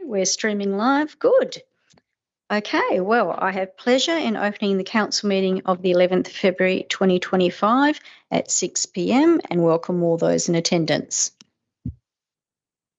We're streaming live. Good. Okay, well, I have pleasure in opening the council meeting of the 11th of February 2025 at 6 p.m. and welcome all those in attendance.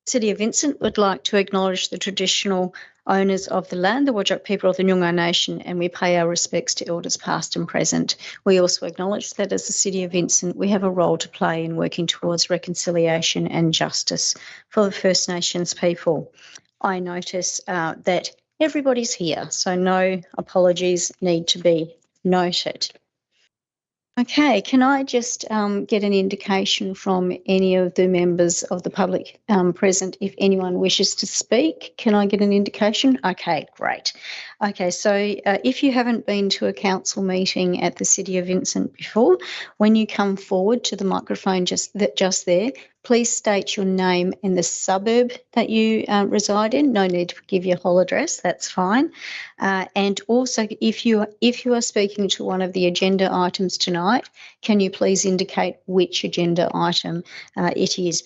City of Vincent would like to acknowledge the traditional owners of the land, the Whadjuk people of the Noongar Nation, and we pay our respects to elders past and present. We also acknowledge that as the City of Vincent, we have a role to play in working towards reconciliation and justice for the First Nations people. I notice that everybody's here, so no apologies need to be noted. Okay, can I just get an indication from any of the members of the public present if anyone wishes to speak? Can I get an indication? Okay, great. Okay, so if you haven't been to a council meeting at the City of Vincent before, when you come forward to the microphone just there, please state your name and the suburb that you reside in. No need to give your whole address, that's fine. And also, if you are speaking to one of the agenda items tonight, can you please indicate which agenda item it is?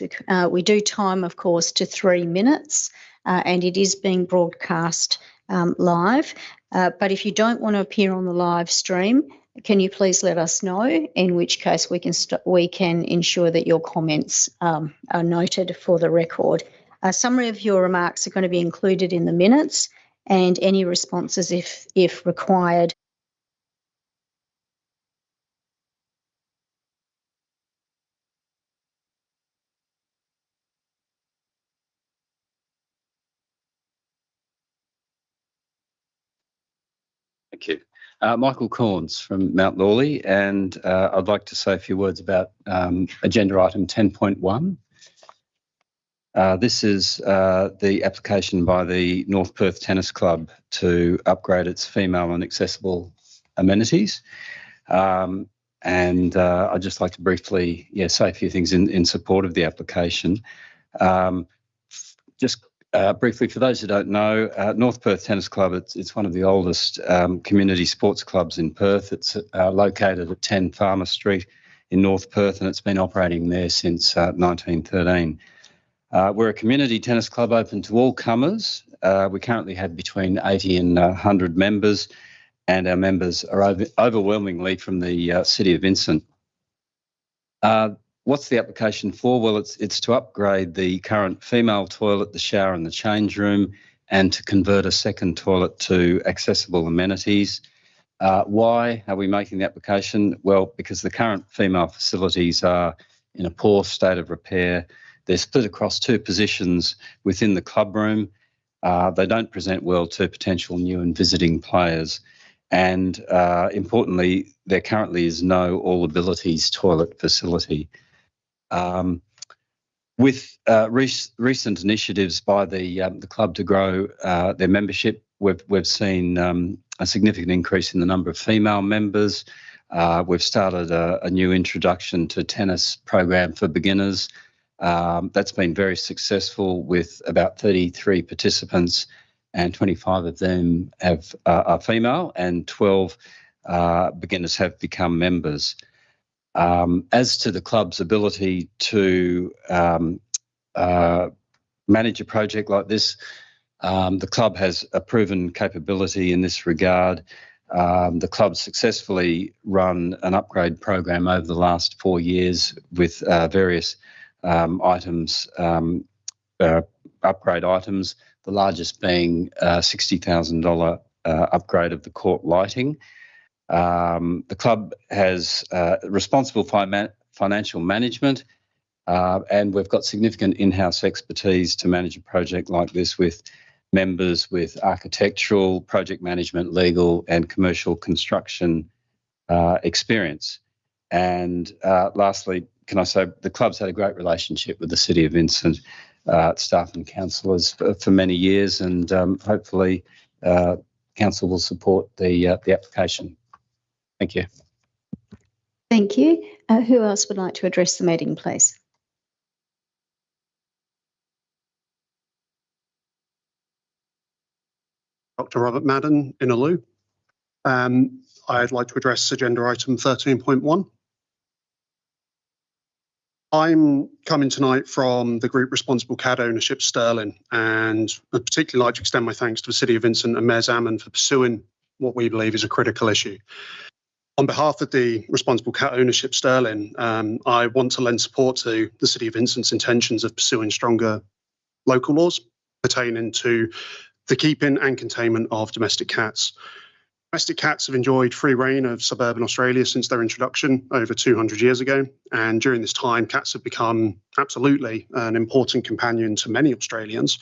We do time, of course, to 3 minutes, and it is being broadcast live. But if you don't want to appear on the live stream, can you please let us know, in which case we can ensure that your comments are noted for the record. A summary of your remarks are going to be included in the minutes, and any responses if required. Thank you. Michael Corns from Mount Lawley, and I'd like to say a few words about agenda item 10.1. This is the application by the North Perth Tennis Club to upgrade its female and accessible amenities. And I'd just like to briefly say a few things in support of the application. Briefly, for those who don't know, North Perth Tennis Club, it's one of the oldest community sports clubs in Perth. It's located at 10 Farmer Street in North Perth, and it's been operating there since 1913. We're a community tennis club open to all comers. We currently have between 80 and 100 members, and our members are overwhelmingly from the City of Vincent. What's the application for? Well, it's to upgrade the current female toilet, the shower and the change room, and to convert a second toilet to accessible amenities. Why are we making the application? Well, because the current female facilities are in a poor state of repair. They're split across 2 positions within the club room. They don't present well to potential new and visiting players. And importantly, there currently is no all abilities toilet facility. With recent initiatives by the club to grow their membership, we've seen a significant increase in the number of female members. We've started a new introduction to tennis program for beginners. That's been very successful with about 33 participants, and 25 of them are female, and 12 beginners have become members. As to the club's ability to manage a project like this, the club has a proven capability in this regard. The club successfully run an upgrade program over the last 4 years with various items, upgrade items, the largest being $60,000 upgrade of the court lighting. The club has responsible financial management, and we've got significant in-house expertise to manage a project like this with members with architectural, project management, legal and commercial construction experience. And lastly, can I say the club's had a great relationship with the City of Vincent staff and councillors for many years, and hopefully council will support the application. Thank you. Thank you. Who else would like to address the meeting, please? Dr. Robert Madden, Innaloo. I'd like to address agenda item 13.1. I'm coming tonight from the group responsible cat ownership Stirling, and I'd particularly like to extend my thanks to the City of Vincent and Mayor Zaman for pursuing what we believe is a critical issue. On behalf of the responsible cat ownership Stirling, I want to lend support to the City of Vincent's intentions of pursuing stronger local laws pertaining to the keeping and containment of domestic cats. Domestic cats have enjoyed free reign of suburban Australia since their introduction over 200 years ago. And during this time, cats have become absolutely an important companion to many Australians.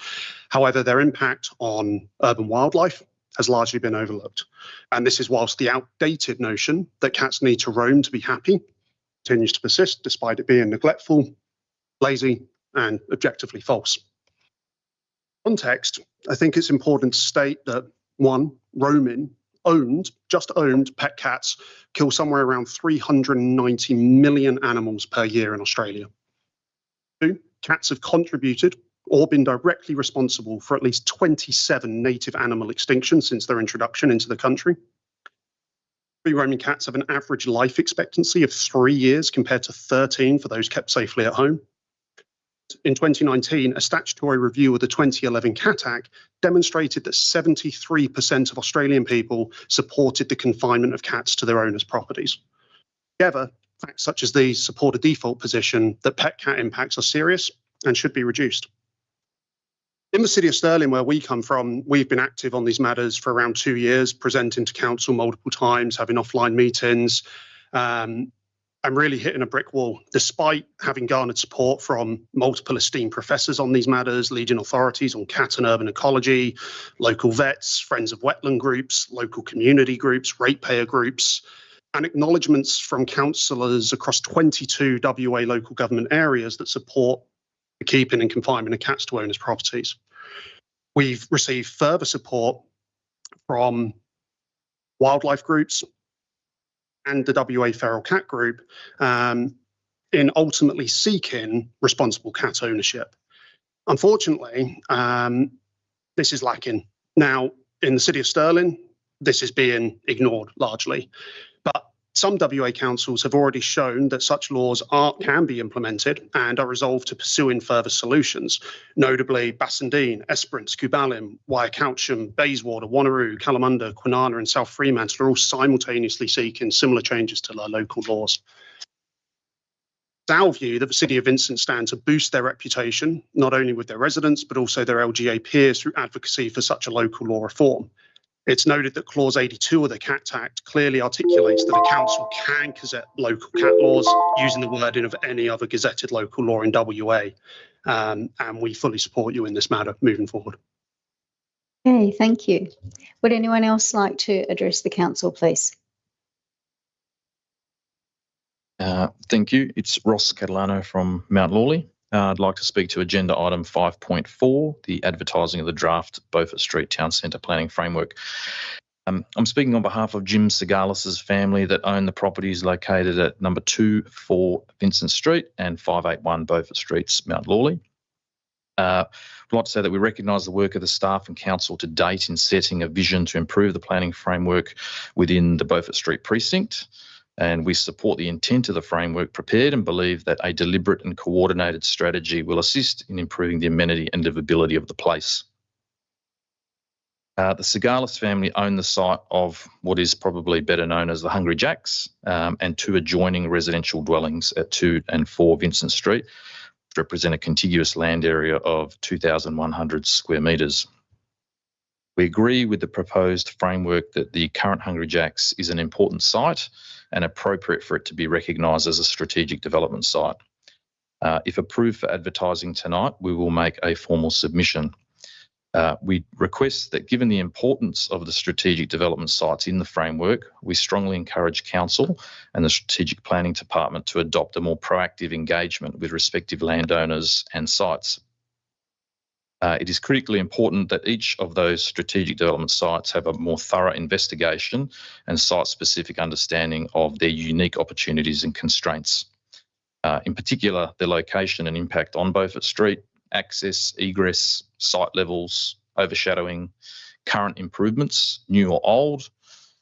However, their impact on urban wildlife has largely been overlooked. And this is whilst the outdated notion that cats need to roam to be happy continues to persist, despite it being neglectful, lazy, and objectively false. Context, I think it's important to state that, one, roaming just owned pet cats kill somewhere around 390 million animals per year in Australia. Two, cats have contributed or been directly responsible for at least 27 native animal extinctions since their introduction into the country. Free roaming cats have an average life expectancy of 3 years compared to 13 for those kept safely at home. In 2019, a statutory review of the 2011 Cat Act demonstrated that 73% of Australian people supported the confinement of cats to their owners' properties. Together, facts such as these support a default position that pet cat impacts are serious and should be reduced. In the City of Stirling, where we come from, we've been active on these matters for around 2 years, presenting to council multiple times, having offline meetings, and really hitting a brick wall, despite having garnered support from multiple esteemed professors on these matters, leading authorities on cat and urban ecology, local vets, friends of wetland groups, local community groups, ratepayer groups, and acknowledgements from councillors across 22 WA local government areas that support the keeping and confinement of cats to owners' properties. We've received further support from wildlife groups and the WA Feral Cat Group in ultimately seeking responsible cat ownership. Unfortunately, this is lacking. Now, in the City of Stirling, this is being ignored largely, but some WA councils have already shown that such laws can be implemented and are resolved to pursuing further solutions. Notably, Bassendean, Esperance, Cubalin, Wyacoucham, Bayswater, Wanneroo, Kalamunda, Kwinana and South Fremantle are all simultaneously seeking similar changes to their local laws. It's our view that the City of Vincent stand to boost their reputation, not only with their residents, but also their LGA peers through advocacy for such a local law reform. It's noted that Clause 82 of the Cat Act clearly articulates that a council can gazette local cat laws using the wording of any other gazetted local law in WA. And we fully support you in this matter moving forward. Okay, thank you. Would anyone else like to address the council, please? Thank you. It's Ross Catalano from Mount Lawley. I'd like to speak to agenda item 5.4, the advertising of the draft Beaufort Street Town Centre Planning Framework. I'm speaking on behalf of Jim Segalis' family that own the properties located at number 2-4 Vincent Street and 581 Beaufort Streets, Mount Lawley. I'd like to say that we recognise the work of the staff and council to date in setting a vision to improve the planning framework within the Beaufort Street precinct. And we support the intent of the framework prepared and believe that a deliberate and coordinated strategy will assist in improving the amenity and livability of the place. The Segalis family own the site of what is probably better known as the Hungry Jacks and 2 adjoining residential dwellings at 2 and 4 Vincent Street, which represent a contiguous land area of 2,100 square metres. We agree with the proposed framework that the current Hungry Jacks is an important site and appropriate for it to be recognised as a strategic development site. If approved for advertising tonight, we will make a formal submission. We request that given the importance of the strategic development sites in the framework, we strongly encourage Council and the Strategic Planning Department to adopt a more proactive engagement with respective landowners and sites. It is critically important that each of those strategic development sites have a more thorough investigation and site-specific understanding of their unique opportunities and constraints. In particular, their location and impact on Beaufort Street, access, egress, site levels, overshadowing, current improvements, new or old,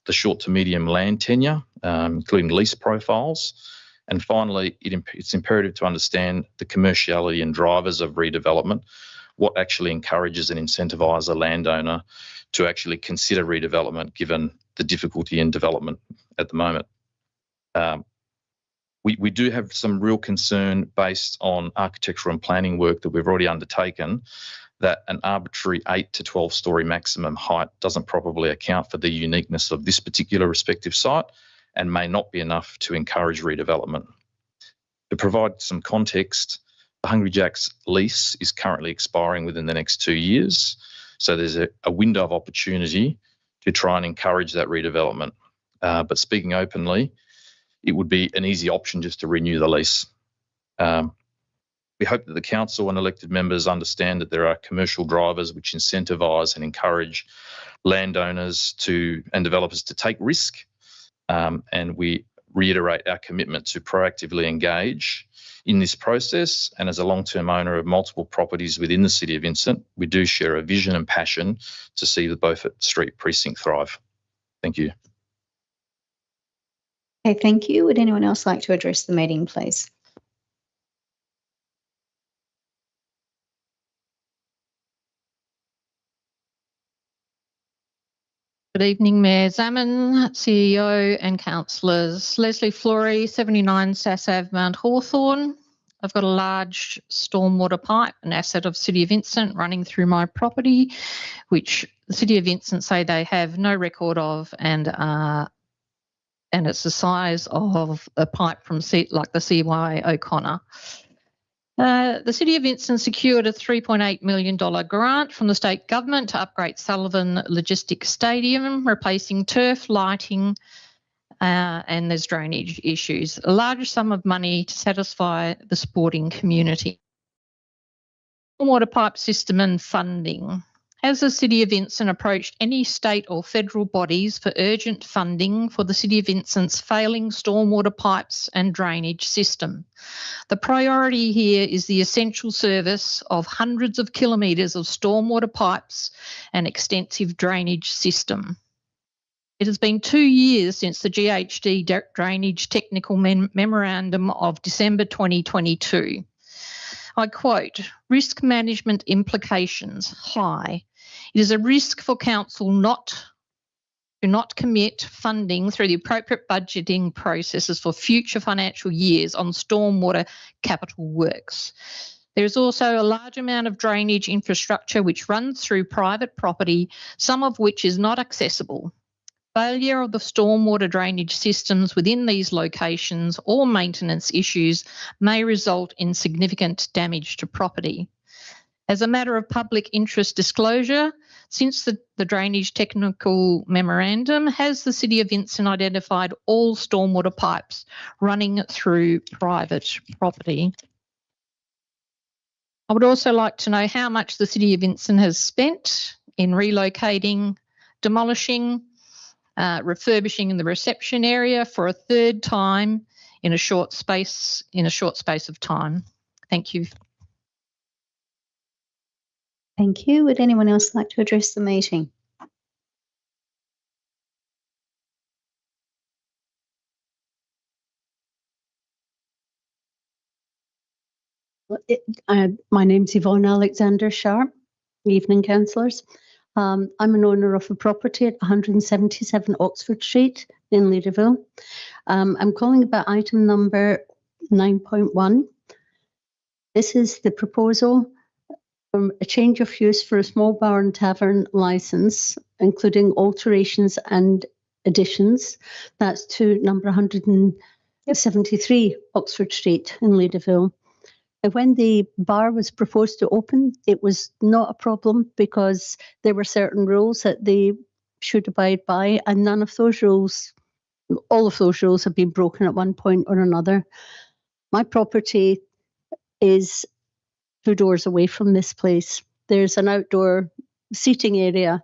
the short to medium land tenure, including lease profiles, And finally, it's imperative to understand the commerciality and drivers of redevelopment, what actually encourages and incentivises a landowner to actually consider redevelopment given the difficulty in development at the moment. We do have some real concern based on architectural and planning work that we've already undertaken that an arbitrary 8 to 12 storey maximum height doesn't properly account for the uniqueness of this particular respective site and may not be enough to encourage redevelopment. To provide some context, the Hungry Jack's lease is currently expiring within the next 2 years. So there's a window of opportunity to try and encourage that redevelopment. But speaking openly, it would be an easy option just to renew the lease. We hope that the council and elected members understand that there are commercial drivers which incentivise and encourage landowners and developers to take risk. And we reiterate our commitment to proactively engage in this process. And as a long-term owner of multiple properties within the City of Vincent, we do share a vision and passion to see the Beaufort Street precinct thrive. Thank you. Okay, thank you. Would anyone else like to address the meeting, please? Good evening, Mayor Zaman, CEO and councillors. Leslie Flory, 79 Sass Ave, Mount Hawthorn. I've got a large stormwater pipe, an asset of City of Vincent, running through my property, which the City of Vincent say they have no record of, and it's the size of a pipe from like the CY O'Connor. The City of Vincent secured a $3.8 million grant from the state government to upgrade Sullivan Logistics Stadium, replacing turf, lighting, and there's drainage issues. A large sum of money to satisfy the sporting community. Water pipe system and funding. Has the City of Vincent approached any state or federal bodies for urgent funding for the City of Vincent's failing stormwater pipes and drainage system? The priority here is the essential service of hundreds of kilometres of stormwater pipes and extensive drainage system. It has been 2 years since the GHD Drainage Technical Memorandum of December 2022. I quote, risk management implications high. It is a risk for council to not commit funding through the appropriate budgeting processes for future financial years on stormwater capital works. There is also a large amount of drainage infrastructure which runs through private property, some of which is not accessible. Failure of the stormwater drainage systems within these locations or maintenance issues may result in significant damage to property. As a matter of public interest disclosure, since the Drainage Technical Memorandum, has the City of Vincent identified all stormwater pipes running through private property? I would also like to know how much the City of Vincent has spent in relocating, demolishing, refurbishing the reception area for a third time in a short space of time. Thank you. Thank you. Would anyone else like to address the meeting? My name's Yvonne Alexander Sharp. Good evening, councillors. I'm an owner of a property at 177 Oxford Street in Leederville. I'm calling about item number 9.1. This is the proposal from a change of use for a small bar and tavern licence, including alterations and additions. That's to number 173 Oxford Street in Leederville. When the bar was proposed to open, it was not a problem because there were certain rules that they should abide by, and none of those rules, all of those rules have been broken at one point or another. My property is 2 doors away from this place. There's an outdoor seating area.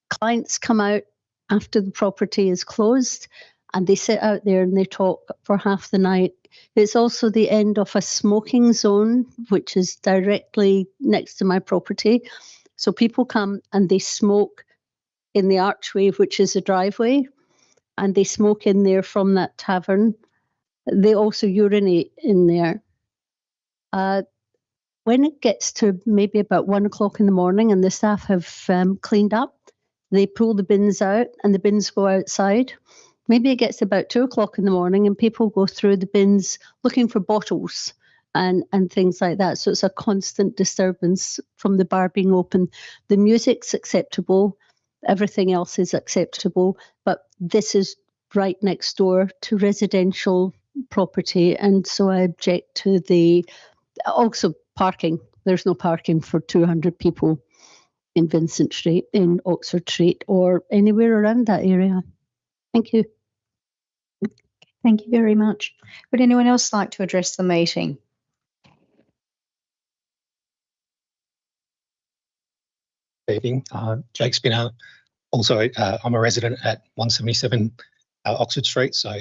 Clients come out after the property is closed and they sit out there and they talk for half the night. It's also the end of a smoking zone, which is directly next to my property. So people come and they smoke in the archway, which is a driveway, and they smoke in there from that tavern. They also urinate in there. When it gets to maybe about 1 o'clock in the morning and the staff have cleaned up, they pull the bins out and the bins go outside. Maybe it gets about 2 o'clock in the morning and people go through the bins looking for bottles and things like that. So it's a constant disturbance from the bar being open. The music's acceptable. Everything else is acceptable. But this is right next door to residential property. And so I object to the... Also, parking. There's no parking for 200 people in Vincent Street, in Oxford Street, or anywhere around that area. Thank you. Thank you very much. Would anyone else like to address the meeting? Evening, Jake Spinner. Also, I'm a resident at 177 Oxford Street, so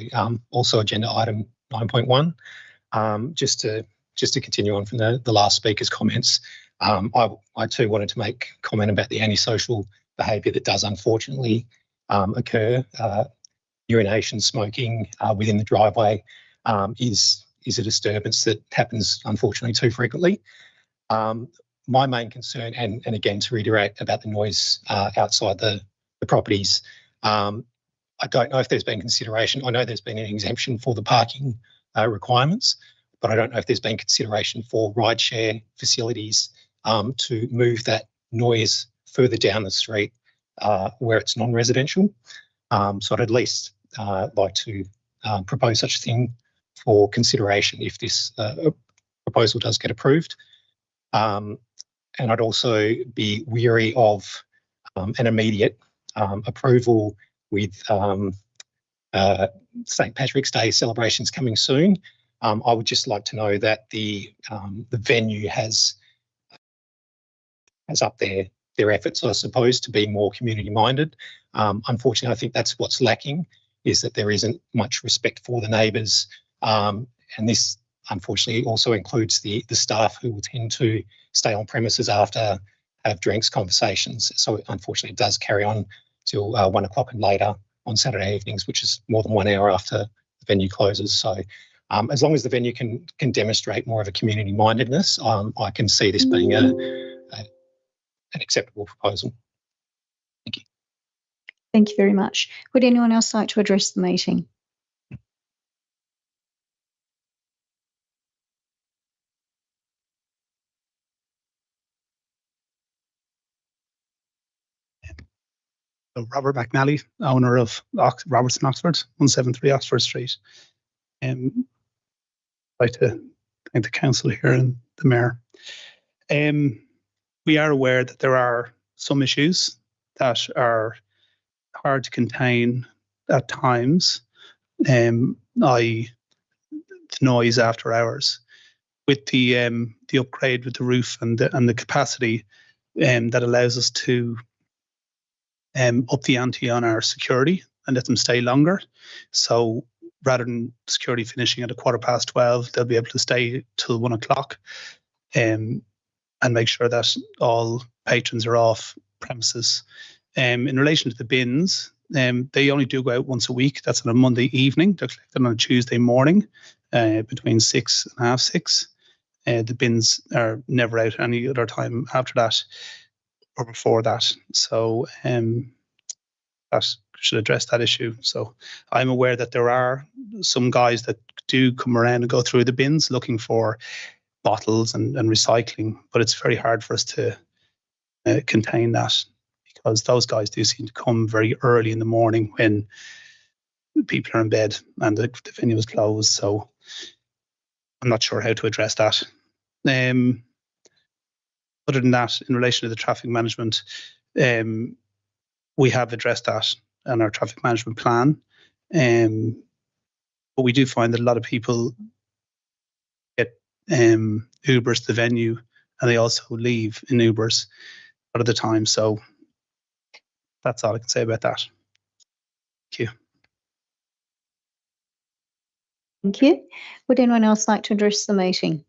also agenda item 9.1. Just to continue on from the last speaker's comments, I too wanted to make comment about the antisocial behaviour that does unfortunately occur. Urination, smoking within the driveway is a disturbance that happens unfortunately too frequently. My main concern, and again to reiterate about the noise outside the properties, I don't know if there's been consideration. I know there's been an exemption for the parking requirements, but I don't know if there's been consideration for rideshare facilities to move that noise further down the street where it's non-residential. So I'd at least like to propose such a thing for consideration if this proposal does get approved. And I'd also be weary of an immediate approval with St. Patrick's Day celebrations coming soon. I would just like to know that the venue has up their efforts, I suppose, to be more community-minded. Unfortunately, I think that's what's lacking, is that there isn't much respect for the neighbours, and this unfortunately also includes the staff who will tend to stay on premises after have drinks, conversations. So unfortunately, it does carry on till 1 o'clock and later on Saturday evenings, which is more than 1 hour after the venue closes. So as long as the venue can demonstrate more of a community mindedness, I can see this being an acceptable proposal. Thank you. Thank you very much. Would anyone else like to address the meeting? Robert McNally, owner of Robertson Oxford, 173 Oxford Street. I'd like to thank the council here and the mayor. We are aware that there are some issues that are hard to contain at times, i.e. the noise after hours. With the upgrade with the roof and the capacity that allows us to up the ante on our security and let them stay longer. So rather than security finishing at 12:15, they'll be able to stay till 1 o'clock and make sure that all patrons are off premises. In relation to the bins, they only do go out once a week. That's on a Monday evening. They're collected on a Tuesday morning between 6 and 6:30. The bins are never out any other time after that or before that. So that should address that issue. So I'm aware that there are some guys that do come around and go through the bins looking for bottles and recycling, but it's very hard for us to contain that because those guys do seem to come very early in the morning when people are in bed and the venue is closed. So I'm not sure how to address that. Other than that, in relation to the traffic management, we have addressed that in our traffic management plan. But we do find that a lot of people get Ubers to the venue and they also leave in Ubers a lot of the time. So that's all I can say about that. Thank you. Thank you. Would anyone else like to address the meeting?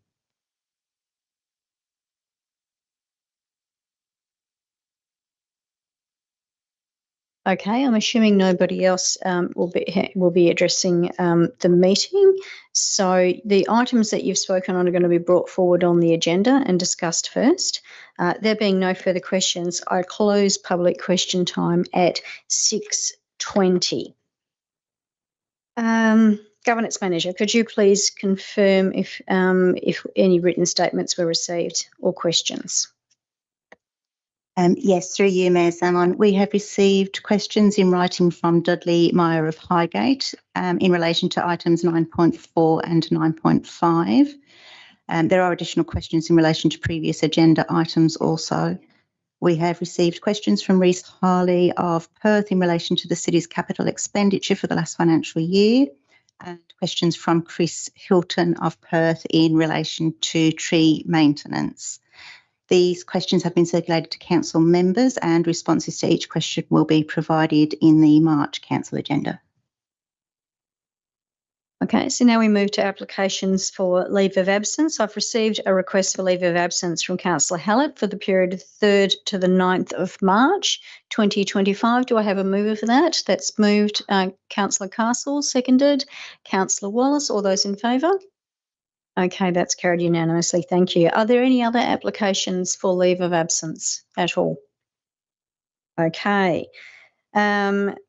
Okay, I'm assuming nobody else will be addressing the meeting. So the items that you've spoken on are going to be brought forward on the agenda and discussed first. There being no further questions, I close public question time at 6:20. Governance Manager, could you please confirm if any written statements were received or questions? Yes, through you, Mayor Salmon. We have received questions in writing from Dudley Meyer of Highgate in relation to items 9.4 and 9.5. There are additional questions in relation to previous agenda items also. We have received questions from Reece Harley of Perth in relation to the city's capital expenditure for the last financial year, and questions from Chris Hilton of Perth in relation to tree maintenance. These questions have been circulated to council members and responses to each question will be provided in the March council agenda. Okay, so now we move to applications for leave of absence. I've received a request for leave of absence from Councillor Hallett for the period of 3rd to the 9th of March 2025. Do I have a mover for that? That's moved. Councillor Castle, seconded. Councillor Wallace, all those in favour? Okay, that's carried unanimously. Thank you. Are there any other applications for leave of absence at all? Okay.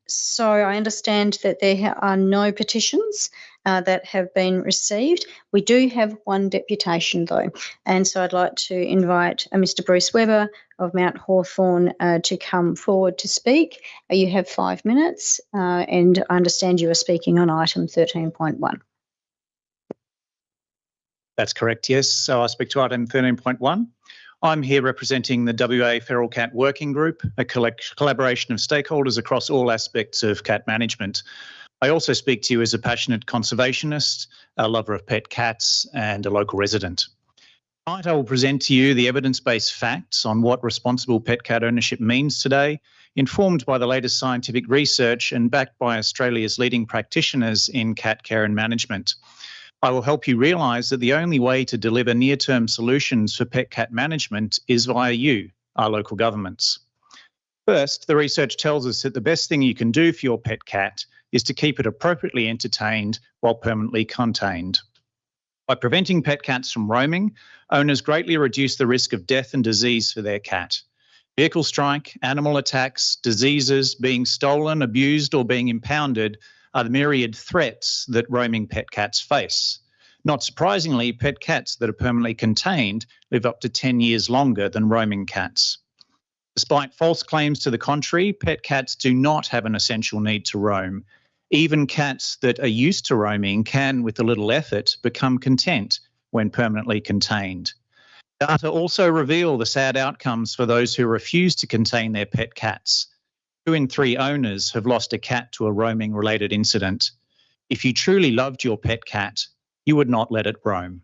So I understand that there are no petitions that have been received. We do have one deputation though, and so I'd like to invite Mr. Bruce Webber of Mount Hawthorn to come forward to speak. You have 5 minutes, and I understand you are speaking on item 13.1. That's correct, yes. So I speak to item 13.1. I'm here representing the WA Feral Cat Working Group, a collaboration of stakeholders across all aspects of cat management. I also speak to you as a passionate conservationist, a lover of pet cats and a local resident. Tonight I will present to you the evidence-based facts on what responsible pet cat ownership means today, informed by the latest scientific research and backed by Australia's leading practitioners in cat care and management. I will help you realise that the only way to deliver near-term solutions for pet cat management is via you, our local governments. First, the research tells us that the best thing you can do for your pet cat is to keep it appropriately entertained while permanently contained. By preventing pet cats from roaming, owners greatly reduce the risk of death and disease for their cat. Vehicle strike, animal attacks, diseases, being stolen, abused or being impounded are the myriad threats that roaming pet cats face. Not surprisingly, pet cats that are permanently contained live up to 10 years longer than roaming cats. Despite false claims to the contrary, pet cats do not have an essential need to roam. Even cats that are used to roaming can, with a little effort, become content when permanently contained. Data also reveal the sad outcomes for those who refuse to contain their pet cats. 2 in 3 owners have lost a cat to a roaming-related incident. If you truly loved your pet cat, you would not let it roam.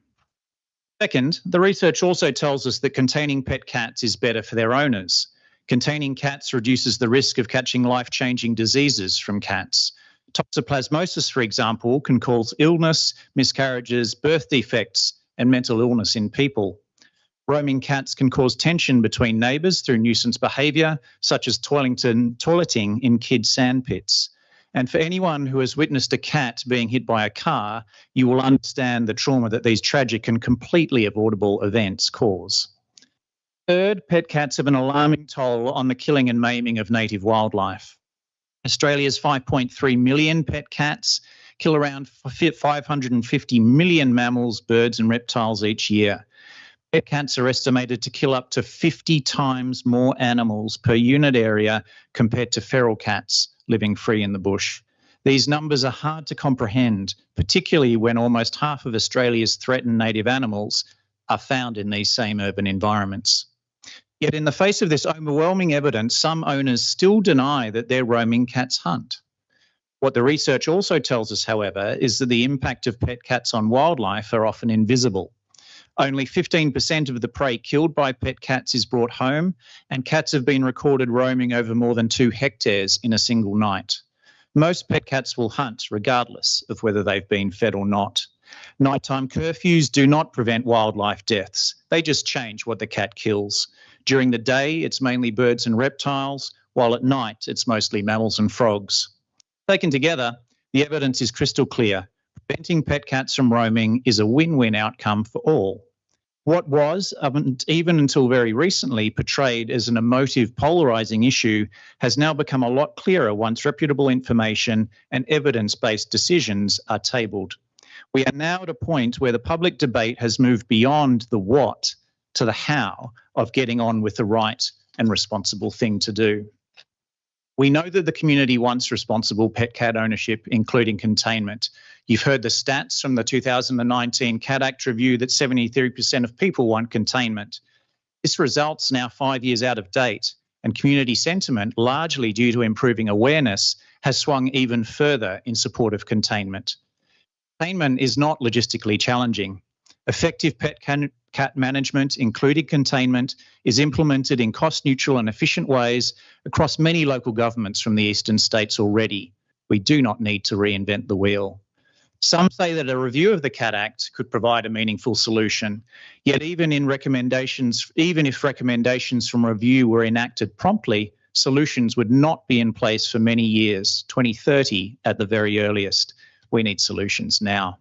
Second, the research also tells us that containing pet cats is better for their owners. Containing cats reduces the risk of catching life-changing diseases from cats. Toxoplasmosis, for example, can cause illness, miscarriages, birth defects, and mental illness in people. Roaming cats can cause tension between neighbours through nuisance behaviour, such as toileting in kids' sandpits. And for anyone who has witnessed a cat being hit by a car, you will understand the trauma that these tragic and completely avoidable events cause. Third, pet cats have an alarming toll on the killing and maiming of native wildlife. Australia's 5.3 million pet cats kill around 550 million mammals, birds and reptiles each year. Pet cats are estimated to kill up to 50 times more animals per unit area compared to feral cats living free in the bush. These numbers are hard to comprehend, particularly when almost half of Australia's threatened native animals are found in these same urban environments. Yet in the face of this overwhelming evidence, some owners still deny that their roaming cats hunt. What the research also tells us, however, is that the impact of pet cats on wildlife are often invisible. Only 15% of the prey killed by pet cats is brought home, and cats have been recorded roaming over more than 2 hectares in a single night. Most pet cats will hunt regardless of whether they've been fed or not. Nighttime curfews do not prevent wildlife deaths. They just change what the cat kills. During the day, it's mainly birds and reptiles, while at night it's mostly mammals and frogs. Taken together, the evidence is crystal clear. Preventing pet cats from roaming is a win-win outcome for all. What was, even until very recently, portrayed as an emotive, polarising issue has now become a lot clearer once reputable information and evidence-based decisions are tabled. We are now at a point where the public debate has moved beyond the what to the how of getting on with the right and responsible thing to do. We know that the community wants responsible pet cat ownership, including containment. You've heard the stats from the 2019 Cat Act review that 73% of people want containment. This result's now 5 years out of date, and community sentiment, largely due to improving awareness, has swung even further in support of containment. Containment is not logistically challenging. Effective pet cat management, including containment, is implemented in cost-neutral and efficient ways across many local governments from the eastern states already. We do not need to reinvent the wheel. Some say that a review of the Cat Act could provide a meaningful solution, yet even if recommendations from review were enacted promptly, solutions would not be in place for many years, 2030 at the very earliest. We need solutions now.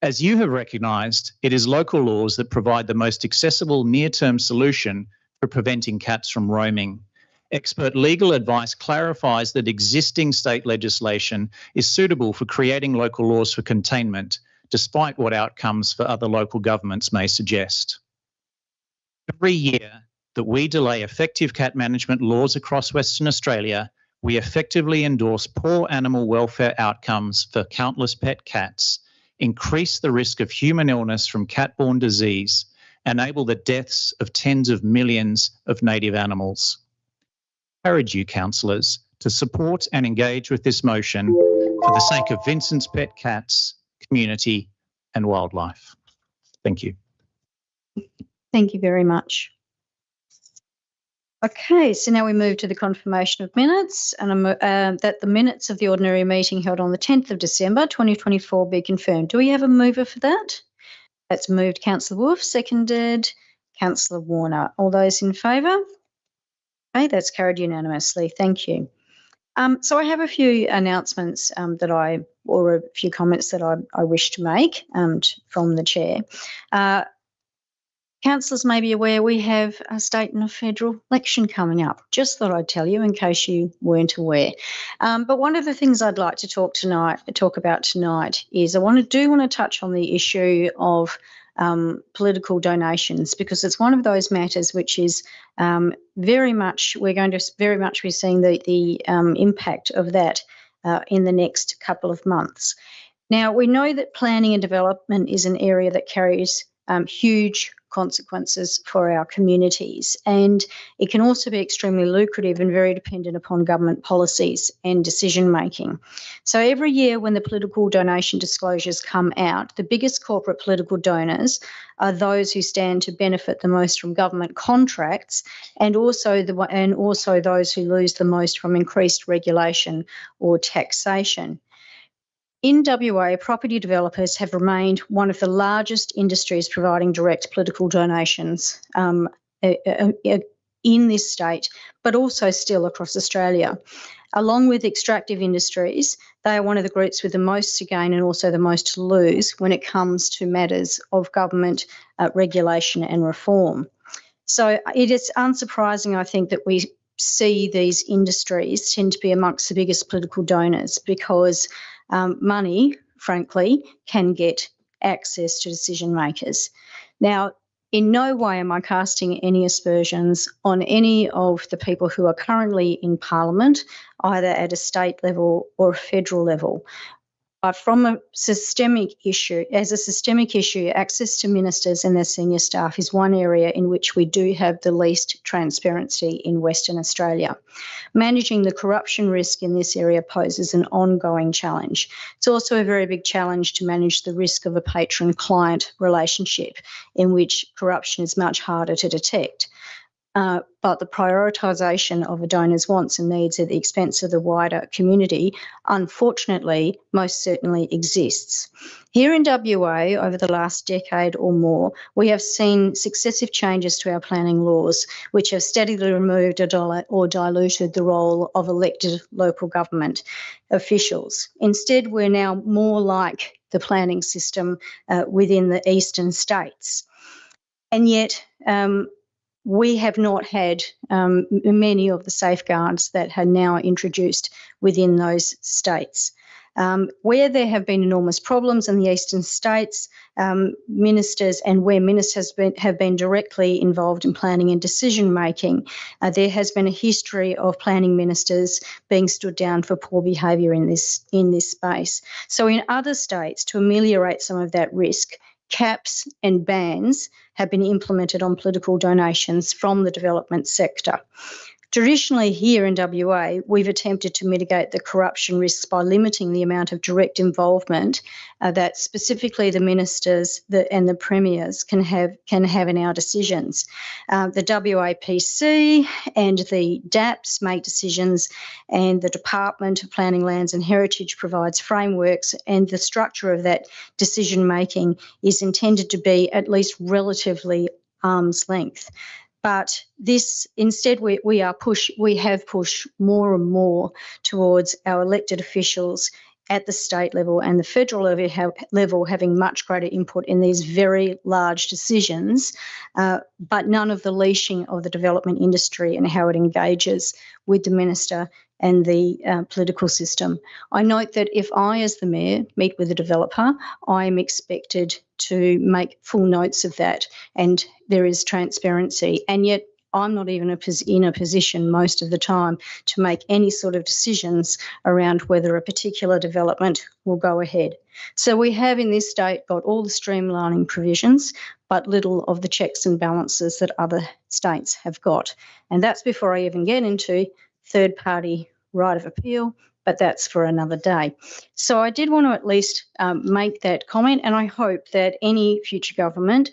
As you have recognised, it is local laws that provide the most accessible near-term solution for preventing cats from roaming. Expert legal advice clarifies that existing state legislation is suitable for creating local laws for containment, despite what outcomes for other local governments may suggest. Every year that we delay effective cat management laws across Western Australia, we effectively endorse poor animal welfare outcomes for countless pet cats, increase the risk of human illness from cat-borne disease, enable the deaths of tens of millions of native animals. I encourage you, councillors, to support and engage with this motion for the sake of Vincent's pet cats, community and wildlife. Thank you. Thank you very much. Okay, so now we move to the confirmation of minutes, and that the minutes of the ordinary meeting held on the 10th of December 2024 be confirmed. Do we have a mover for that? That's moved Councillor Wolf, seconded Councillor Warner. All those in favour? Okay, that's carried unanimously. Thank you. So I have a few announcements or a few comments that I wish to make from the chair. Councillors may be aware we have a state and a federal election coming up. Just thought I'd tell you in case you weren't aware. But one of the things I'd like to talk about tonight is I want to touch on the issue of political donations, because it's one of those matters which is we're going to very much be seeing the impact of that in the next couple of months. Now, we know that planning and development is an area that carries huge consequences for our communities, and it can also be extremely lucrative and very dependent upon government policies and decision making. So every year when the political donation disclosures come out, the biggest corporate political donors are those who stand to benefit the most from government contracts, and also those who lose the most from increased regulation or taxation. In WA, property developers have remained one of the largest industries providing direct political donations in this state, but also still across Australia. Along with extractive industries, they are one of the groups with the most to gain and also the most to lose when it comes to matters of government regulation and reform. So it is unsurprising, I think, that we see these industries tend to be amongst the biggest political donors, because money, frankly, can get access to decision makers. Now, in no way am I casting any aspersions on any of the people who are currently in Parliament, either at a state level or a federal level. From a systemic issue, access to ministers and their senior staff is one area in which we do have the least transparency in Western Australia. Managing the corruption risk in this area poses an ongoing challenge. It's also a very big challenge to manage the risk of a patron-client relationship in which corruption is much harder to detect. but the prioritisation of a donor's wants and needs at the expense of the wider community, unfortunately, most certainly exists. Here in WA, over the last decade or more, we have seen successive changes to our planning laws, which have steadily removed or diluted the role of elected local government officials. Instead, we're now more like the planning system within the eastern states. And yet, we have not had many of the safeguards that are now introduced within those states. Where there have been enormous problems in the eastern states, ministers and where ministers have been directly involved in planning and decision making, there has been a history of planning ministers being stood down for poor behaviour in this space. So in other states, to ameliorate some of that risk, caps and bans have been implemented on political donations from the development sector. Traditionally here in WA, we've attempted to mitigate the corruption risks by limiting the amount of direct involvement that specifically the ministers and the premiers can have in our decisions. The WAPC and the DAPS make decisions, and the Department of Planning, Lands and Heritage provides frameworks, and the structure of that decision making is intended to be at least relatively arm's length. But this, instead, we have pushed more and more towards our elected officials at the state level and the federal level having much greater input in these very large decisions, but none of the leashing of the development industry and how it engages with the minister and the political system. I note that if I, as the Mayor, meet with a developer, I am expected to make full notes of that, and there is transparency. And yet I'm not even in a position most of the time to make any sort of decisions around whether a particular development will go ahead. So we have in this state got all the streamlining provisions, but little of the checks and balances that other states have got. And that's before I even get into third-party right of appeal, but that's for another day. So I did want to at least make that comment, and I hope that any future government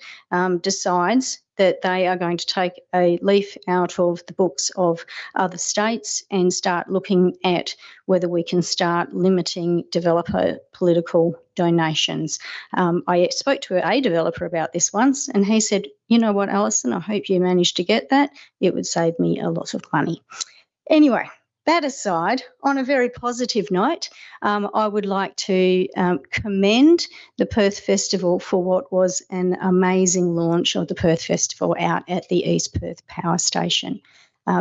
decides that they are going to take a leaf out of the books of other states and start looking at whether we can start limiting developer political donations. I spoke to a developer about this once, and he said, "You know what, Alison, I hope you managed to get that. It would save me a lot of money." Anyway, that aside, on a very positive note, I would like to commend the Perth Festival for what was an amazing launch of the Perth Festival out at the East Perth Power Station.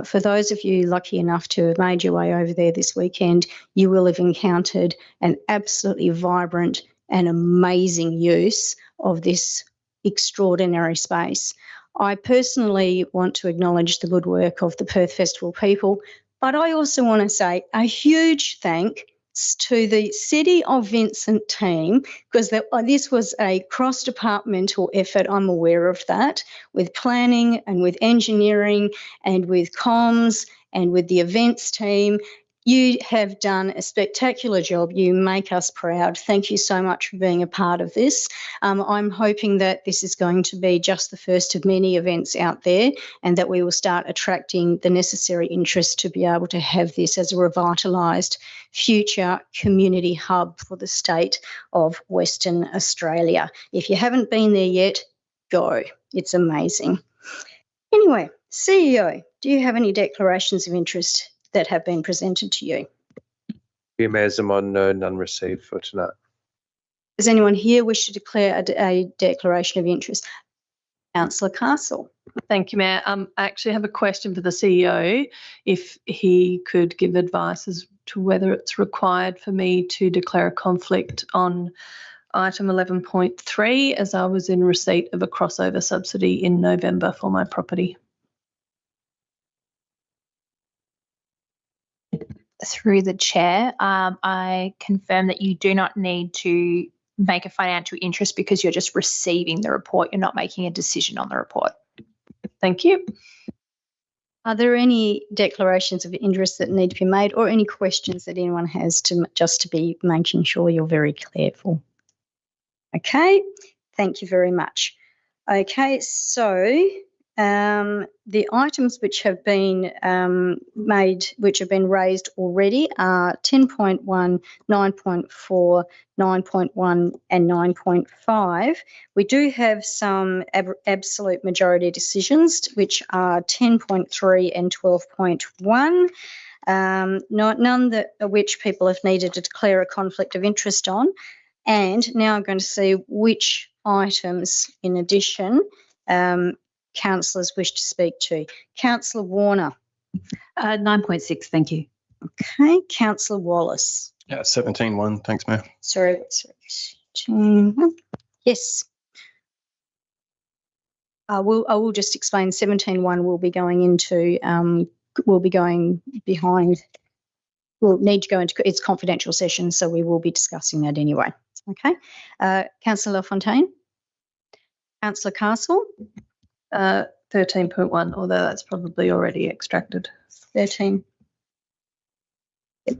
For those of you lucky enough to have made your way over there this weekend, you will have encountered an absolutely vibrant and amazing use of this extraordinary space. I personally want to acknowledge the good work of the Perth Festival people, but I also want to say a huge thanks to the City of Vincent team, because this was a cross-departmental effort, I'm aware of that, with planning and with engineering and with comms and with the events team. You have done a spectacular job. You make us proud. Thank you so much for being a part of this. I'm hoping that this is going to be just the first of many events out there, and that we will start attracting the necessary interest to be able to have this as a revitalised future community hub for the state of Western Australia. If you haven't been there yet, go. It's amazing. Anyway, CEO, do you have any declarations of interest that have been presented to you? Mayor Zaman, no, none received for tonight. Does anyone here wish to declare a declaration of interest? Councillor Castle. Thank you, Mayor. I actually have a question for the CEO, if he could give advice as to whether it's required for me to declare a conflict on item 11.3, as I was in receipt of a crossover subsidy in November for my property. Through the chair, I confirm that you do not need to make a financial interest because you're just receiving the report. You're not making a decision on the report. Thank you. Are there any declarations of interest that need to be made, or any questions that anyone has just to be making sure you're very careful? Okay, thank you very much. Okay, so The items which have been which have been raised already are 10.1, 9.4, 9.1 and 9.5. We do have some absolute majority decisions, which are 10.3 and 12.1. None of which people have needed to declare a conflict of interest on. And now I'm going to see which items, in addition, councillors wish to speak to. Councillor Warner. 9.6, thank you. Okay. Councillor Wallace. Yeah, 17.1. Thanks, Mayor. Sorry. Yes. I will just explain. 17.1 will be going into. Will be going behind. We'll need to go into its confidential session, so we will be discussing that anyway. Okay. Councillor Fontaine. Councillor Castle. 13.1, although that's probably already extracted. 13. Yep.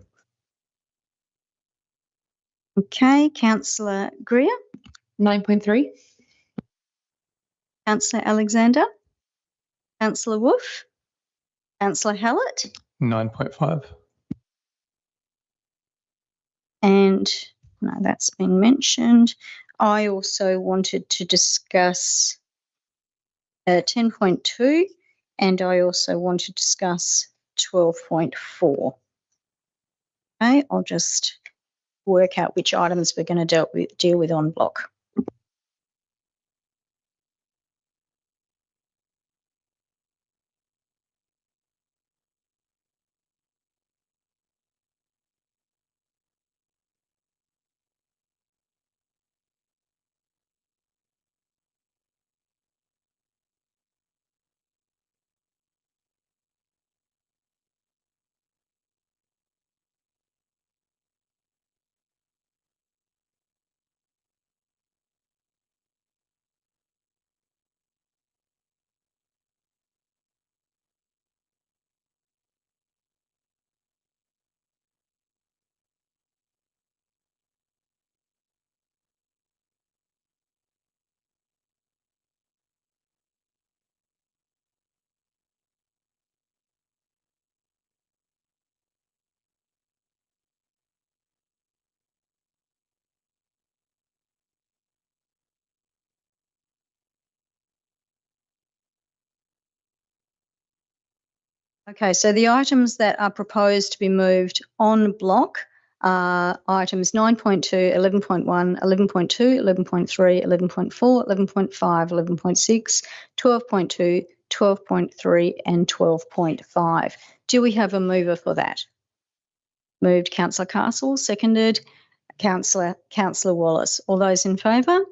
Okay. Councillor Greer. 9.3. Councillor Alexander. Councillor Wolf. Councillor Hallett. 9.5. And no, that's been mentioned. I also wanted to discuss 10.2, and I also want to discuss 12.4. Okay, I'll just work out which items we're going to deal with en bloc. Okay, so the items that are proposed to be moved en bloc are items 9.2, 11.1, 11.2, 11.3, 11.4, 11.5, 11.6, 12.2, 12.3 and 12.5. Do we have a mover for that? Moved Councillor Castle, seconded Councillor Wallace. All those in favour?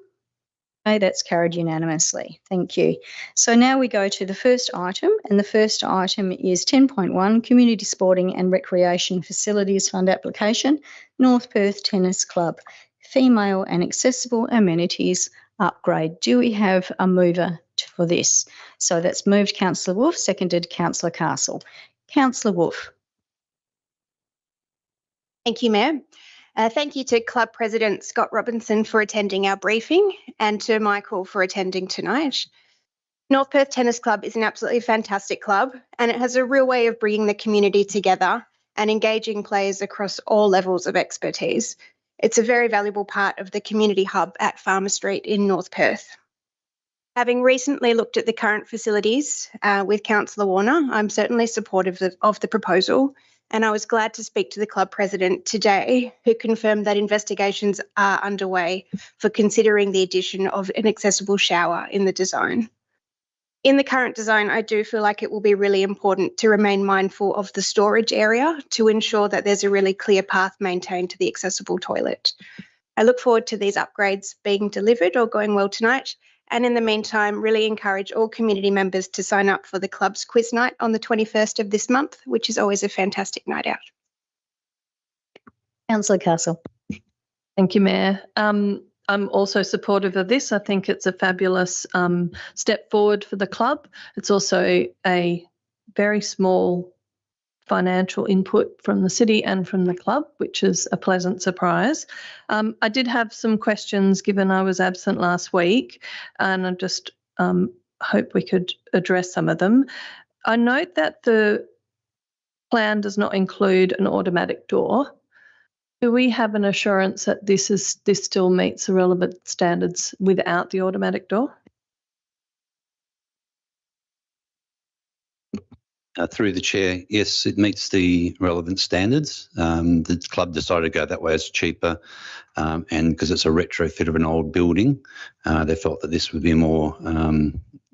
Okay, that's carried unanimously. Thank you. So now we go to the first item, and the first item is 10.1, Community Sporting and Recreation Facilities Fund Application, North Perth Tennis Club, Female and Accessible Amenities Upgrade. Do we have a mover for this? So that's moved Councillor Wolf, seconded Councillor Castle. Councillor Wolf. Thank you, Mayor. Thank you to Club President Scott Robinson for attending our briefing and to Michael for attending tonight. North Perth Tennis Club is an absolutely fantastic club, and it has a real way of bringing the community together and engaging players across all levels of expertise. It's a very valuable part of the community hub at Farmer Street in North Perth. Having recently looked at the current facilities with Councillor Warner, I'm certainly supportive of the proposal. And I was glad to speak to the club president today, who confirmed that investigations are underway for considering the addition of an accessible shower in the design. In the current design, I do feel like it will be really important to remain mindful of the storage area to ensure that there's a really clear path maintained to the accessible toilet. I look forward to these upgrades being delivered or going well tonight. And in the meantime, really encourage all community members to sign up for the club's quiz night on the 21st of this month, which is always a fantastic night out. Councillor Castle. Thank you, Mayor. I'm also supportive of this. I think it's a fabulous step forward for the club. It's also a very small financial input from the city and from the club, which is a pleasant surprise. I did have some questions given I was absent last week, and I just hope we could address some of them. I note that the plan does not include an automatic door. Do we have an assurance that this still meets the relevant standards without the automatic door? Through the chair, yes, it meets the relevant standards. The club decided to go that way as cheaper, and because it's a retrofit of an old building, they felt that this would be more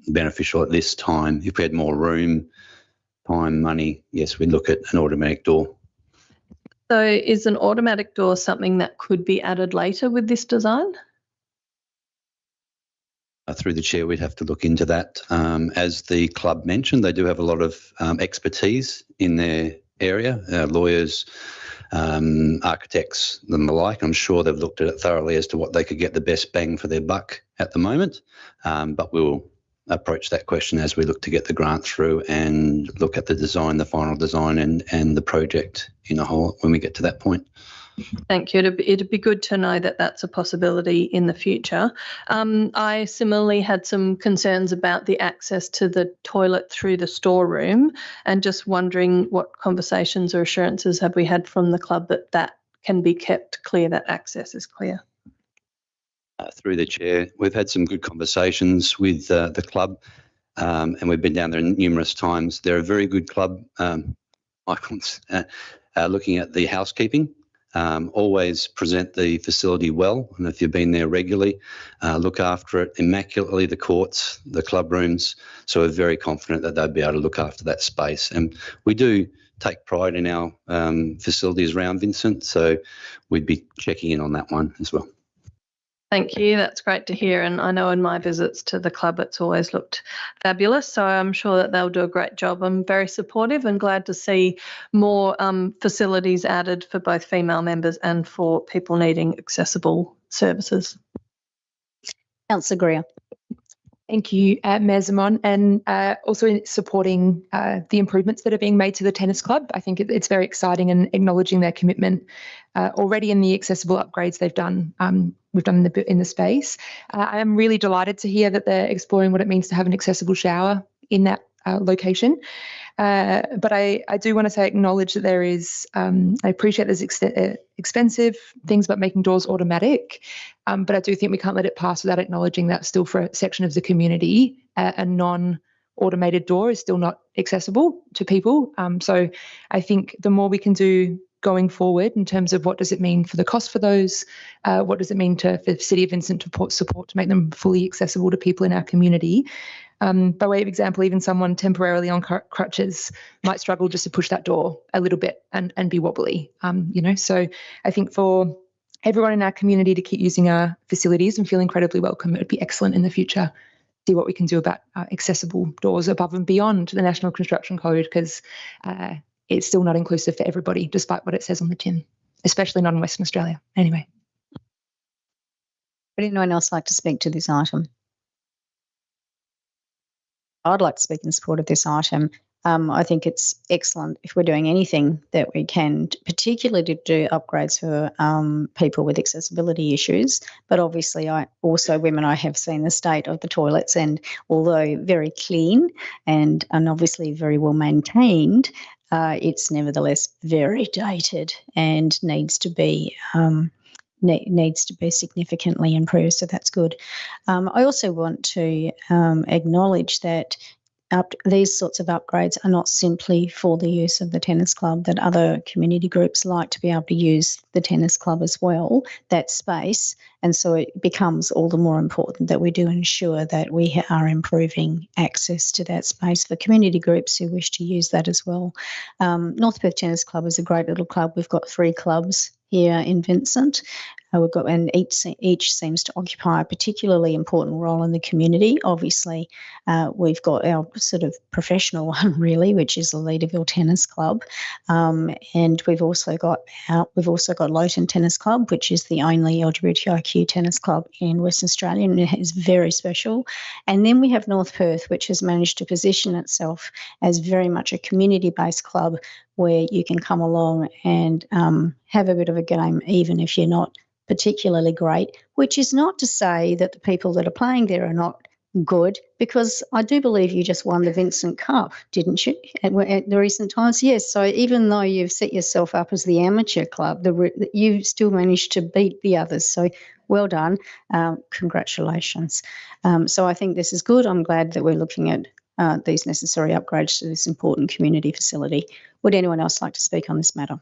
beneficial at this time. If we had more room, time, money, yes, we'd look at an automatic door. So is an automatic door something that could be added later with this design? Through the chair, we'd have to look into that. As the club mentioned, they do have a lot of expertise in their area, lawyers, architects and the like. I'm sure they've looked at it thoroughly as to what they could get the best bang for their buck at the moment, but we'll approach that question as we look to get the grant through and look at the design, the final design and the project in a whole when we get to that point. Thank you. It'd be good to know that that's a possibility in the future. I similarly had some concerns about the access to the toilet through the storeroom, and just wondering what conversations or assurances have we had from the club that that can be kept clear, that access is clear. Through the chair, we've had some good conversations with the club, and we've been down there numerous times. They're a very good club, icons, looking at the housekeeping. Always present the facility well, and if you've been there regularly, look after it immaculately, the courts, the club rooms. So we're very confident that they'll be able to look after that space. And we do take pride in our facilities around Vincent, so we'd be checking in on that one as well. Thank you. That's great to hear. And I know in my visits to the club, it's always looked fabulous. So I'm sure that they'll do a great job. I'm very supportive and glad to see more facilities added for both female members and for people needing accessible services. Councillor Greer. Thank you, Mayor Zaman, and also in supporting the improvements that are being made to the tennis club. I think it's very exciting, and acknowledging their commitment already in the accessible upgrades they've done. We've done in the space. I am really delighted to hear that they're exploring what it means to have an accessible shower in that location. But I do want to acknowledge that there is, I appreciate there's expensive things about making doors automatic, but I do think we can't let it pass without acknowledging that still for a section of the community, a non-automated door is still not accessible to people. So I think the more we can do going forward in terms of what does it mean for the cost for those, what does it mean for the City of Vincent to support to make them fully accessible to people in our community. By way of example, even someone temporarily on crutches might struggle just to push that door a little bit and be wobbly, So I think for everyone in our community to keep using our facilities and feel incredibly welcome, it would be excellent in the future to see what we can do about accessible doors above and beyond the National Construction Code, because it's still not inclusive for everybody, despite what it says on the tin, especially not in Western Australia. Anyway. Would anyone else like to speak to this item? I'd like to speak in support of this item. I think it's excellent if we're doing anything that we can, particularly to do upgrades for people with accessibility issues. But obviously, I have seen the state of the toilets, and although very clean and obviously very well maintained, it's nevertheless very dated and needs to be significantly improved. So that's good. I also want to acknowledge that these sorts of upgrades are not simply for the use of the tennis club, that other community groups like to be able to use the tennis club as well, that space. And so it becomes all the more important that we do ensure that we are improving access to that space for community groups who wish to use that as well. North Perth Tennis Club is a great little club. We've got 3 clubs here in Vincent. And each seems to occupy a particularly important role in the community. Obviously, we've got our sort of professional one really, which is the Leederville Tennis Club, and we've also got Lowton Tennis Club, which is the only LGBTIQ tennis club in Western Australia, and it is very special. And then we have North Perth, which has managed to position itself as very much a community-based club where you can come along and have a bit of a game, even if you're not particularly great, which is not to say that the people that are playing there are not good, because I do believe you just won the Vincent Cup, didn't you, at the recent times? Yes. So even though you've set yourself up as the amateur club, you still managed to beat the others. So well done. Congratulations. So I think this is good. I'm glad that we're looking at these necessary upgrades to this important community facility. Would anyone else like to speak on this matter?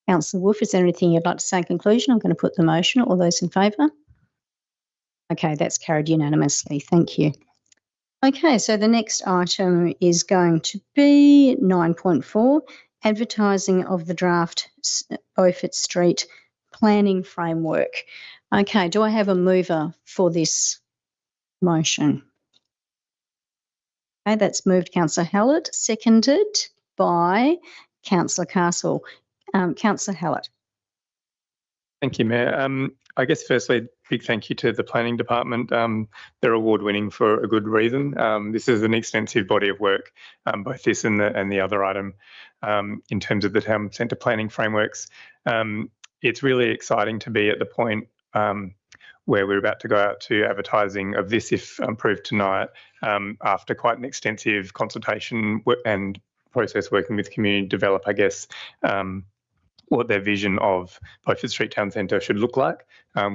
Councillor Wolf, is there anything you'd like to say in conclusion? I'm going to put the motion. All those in favour? Okay, that's carried unanimously. Thank you. Okay, so the next item is going to be 9.4, advertising of the draft Beaufort Street planning framework. Okay, do I have a mover for this motion? Okay, that's moved Councillor Hallett, seconded by Councillor Castle. Councillor Hallett. Thank you, Mayor. I guess firstly, big thank you to the planning department. They're award-winning for a good reason. This is an extensive body of work, both this and the other item, in terms of the town centre planning frameworks. It's really exciting to be at the point where we're about to go out to advertising of this, if approved tonight, after quite an extensive consultation and process working with community to develop, I guess, what their vision of Beaufort Street Town Centre should look like,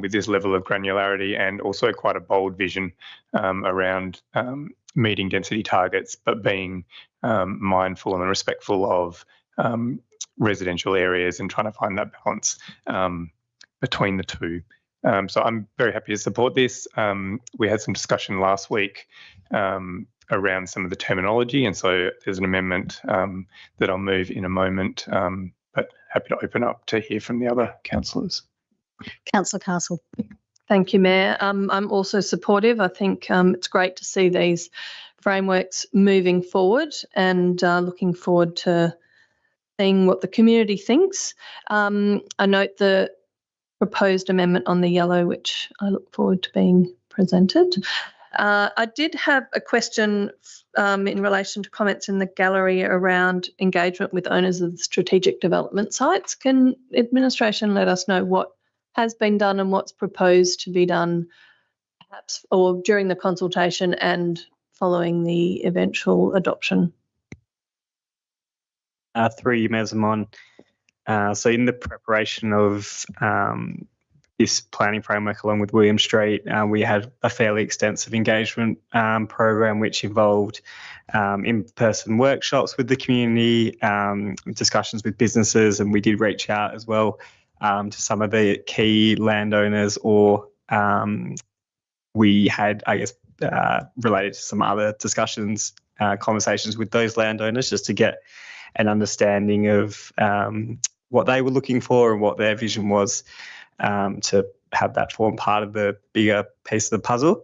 with this level of granularity and also quite a bold vision around meeting density targets, but being mindful and respectful of residential areas and trying to find that balance between the two. So I'm very happy to support this. We had some discussion last week around some of the terminology, and so there's an amendment that I'll move in a moment, but happy to open up to hear from the other councillors. Councillor Castle. Thank you, Mayor. I'm also supportive. I think it's great to see these frameworks moving forward, and looking forward to seeing what the community thinks. I note the proposed amendment on the yellow, which I look forward to being presented. I did have a question in relation to comments in the gallery around engagement with owners of the strategic development sites. Can administration let us know what has been done and what's proposed to be done, perhaps, or during the consultation and following the eventual adoption? Through you, Mayor Zaman. So in the preparation of this planning framework along with William Street, we had a fairly extensive engagement program which involved in-person workshops with the community, discussions with businesses, and we did reach out as well to some of the key landowners, or we had, I guess, related to some other discussions, conversations with those landowners, just to get an understanding of what they were looking for and what their vision was, to have that form part of the bigger piece of the puzzle.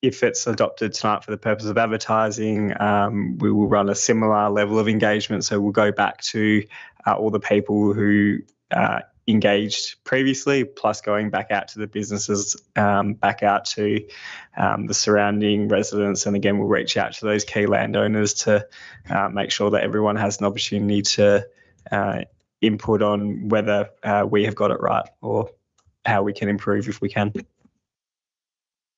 If it's adopted tonight for the purpose of advertising, we will run a similar level of engagement. So we'll go back to all the people who engaged previously, plus going back out to the businesses, back out to the surrounding residents. And again, we'll reach out to those key landowners to make sure that everyone has an opportunity to input on whether we have got it right or how we can improve if we can.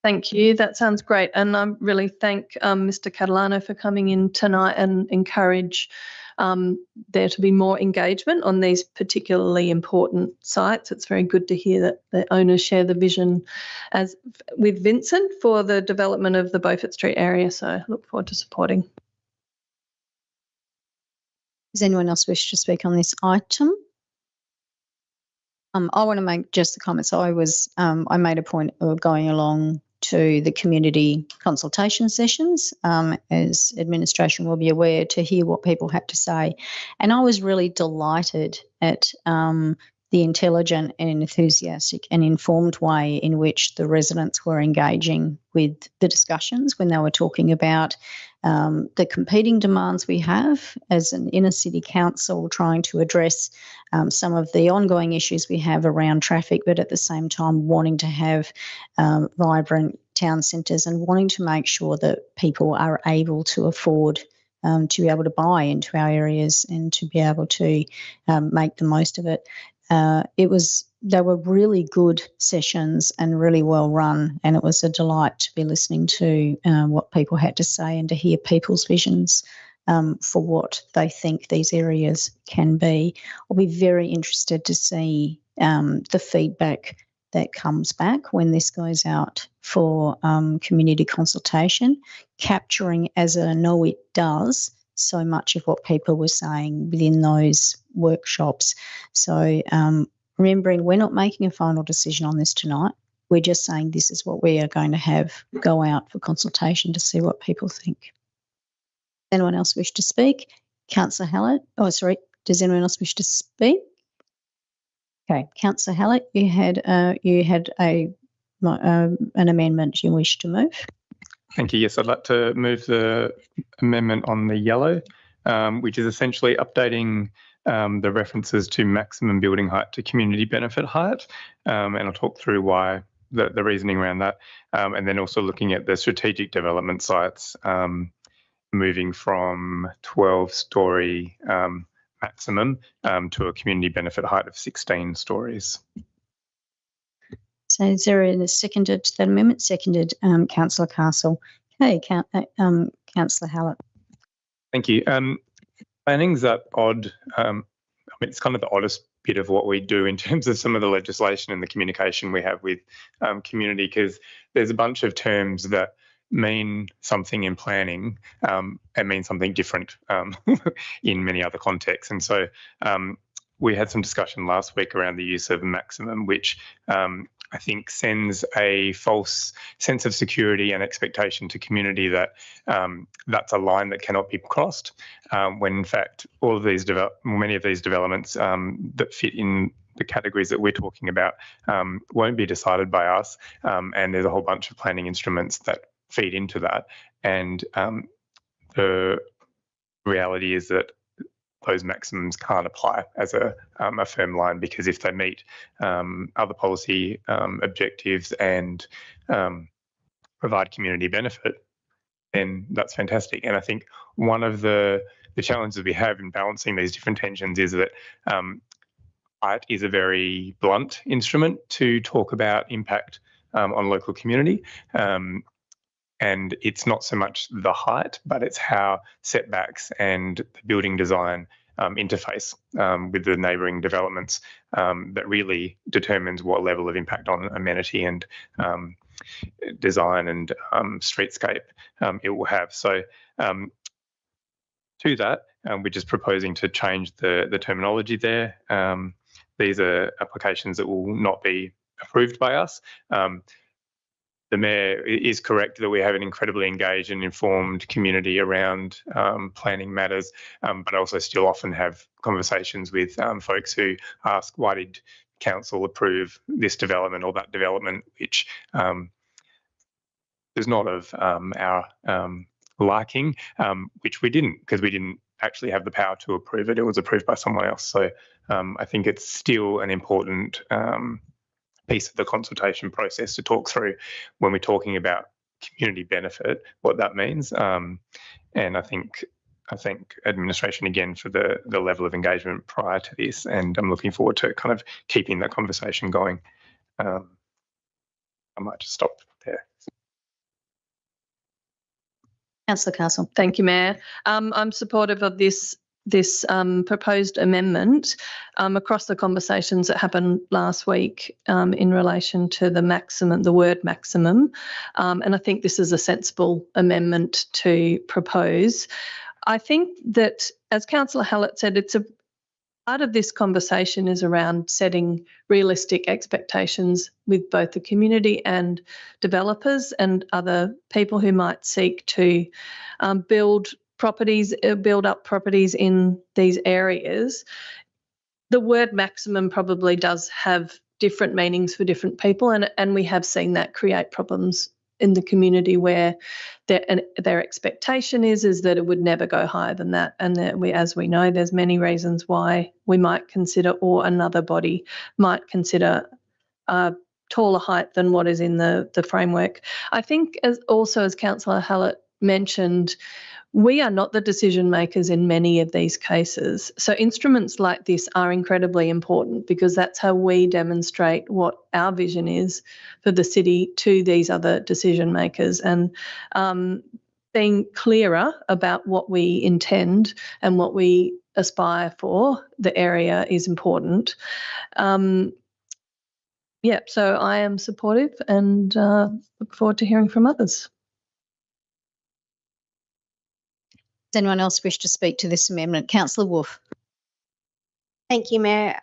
Thank you. That sounds great. And I really thank Mr. Catalano for coming in tonight and encourage there to be more engagement on these particularly important sites. It's very good to hear that the owners share the vision as with Vincent for the development of the Beaufort Street area. So I look forward to supporting. Does anyone else wish to speak on this item? I want to make just the comments. I made a point of going along to the community consultation sessions, as administration will be aware, to hear what people had to say. And I was really delighted at the intelligent and enthusiastic and informed way in which the residents were engaging with the discussions when they were talking about the competing demands we have as an inner city council, trying to address some of the ongoing issues we have around traffic, but at the same time wanting to have vibrant town centres and wanting to make sure that people are able to afford to be able to buy into our areas and to be able to make the most of it. they were really good sessions and really well run, and it was a delight to be listening to what people had to say and to hear people's visions for what they think these areas can be. I'll be very interested to see the feedback that comes back when this goes out for community consultation, capturing, as I know it does, so much of what people were saying within those workshops. So remembering, we're not making a final decision on this tonight. We're just saying this is what we are going to have go out for consultation to see what people think. Anyone else wish to speak? Councillor Hallett. Oh, sorry. Does anyone else wish to speak? Okay, Councillor Hallett, you had an amendment you wish to move. Thank you. Yes, I'd like to move the amendment on the yellow, which is essentially updating the references to maximum building height to community benefit height, and I'll talk through why the reasoning around that, and then also looking at the strategic development sites, moving from 12-storey maximum to a community benefit height of 16 stories. So is there a seconded to that amendment? Seconded, Councillor Castle. Okay, Councillor Hallett. Thank you. Planning's that odd. I mean, it's kind of the oddest bit of what we do in terms of some of the legislation and the communication we have with community, because there's a bunch of terms that mean something in planning and mean something different in many other contexts. And so we had some discussion last week around the use of maximum, which I think sends a false sense of security and expectation to community that that's a line that cannot be crossed, when in fact all of these many of these developments that fit in the categories that we're talking about won't be decided by us, and there's a whole bunch of planning instruments that feed into that. And the reality is that those maximums can't apply as a firm line, because if they meet other policy objectives and provide community benefit, then that's fantastic. And I think one of the challenges we have in balancing these different tensions is that height is a very blunt instrument to talk about impact on local community. And it's not so much the height, but it's how setbacks and the building design interface with the neighbouring developments that really determines what level of impact on amenity and design and streetscape it will have. So to that, we're just proposing to change the terminology there. These are applications that will not be approved by us. The Mayor is correct that we have an incredibly engaged and informed community around planning matters, but I also still often have conversations with folks who ask, why did council approve this development or that development, which is not of our liking, which we didn't, because we didn't actually have the power to approve it. It was approved by someone else. So I think it's still an important piece of the consultation process to talk through when we're talking about community benefit, what that means. And I think administration again for the level of engagement prior to this, and I'm looking forward to kind of keeping that conversation going. I might just stop there. Councillor Castle. Thank you, Mayor. I'm supportive of this proposed amendment across the conversations that happened last week in relation to the word maximum. And I think this is a sensible amendment to propose. I think that, as Councillor Hallett said, part of this conversation is around setting realistic expectations with both the community and developers and other people who might seek to build up properties in these areas. The word maximum probably does have different meanings for different people, and we have seen that create problems in the community where their expectation is that it would never go higher than that, and that as we know, there's many reasons why we might consider, or another body might consider, a taller height than what is in the framework. I think as Councillor Hallett mentioned, we are not the decision makers in many of these cases. So instruments like this are incredibly important because that's how we demonstrate what our vision is for the city to these other decision makers. And being clearer about what we intend and what we aspire for the area is important. Yeah, so I am supportive and look forward to hearing from others. Does anyone else wish to speak to this amendment? Councillor Wolf. Thank you, Mayor.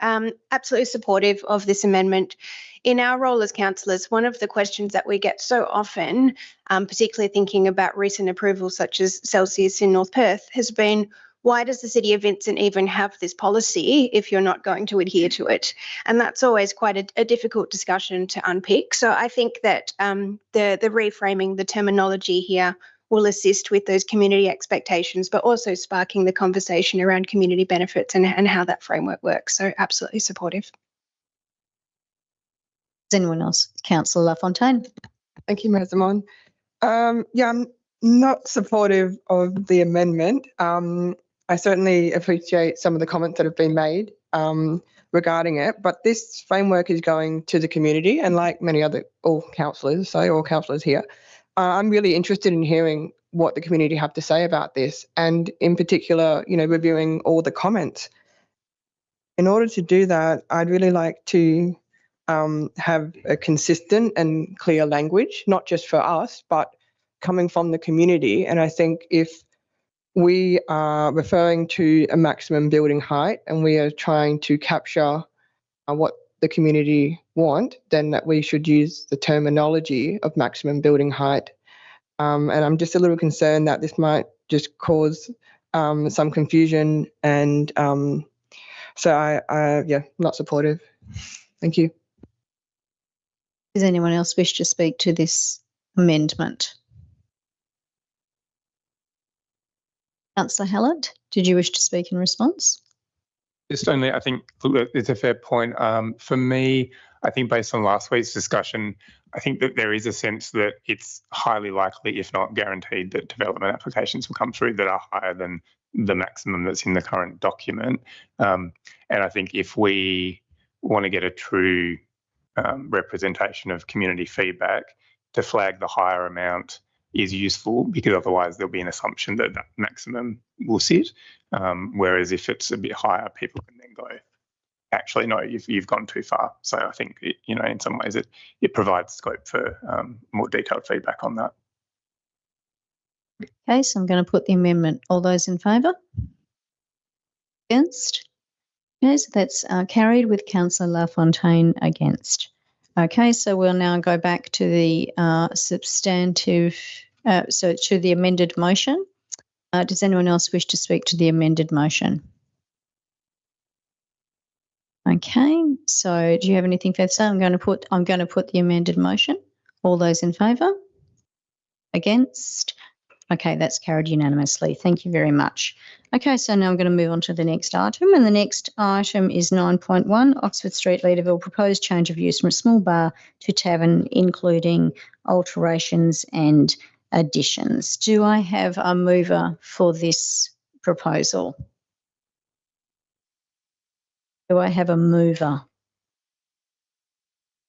Absolutely supportive of this amendment. In our role as councillors, one of the questions that we get so often, particularly thinking about recent approvals such as Celsius in North Perth, has been, why does the City of Vincent even have this policy if you're not going to adhere to it? And that's always quite a difficult discussion to unpick. So I think that the reframing, the terminology here will assist with those community expectations, but also sparking the conversation around community benefits and how that framework works. So absolutely supportive. Does anyone else? Councillor LaFontaine. Thank you, Mayor Simon. Yeah, I'm not supportive of the amendment. I certainly appreciate some of the comments that have been made regarding it, but this framework is going to the community, and like many other all councillors here, I'm really interested in hearing what the community have to say about this, and in particular, reviewing all the comments. In order to do that, I'd really like to have a consistent and clear language, not just for us, but coming from the community. And I think if we are referring to a maximum building height and we are trying to capture what the community want, then that we should use the terminology of maximum building height. And I'm just a little concerned that this might just cause some confusion, and so yeah, not supportive. Thank you. Does anyone else wish to speak to this amendment? Councillor Hallett, did you wish to speak in response? Just only, I think it's a fair point. For me, I think based on last week's discussion, I think that there is a sense that it's highly likely, if not guaranteed, that development applications will come through that are higher than the maximum that's in the current document. And I think if we want to get a true representation of community feedback, to flag the higher amount is useful, because otherwise there'll be an assumption that that maximum will sit. Whereas if it's a bit higher, people can then go, actually, no, you've gone too far. So I think, in some ways it provides scope for more detailed feedback on that. Okay, so I'm going to put the amendment. All those in favour? Against? Okay, so that's carried with Councillor LaFontaine against. Okay, so we'll now go back to the substantive, so to the amended motion. Does anyone else wish to speak to the amended motion? Okay, so do you have anything further to say? I'm going to put the amended motion. All those in favour? Against? Okay, that's carried unanimously. Thank you very much. Okay, so now I'm going to move on to the next item, and the next item is 9.1, Oxford Street, Leederville, proposed change of use from a small bar to tavern, including alterations and additions. Do I have a mover for this proposal? Do I have a mover?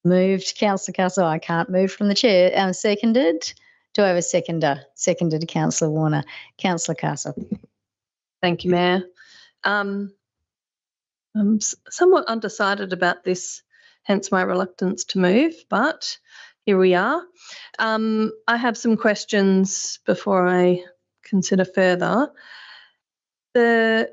Moved, Councillor Castle. I can't move from the chair. Seconded. Do I have a seconder? Seconded to Councillor Warner. Councillor Castle. Thank you, Mayor. I'm somewhat undecided about this, hence my reluctance to move, but here we are. I have some questions before I consider further. There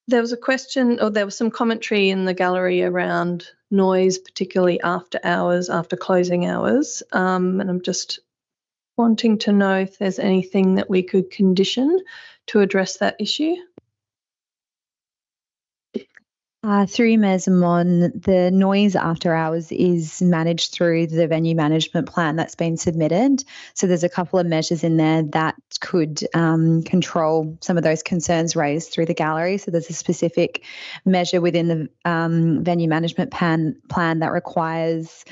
was a question, or there was some commentary in the gallery around noise, particularly after hours, after closing hours, and I'm just wanting to know if there's anything that we could condition to address that issue. Through Mayor Simon, the noise after hours is managed through the venue management plan that's been submitted. So there's a couple of measures in there that could control some of those concerns raised through the gallery. So there's a specific measure within the venue management plan that requires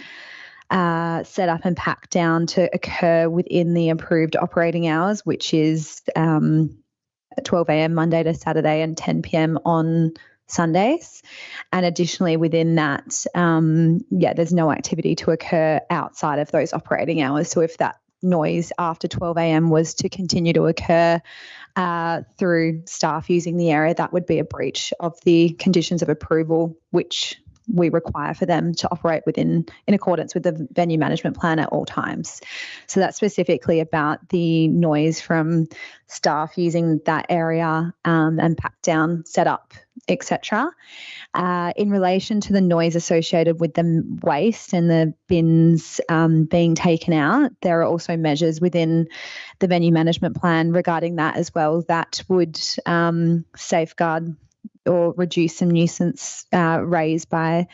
set up and pack down to occur within the approved operating hours, which is at 12 a.m. Monday to Saturday and 10 p.m. on Sundays. And additionally, within that, there's no activity to occur outside of those operating hours. So if that noise after 12 a.m. was to continue to occur through staff using the area, that would be a breach of the conditions of approval, which we require for them to operate in accordance with the venue management plan at all times. So that's specifically about the noise from staff using that area and pack down setup, etc. In relation to the noise associated with the waste and the bins being taken out, there are also measures within the venue management plan regarding that as well that would safeguard or reduce some nuisance raised by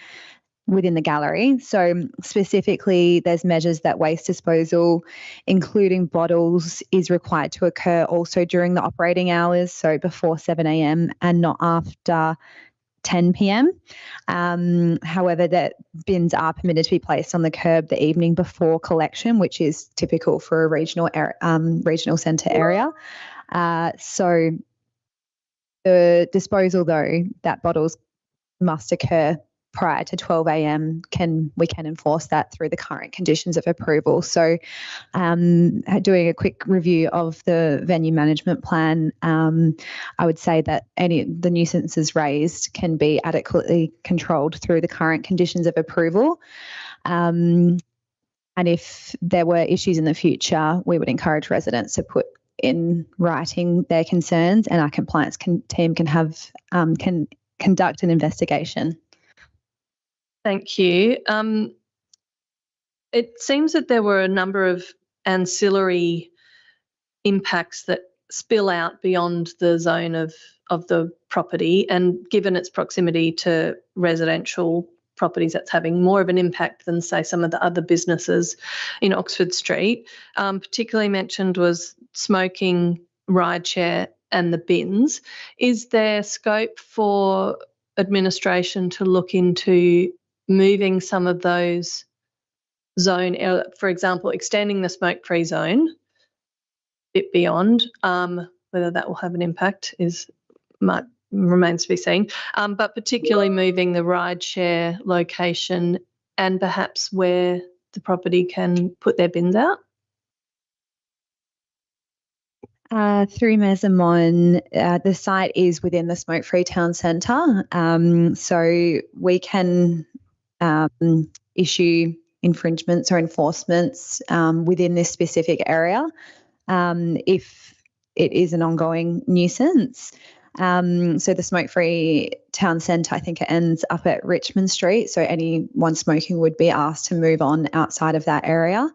within the gallery. So specifically, there's measures that waste disposal, including bottles, is required to occur also during the operating hours, so before 7 a.m. and not after 10 p.m. However, that bins are permitted to be placed on the curb the evening before collection, which is typical for a regional centre area. So the disposal, though, that bottles must occur prior to 12 a.m. We can enforce that through the current conditions of approval. So doing a quick review of the venue management plan, I would say that the nuisances raised can be adequately controlled through the current conditions of approval. And if there were issues in the future, we would encourage residents to put in writing their concerns, and our compliance team can conduct an investigation. Thank you. It seems that there were a number of ancillary impacts that spill out beyond the zone of the property, and given its proximity to residential properties, that's having more of an impact than, say, some of the other businesses in Oxford Street. Particularly mentioned was smoking, rideshare and the bins. Is there scope for administration to look into moving some of those zone, for example, extending the smoke-free zone a bit beyond? Whether that will have an impact remains to be seen, but particularly moving the rideshare location and perhaps where the property can put their bins out? Through Mayor Zaman, the site is within the Smoke-Free Town Centre, so we can issue infringements or enforcements within this specific area if it is an ongoing nuisance. So the Smoke-Free Town Centre, I think it ends up at Richmond Street, so anyone smoking would be asked to move on outside of that area.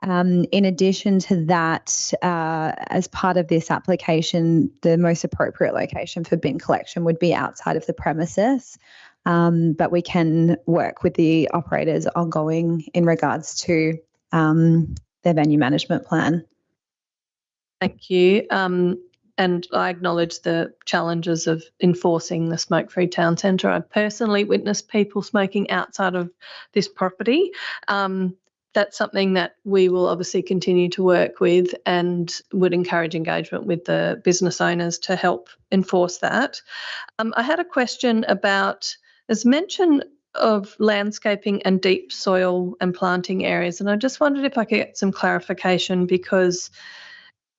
In addition to that, as part of this application, the most appropriate location for bin collection would be outside of the premises, but we can work with the operators ongoing in regards to their venue management plan. Thank you. And I acknowledge the challenges of enforcing the Smoke-Free Town Centre. I personally witnessed people smoking outside of this property. That's something that we will obviously continue to work with and would encourage engagement with the business owners to help enforce that. I had a question about, there's mention of landscaping and deep soil and planting areas, and I just wondered if I could get some clarification, because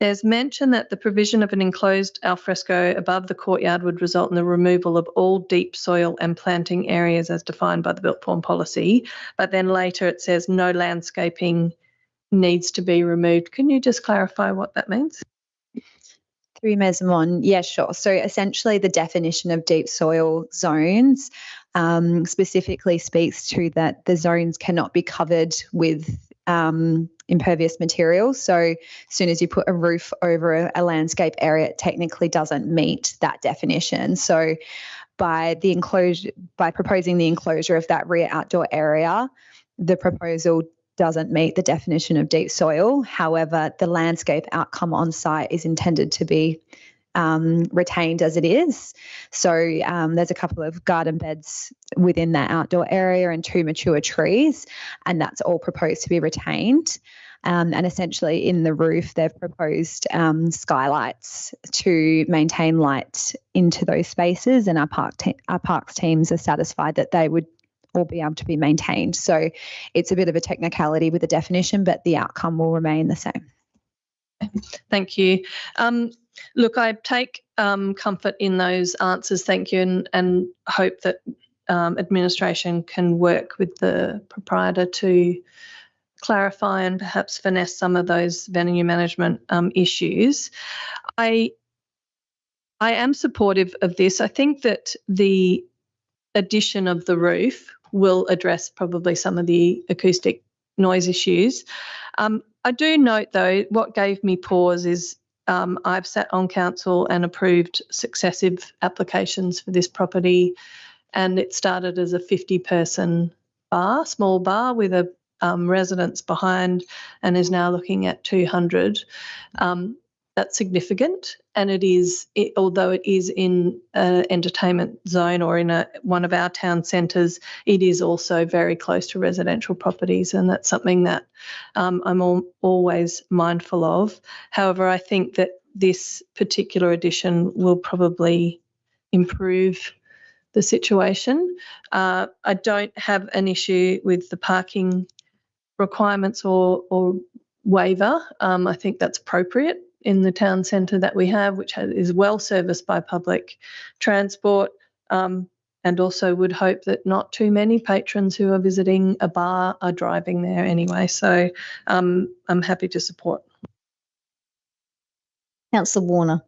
there's mention that the provision of an enclosed alfresco above the courtyard would result in the removal of all deep soil and planting areas as defined by the built form policy, but then later it says no landscaping needs to be removed. Can you just clarify what that means? Through Mayor Zaman, yeah, sure. So essentially the definition of deep soil zones specifically speaks to that the zones cannot be covered with impervious materials. So as soon as you put a roof over a landscape area, it technically doesn't meet that definition. So by proposing the enclosure of that rear outdoor area, the proposal doesn't meet the definition of deep soil. However, the landscape outcome on site is intended to be retained as it is. So there's a couple of garden beds within that outdoor area and 2 mature trees, and that's all proposed to be retained. And essentially in the roof, they've proposed skylights to maintain light into those spaces, and our parks teams are satisfied that they would all be able to be maintained. So it's a bit of a technicality with the definition, but the outcome will remain the same. Thank you. Look, I take comfort in those answers. Thank you, and hope that administration can work with the proprietor to clarify and perhaps finesse some of those venue management issues. I am supportive of this. I think that the addition of the roof will address probably some of the acoustic noise issues. I do note, though, what gave me pause is I've sat on council and approved successive applications for this property, and it started as a 50-person bar, small bar with a residence behind, and is now looking at 200. That's significant, and although it is in an entertainment zone or in one of our town centres, it is also very close to residential properties, and that's something that I'm always mindful of. However, I think that this particular addition will probably improve the situation. I don't have an issue with the parking requirements or waiver. I think that's appropriate in the town centre that we have, which is well serviced by public transport, and also would hope that not too many patrons who are visiting a bar are driving there anyway. So I'm happy to support. Councillor Warner.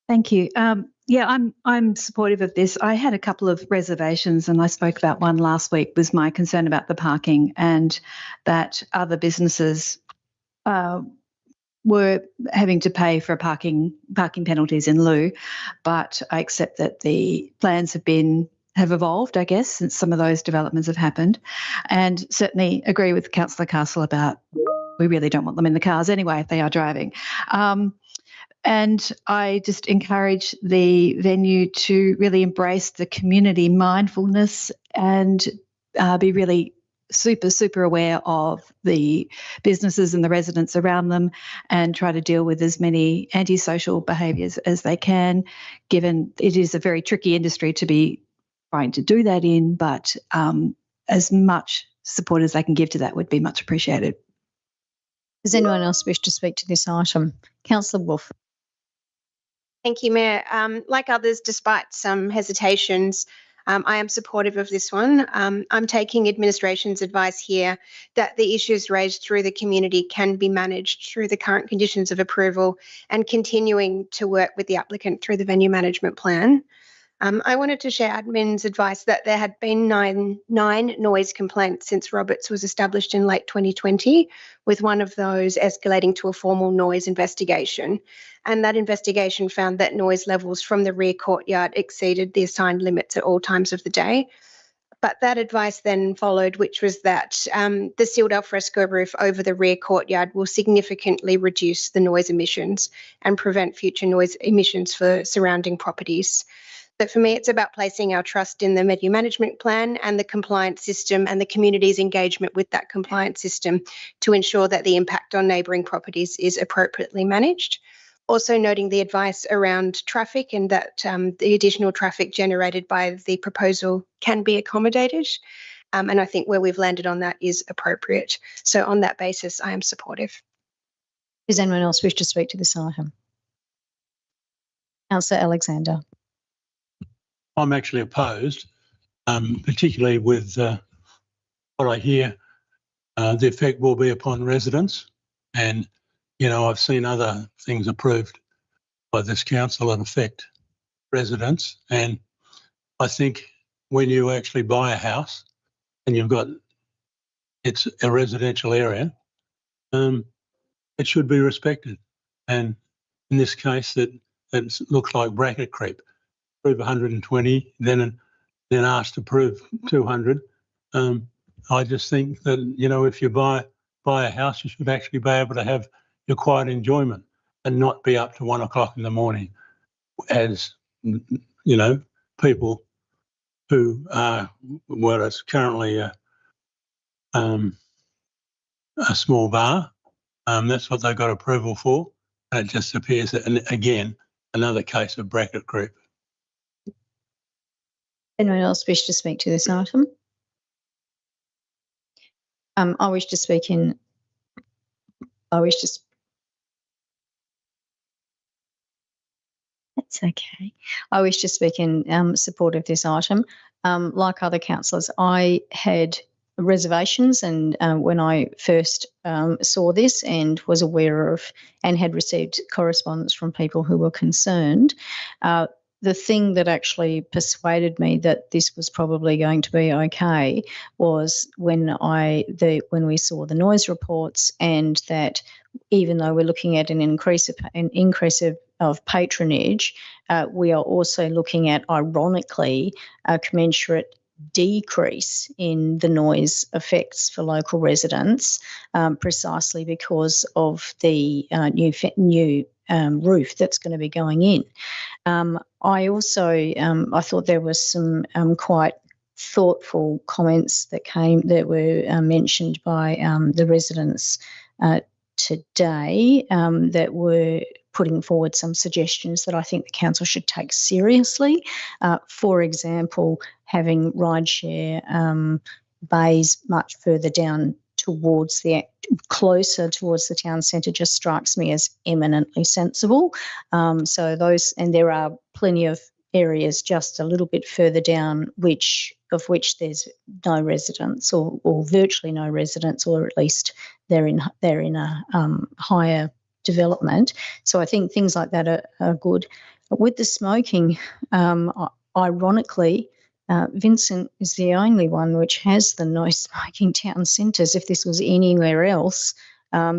Thank you. Yeah, I'm supportive of this. I had a couple of reservations, and I spoke about one last week, was my concern about the parking and that other businesses were having to pay for parking penalties in lieu. But I accept that the plans have evolved, I guess, since some of those developments have happened, and certainly agree with Councillor Castle about we really don't want them in the cars anyway if they are driving. And I just encourage the venue to really embrace the community mindfulness and be really super aware of the businesses and the residents around them, and try to deal with as many antisocial behaviours as they can, given it is a very tricky industry to be trying to do that in, but as much support as they can give to that would be much appreciated. Does anyone else wish to speak to this item? Councillor Wolf. Thank you, Mayor. Like others, despite some hesitations, I am supportive of this one. I'm taking administration's advice here that the issues raised through the community can be managed through the current conditions of approval, and continuing to work with the applicant through the venue management plan. I wanted to share admin's advice that there had been nine noise complaints since Roberts was established in late 2020, with one of those escalating to a formal noise investigation. And that investigation found that noise levels from the rear courtyard exceeded the assigned limits at all times of the day. But that advice then followed, which was that the sealed alfresco roof over the rear courtyard will significantly reduce the noise emissions and prevent future noise emissions for surrounding properties. But for me, it's about placing our trust in the venue management plan and the compliance system and the community's engagement with that compliance system to ensure that the impact on neighbouring properties is appropriately managed. Also noting the advice around traffic and that the additional traffic generated by the proposal can be accommodated. And I think where we've landed on that is appropriate. So on that basis, I am supportive. Does anyone else wish to speak to this item? Councillor Alexander. I'm actually opposed, particularly with what I hear the effect will be upon residents. And, you know, I've seen other things approved by this council that affect residents. And I think when you actually buy a house and it's a residential area, it should be respected. And in this case, it looks like bracket creep. Prove 120, then asked to prove 200. I just think that, you know, if you buy a house, you should actually be able to have your quiet enjoyment and not be up to 1 o'clock in the morning, as you know, people who are what is currently a small bar. That's what they got approval for. And it just appears that, and again, another case of bracket creep. Anyone else wish to speak to this item? I wish to speak in. That's okay. I wish to speak in support of this item. Like other councillors, I had reservations, and when I first saw this and was aware of and had received correspondence from people who were concerned, the thing that actually persuaded me that this was probably going to be okay was when we saw the noise reports, and that even though we're looking at an increase of patronage, we are also looking at, ironically, a commensurate decrease in the noise effects for local residents, precisely because of the new roof that's going to be going in. I also I thought there was some quite thoughtful comments that were mentioned by the residents today that were putting forward some suggestions that I think the council should take seriously. For example, having rideshare bays much further down closer towards the town centre just strikes me as eminently sensible. So those, and there are plenty of areas just a little bit further down of which there's no residents or virtually no residents, or at least they're in a higher development. So I think things like that are good. But with the smoking, ironically, Vincent is the only one which has the no smoking town centres. If this was anywhere else,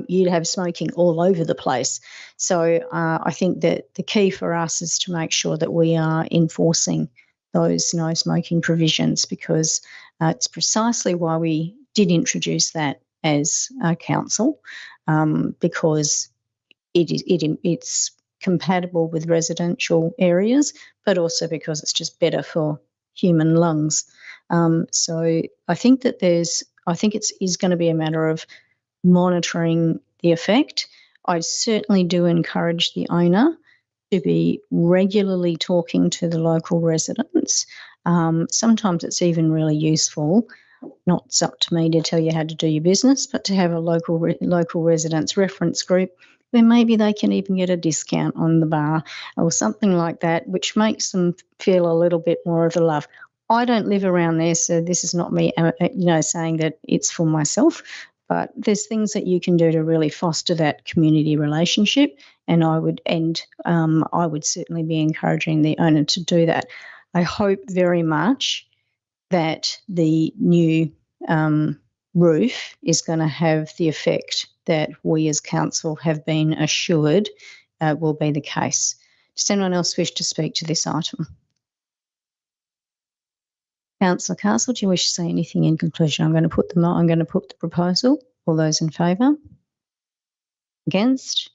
you'd have smoking all over the place. So I think that the key for us is to make sure that we are enforcing those no smoking provisions, because it's precisely why we did introduce that as a council, because it's compatible with residential areas, but also because it's just better for human lungs. So I think that it is going to be a matter of monitoring the effect. I certainly do encourage the owner to be regularly talking to the local residents. Sometimes it's even really useful. Not it's up to me to tell you how to do your business, but to have a local residents reference group where maybe they can even get a discount on the bar or something like that, which makes them feel a little bit more of a love. I don't live around there, so this is not me, saying that it's for myself, but there's things that you can do to really foster that community relationship, and I would certainly be encouraging the owner to do that. I hope very much that the new roof is going to have the effect that we as council have been assured will be the case. Does anyone else wish to speak to this item? Councillor Castle, do you wish to say anything in conclusion? I'm going to put the proposal. All those in favour? Against?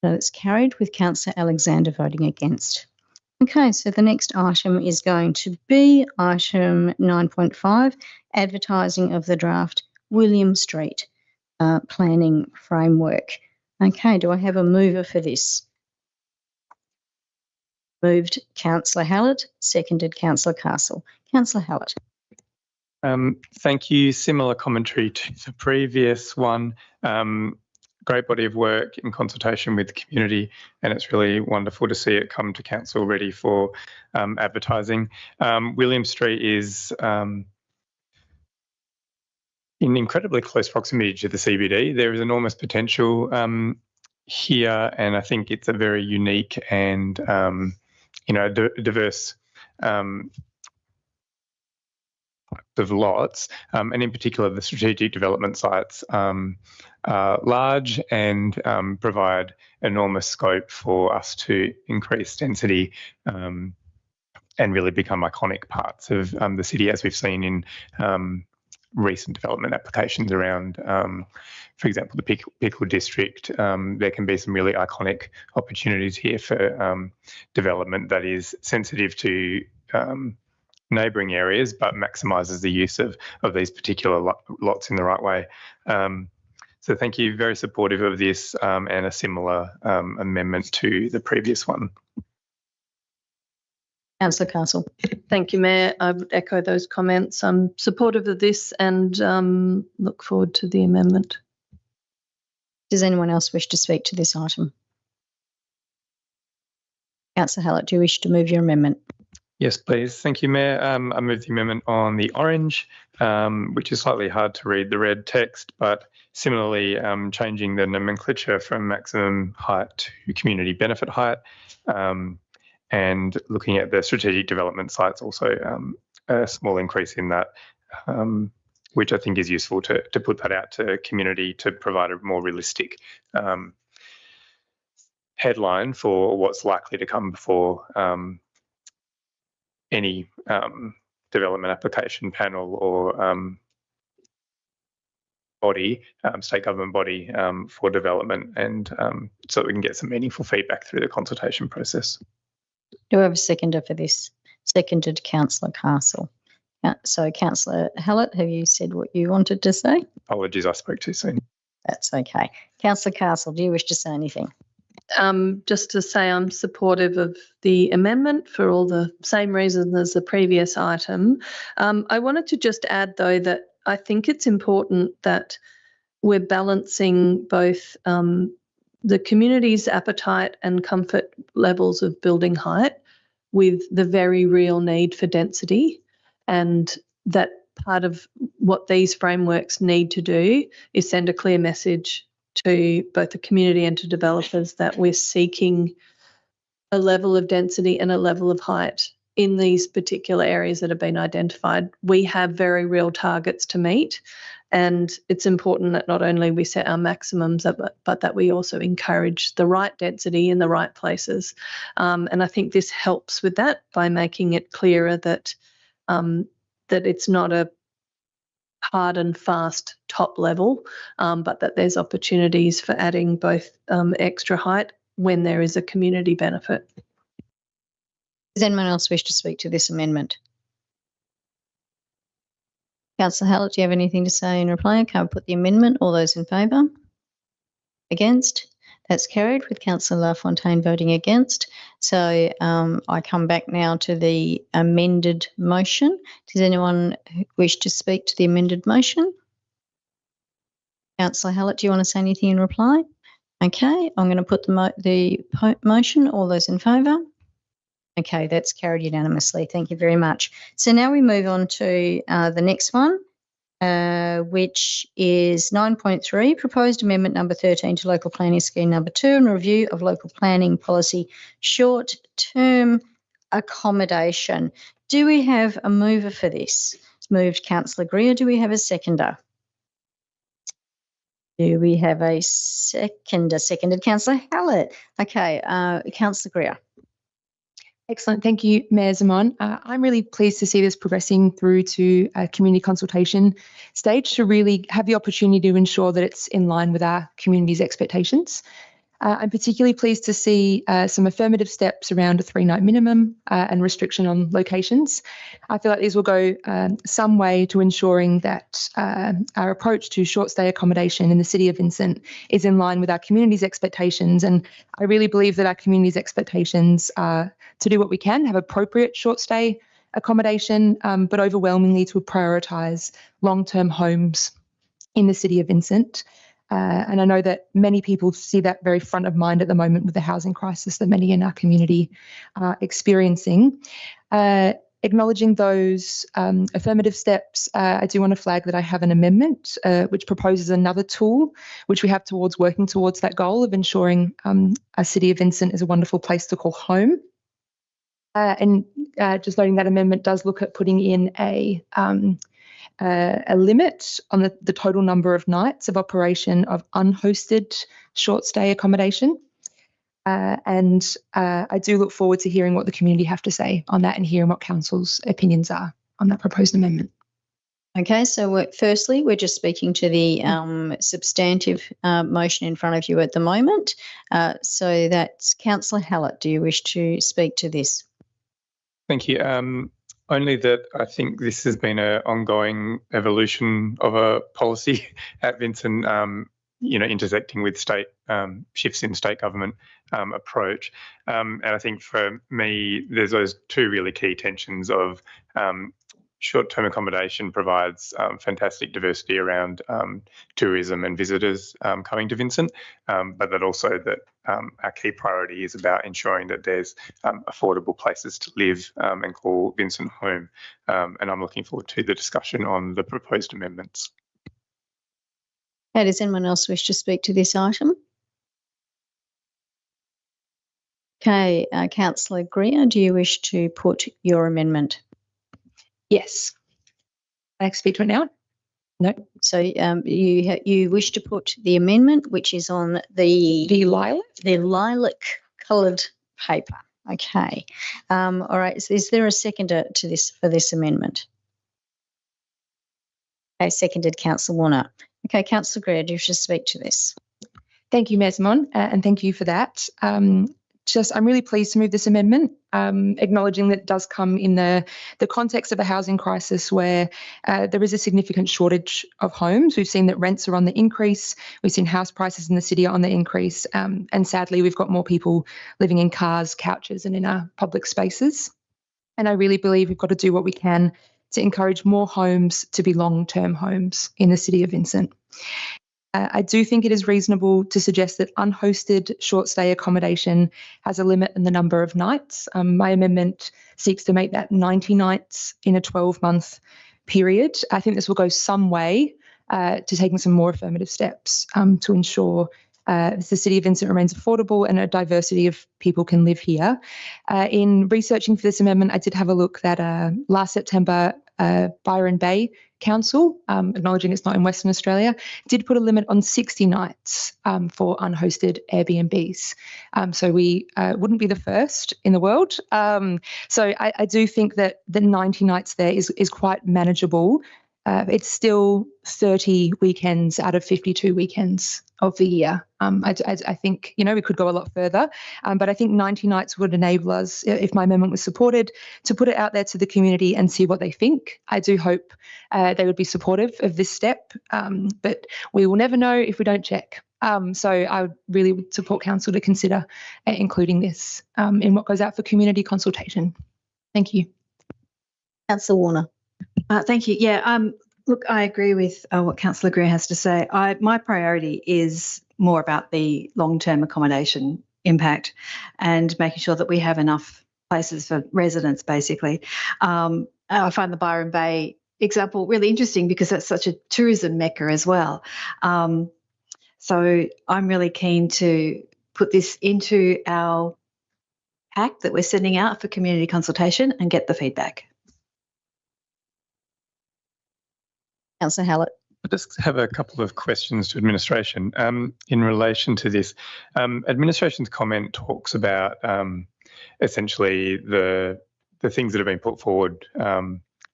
So it's carried with Councillor Alexander voting against. Okay, so the next item is going to be item 9.5, advertising of the draft William Street planning framework. Okay, do I have a mover for this? Moved Councillor Hallett, seconded Councillor Castle. Councillor Hallett. Thank you. Similar commentary to the previous one. Great body of work in consultation with the community, and it's really wonderful to see it come to council ready for advertising. William Street is in incredibly close proximity to the CBD. There is enormous potential here, and I think it's a very unique and diverse of lots, and in particular the strategic development sites are large and provide enormous scope for us to increase density and really become iconic parts of the city, as we've seen in recent development applications around, for example, the Pickle District. There can be some really iconic opportunities here for development that is sensitive to neighbouring areas, but maximises the use of these particular lots in the right way. So thank you, very supportive of this and a similar amendment to the previous one. Councillor Castle. Thank you, Mayor. I would echo those comments. I'm supportive of this and look forward to the amendment. Does anyone else wish to speak to this item? Councillor Hallett, do you wish to move your amendment? Yes, please. Thank you, Mayor. I move the amendment on the orange, which is slightly hard to read the red text, but similarly changing the nomenclature from maximum height to community benefit height, and looking at the strategic development sites also a small increase in that, which I think is useful to put that out to community to provide a more realistic headline for what's likely to come before any development application panel or body, state government body for development, and so that we can get some meaningful feedback through the consultation process. Do I have a seconder for this? Seconded, Councillor Castle. So, Councillor Hallett, have you said what you wanted to say? Apologies, I spoke too soon. That's okay. Councillor Castle, do you wish to say anything? Just to say I'm supportive of the amendment for all the same reasons as the previous item. I wanted to just add, though, that I think it's important that we're balancing both the community's appetite and comfort levels of building height with the very real need for density, and that part of what these frameworks need to do is send a clear message to both the community and to developers that we're seeking a level of density and a level of height in these particular areas that have been identified. We have very real targets to meet, and it's important that not only we set our maximums, but that we also encourage the right density in the right places. And I think this helps with that by making it clearer that that it's not a hard and fast top level, but that there's opportunities for adding both extra height when there is a community benefit. Does anyone else wish to speak to this amendment? Councillor Hallett, do you have anything to say in reply? Can I put the amendment? All those in favour? Against? That's carried with Councillor LaFontaine voting against. So I come back now to the amended motion. Does anyone wish to speak to the amended motion? Councillor Hallett, do you want to say anything in reply? Okay, I'm going to put the motion. All those in favour? Okay, that's carried unanimously. Thank you very much. So now we move on to the next one, which is 9.3, proposed amendment number 13 to local planning scheme number 2 and review of local planning policy short-term accommodation. Do we have a mover for this? It's moved Councillor Greer. Do we have a seconder? Do we have a seconder? Seconded Councillor Hallett. Okay, Councillor Greer. Excellent. Thank you, Mayor Zaman. I'm really pleased to see this progressing through to a community consultation stage to really have the opportunity to ensure that it's in line with our community's expectations. I'm particularly pleased to see some affirmative steps around a 3-night minimum and restriction on locations. I feel like these will go some way to ensuring that our approach to short stay accommodation in the City of Vincent is in line with our community's expectations. And I really believe that our community's expectations are to do what we can, have appropriate short stay accommodation, but overwhelmingly to prioritise long-term homes in the City of Vincent. And I know that many people see that very front of mind at the moment with the housing crisis that many in our community are experiencing. Acknowledging those affirmative steps, I do want to flag that I have an amendment which proposes another tool which we have towards working towards that goal of ensuring our City of Vincent is a wonderful place to call home. And just noting that amendment does look at putting in a limit on the total number of nights of operation of unhosted short stay accommodation. And I do look forward to hearing what the community have to say on that and hearing what council's opinions are on that proposed amendment. Okay, so firstly, we're just speaking to the substantive motion in front of you at the moment. So that's Councillor Hallett. Do you wish to speak to this? Thank you. Only that I think this has been an ongoing evolution of a policy at Vincent intersecting with state shifts in state government approach. And I think for me, there's those two really key tensions of short-term accommodation provides fantastic diversity around tourism and visitors coming to Vincent, but that also that our key priority is about ensuring that there's affordable places to live and call Vincent home. And I'm looking forward to the discussion on the proposed amendments. Okay, does anyone else wish to speak to this item? Okay, Councillor Greer, do you wish to put your amendment? Yes. I speak to it now? No. So you wish to put the amendment, which is on the lilac coloured paper. Okay. All right. Is there a seconder to this for this amendment? Okay, seconded, Councillor Warner. Okay, Councillor Greer, do you wish to speak to this? Thank you, Mayor Simon, and thank you for that. I'm really pleased to move this amendment, acknowledging that it does come in the context of a housing crisis where there is a significant shortage of homes. We've seen that rents are on the increase. We've seen house prices in the city are on the increase. And sadly, we've got more people living in cars, couches, and in our public spaces. And I really believe we've got to do what we can to encourage more homes to be long-term homes in the city of Vincent. I do think it is reasonable to suggest that unhosted short-stay accommodation has a limit in the number of nights. My amendment seeks to make that 90 nights in a 12-month period. I think this will go some way to taking some more affirmative steps to ensure the city of Vincent remains affordable and a diversity of people can live here. In researching for this amendment, I did have a look that last September, Byron Bay Council, acknowledging it's not in Western Australia, did put a limit on 60 nights for unhosted Airbnbs. So we wouldn't be the first in the world. So I do think that the 90 nights there is quite manageable. It's still 30 weekends out of 52 weekends of the year. I think, we could go a lot further, but I think 90 nights would enable us, if my amendment was supported, to put it out there to the community and see what they think. I do hope they would be supportive of this step, but we will never know if we don't check. So I would really support council to consider including this in what goes out for community consultation. Thank you. Councillor Warner. Thank you. Yeah, look, I agree with what Councillor Greer has to say. My priority is more about the long-term accommodation impact and making sure that we have enough places for residents, basically. I find the Byron Bay example really interesting because that's such a tourism mecca as well. So I'm really keen to put this into our pack that we're sending out for community consultation and get the feedback. Councillor Hallett. I just have a couple of questions to administration in relation to this. Administration's comment talks about essentially the things that have been put forward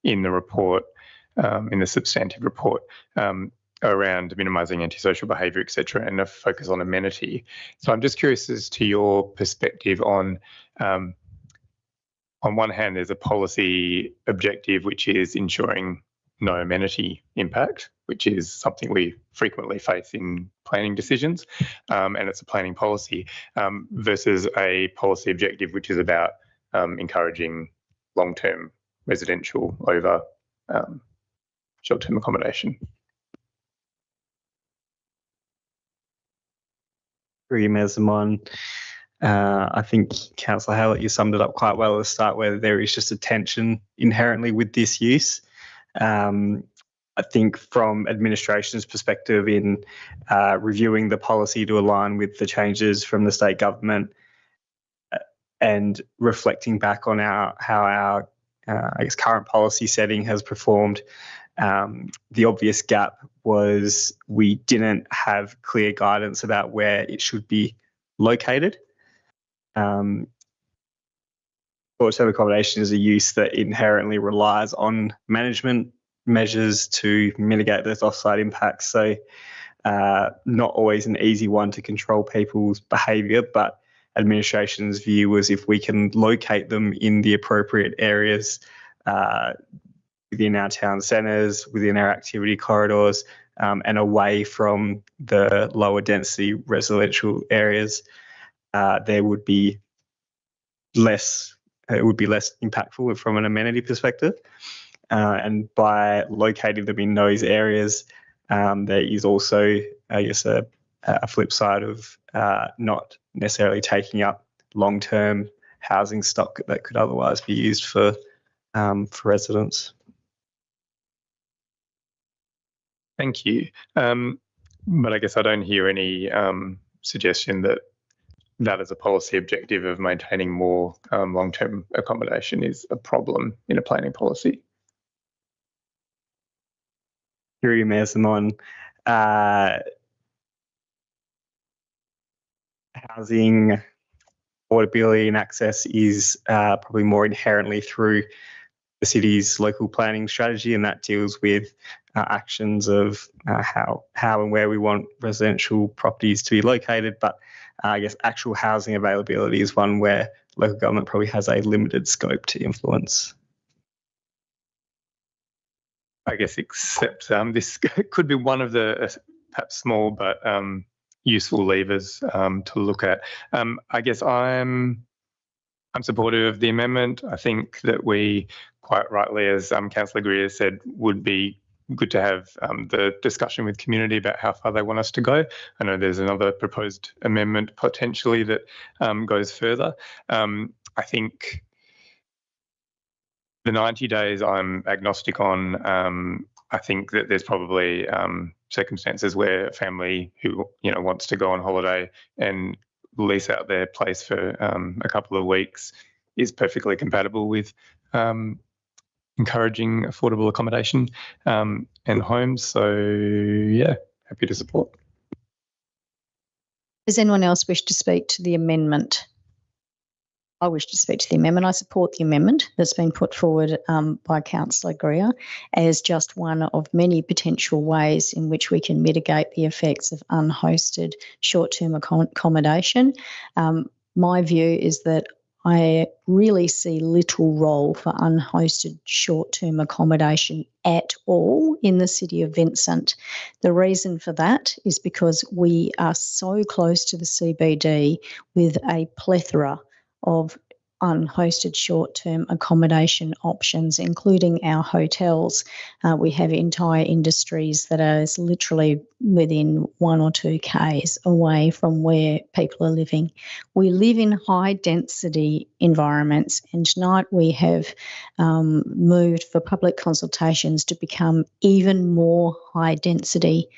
in the report, in the substantive report, around minimising antisocial behaviour, etc., and a focus on amenity. So I'm just curious as to your perspective on one hand, there's a policy objective which is ensuring no amenity impact, which is something we frequently face in planning decisions, and it's a planning policy, versus a policy objective which is about encouraging long-term residential over short-term accommodation. Agree, Mayor Simon. I think Councillor Hallett, you summed it up quite well at the start, where there is just a tension inherently with this use. I think from administration's perspective in reviewing the policy to align with the changes from the state government and reflecting back on how our current policy setting has performed, the obvious gap was we didn't have clear guidance about where it should be located. Short-term accommodation is a use that inherently relies on management measures to mitigate those off-site impacts. So not always an easy one to control people's behaviour, but administration's view was if we can locate them in the appropriate areas within our town centres, within our activity corridors, and away from the lower density residential areas, there would be less. It would be less impactful from an amenity perspective. And by locating them in those areas, there is also, I guess, a flip side of not necessarily taking up long-term housing stock that could otherwise be used for residents. Thank you. But I guess I don't hear any suggestion that as a policy objective of maintaining more long-term accommodation is a problem in a planning policy. Through you, Mayor Simon, housing affordability and access is probably more inherently through the city's local planning strategy, and that deals with actions of how and where we want residential properties to be located. But I guess actual housing availability is one where local government probably has a limited scope to influence. I guess, except this could be one of the perhaps small but useful levers to look at. I guess I'm supportive of the amendment. I think that we, quite rightly, as Councillor Greer said, would be good to have the discussion with community about how far they want us to go. I know there's another proposed amendment potentially that goes further. I think the 90 days I'm agnostic on. I think that there's probably circumstances where a family who wants to go on holiday and lease out their place for a couple of weeks is perfectly compatible with encouraging affordable accommodation and homes. So yeah, happy to support. Does anyone else wish to speak to the amendment? I wish to speak to the amendment. I support the amendment that's been put forward by Councillor Greer as just one of many potential ways in which we can mitigate the effects of unhosted short-term accommodation. My view is that I really see little role for unhosted short-term accommodation at all in the city of Vincent. The reason for that is because we are so close to the CBD with a plethora of unhosted short-term accommodation options, including our hotels. We have entire industries that are literally within 1 or 2 k's away from where people are living. We live in high-density environments, and tonight we have moved for public consultations to become even more high-density.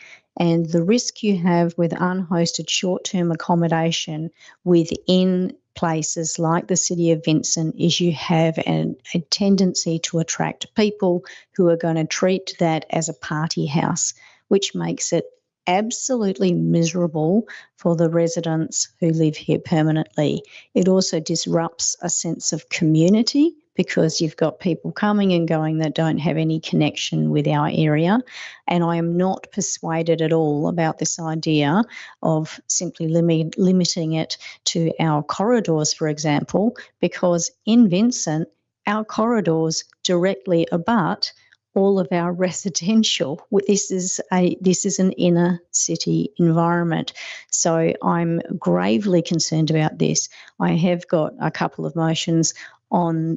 And the risk you have with unhosted short-term accommodation within places like the City of Vincent is you have a tendency to attract people who are going to treat that as a party house, which makes it absolutely miserable for the residents who live here permanently. It also disrupts a sense of community because you've got people coming and going that don't have any connection with our area. And I am not persuaded at all about this idea of simply limiting it to our corridors, for example, because in Vincent, our corridors directly abut all of our residential. This is an inner city environment. So I'm gravely concerned about this. I have got a couple of motions on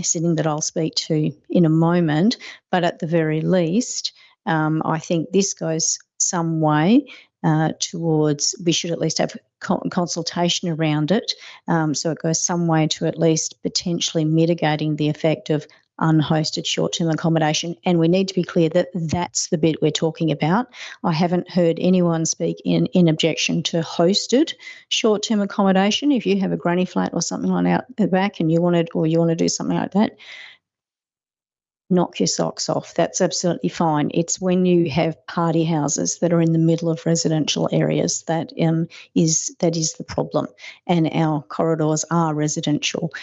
sitting that I'll speak to in a moment, but at the very least, I think this goes some way towards, we should at least have consultation around it, so it goes some way to at least potentially mitigating the effect of unhosted short-term accommodation. And we need to be clear that that's the bit we're talking about. I haven't heard anyone speak in objection to hosted short-term accommodation. If you have a granny flat or something like out the back and you want to do something like that, knock your socks off. That's absolutely fine. It's when you have party houses that are in the middle of residential areas that is the problem. And our corridors are residential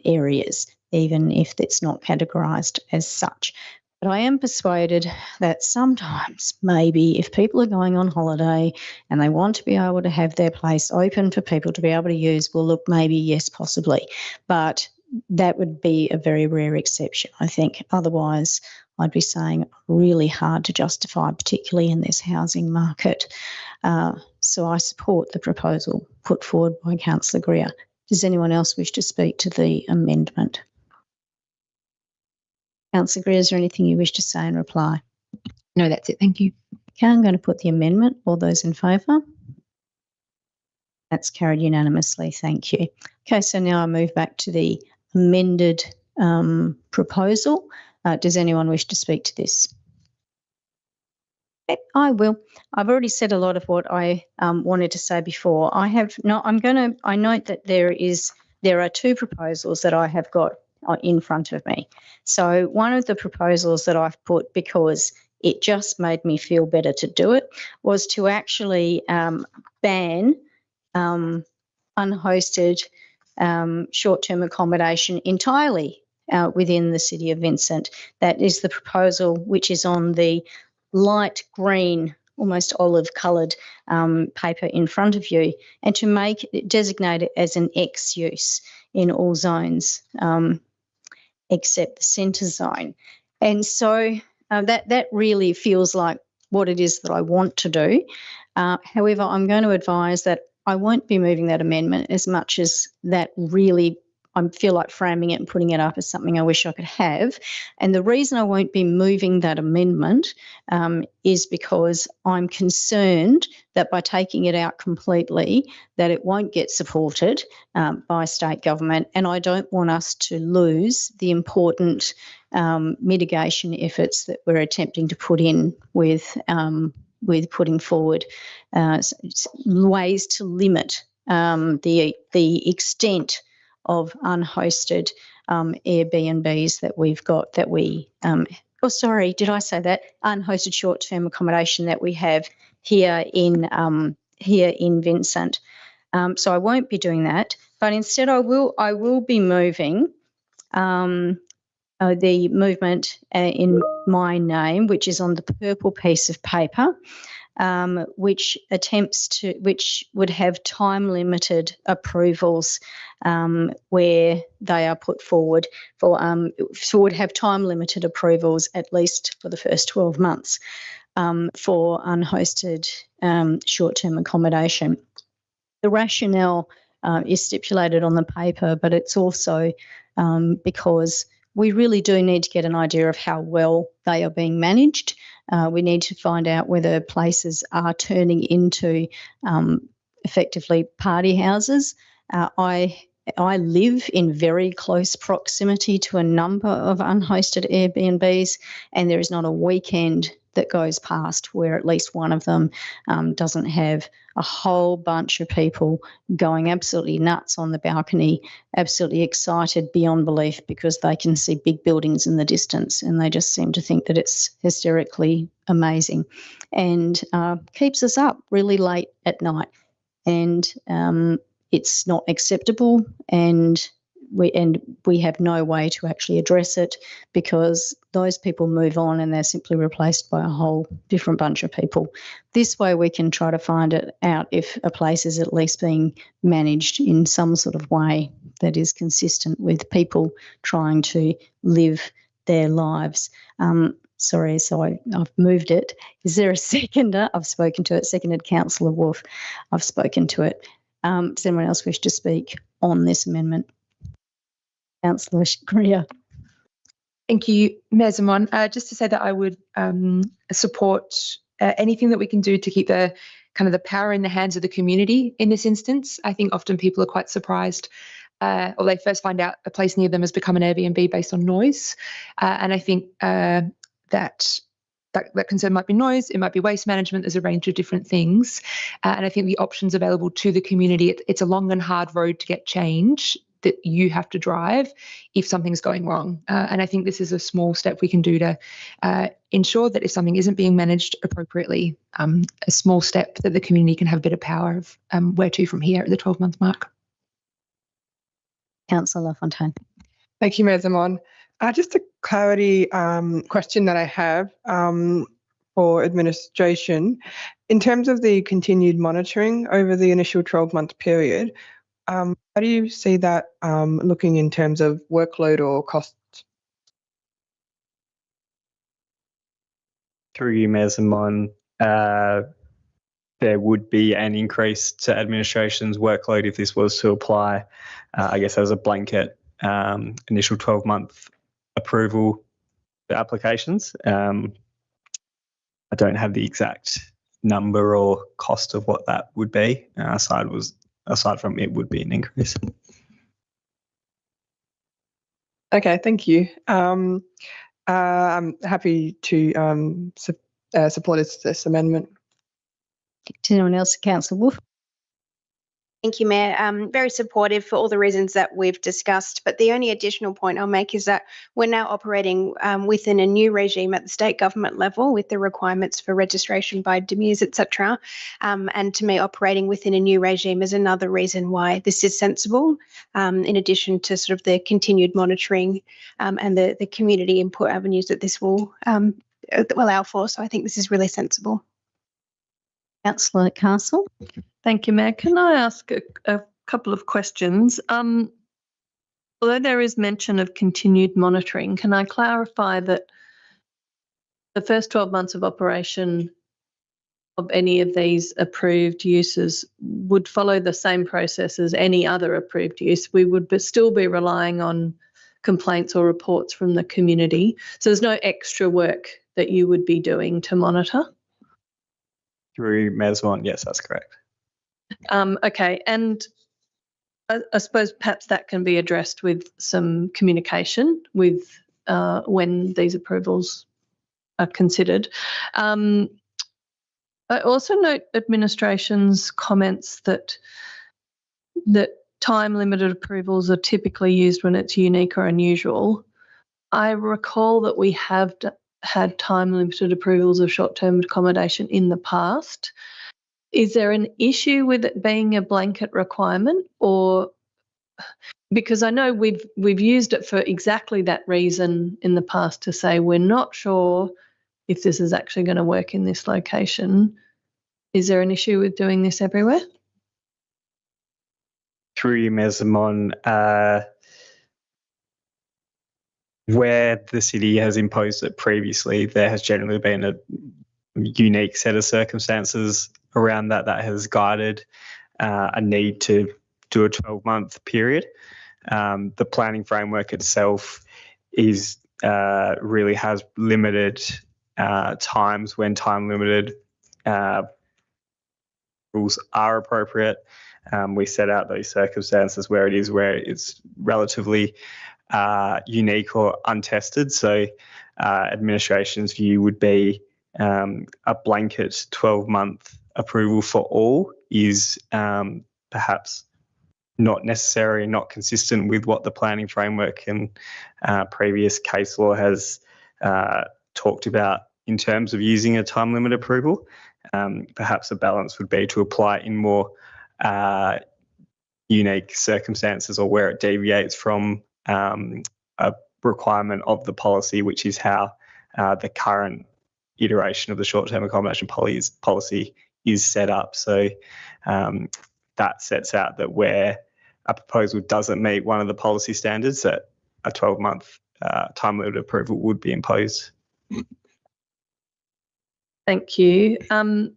areas, even if it's not categorised as such. But I am persuaded that sometimes maybe if people are going on holiday and they want to be able to have their place open for people to be able to use, well, look, maybe yes, possibly. But that would be a very rare exception, I think. Otherwise, I'd be saying really hard to justify, particularly in this housing market. So I support the proposal put forward by Councillor Greer. Does anyone else wish to speak to the amendment? Councillor Greer, is there anything you wish to say in reply? No, that's it. Thank you. Okay, I'm going to put the amendment. All those in favour? That's carried unanimously. Thank you. Okay, so now I move back to the amended proposal. Does anyone wish to speak to this? Okay, I will. I've already said a lot of what I wanted to say before. I note that there are two proposals that I have got in front of me. So one of the proposals that I've put, because it just made me feel better to do it, was to actually ban unhosted short-term accommodation entirely within the City of Vincent. That is the proposal which is on the light green, almost olive coloured paper in front of you, and to designate it as an X use in all zones except the centre zone. And so that really feels like what it is that I want to do. However, I'm going to advise that I won't be moving that amendment as much as that really I feel like framing it and putting it up as something I wish I could have. And the reason I won't be moving that amendment is because I'm concerned that by taking it out completely, that it won't get supported by state government. And I don't want us to lose the important mitigation efforts that we're attempting to put in with putting forward ways to limit the extent of unhosted Airbnbs that we've got, that we, did I say that? Unhosted short-term accommodation that we have here in Vincent. So I won't be doing that, but instead I will be moving the movement in my name, which is on the purple piece of paper, which would have time-limited approvals where they are put forward would have time-limited approvals at least for the first 12 months for unhosted short-term accommodation. The rationale is stipulated on the paper, but it's also because we really do need to get an idea of how well they are being managed. We need to find out whether places are turning into effectively party houses. I live in very close proximity to a number of unhosted Airbnbs, and there is not a weekend that goes past where at least one of them doesn't have a whole bunch of people going absolutely nuts on the balcony, absolutely excited beyond belief because they can see big buildings in the distance and they just seem to think that it's hysterically amazing, and keeps us up really late at night. And it's not acceptable, and we have no way to actually address it because those people move on and they're simply replaced by a whole different bunch of people. This way we can try to find it out if a place is at least being managed in some sort of way that is consistent with people trying to live their lives. Sorry, so I've moved it. Is there a seconder? I've spoken to it. Seconded, Councillor Wolf. I've spoken to it. Does anyone else wish to speak on this amendment? Councillor Greer. Thank you, Mayor Zaman. Just to say that I would support anything that we can do to keep the power in the hands of the community in this instance. I think often people are quite surprised or they first find out a place near them has become an Airbnb based on noise. And I think that concern might be noise, it might be waste management, there's a range of different things. And I think the options available to the community, it's a long and hard road to get change that you have to drive if something's going wrong. And I think this is a small step we can do to ensure that if something isn't being managed appropriately, a small step that the community can have a bit of power of where to from here at the 12-month mark. Councillor LaFontaine. Thank you, Mayor Zaman. Just a clarity question that I have for administration. In terms of the continued monitoring over the initial 12-month period, how do you see that looking in terms of workload or costs? Through you, Mayor Zaman, there would be an increase to administration's workload if this was to apply, I guess, as a blanket initial 12-month approval for applications. I don't have the exact number or cost of what that would be. Aside from it would be an increase. Okay, thank you. I'm happy to support this amendment. Anyone else? Councillor Wolf. Thank you, Mayor. Very supportive for all the reasons that we've discussed, but the only additional point I'll make is that we're now operating within a new regime at the state government level with the requirements for registration by DMUs, etc. And to me, operating within a new regime is another reason why this is sensible, in addition to sort of the continued monitoring and the community input avenues that this will allow for. So I think this is really sensible. Councillor Castle. Thank you, Mayor. Can I ask a couple of questions? Although there is mention of continued monitoring, can I clarify that the first 12 months of operation of any of these approved uses would follow the same process as any other approved use? We would still be relying on complaints or reports from the community. So there's no extra work that you would be doing to monitor? Through Mayor Zaman, yes, that's correct. Okay, and I suppose perhaps that can be addressed with some communication with when these approvals are considered. I also note administration's comments that time-limited approvals are typically used when it's unique or unusual. I recall that we have had time-limited approvals of short-term accommodation in the past. Is there an issue with it being a blanket requirement, or because I know we've used it for exactly that reason in the past, to say we're not sure if this is actually going to work in this location? Is there an issue with doing this everywhere? Through you, Mayor Zaman, where the city has imposed it previously, there has generally been a unique set of circumstances around that has guided a need to do a 12-month period. The planning framework itself is really has limited times when time-limited rules are appropriate. We set out those circumstances where it's relatively unique or untested. So administration's view would be a blanket 12-month approval for all is perhaps not necessary, not consistent with what the planning framework and previous case law has talked about in terms of using a time limit approval. Perhaps a balance would be to apply in more unique circumstances or where it deviates from a requirement of the policy, which is how the current iteration of the short-term accommodation policy is set up. So that sets out that where a proposal doesn't meet one of the policy standards, that a 12-month time limit approval would be imposed. Thank you. I'm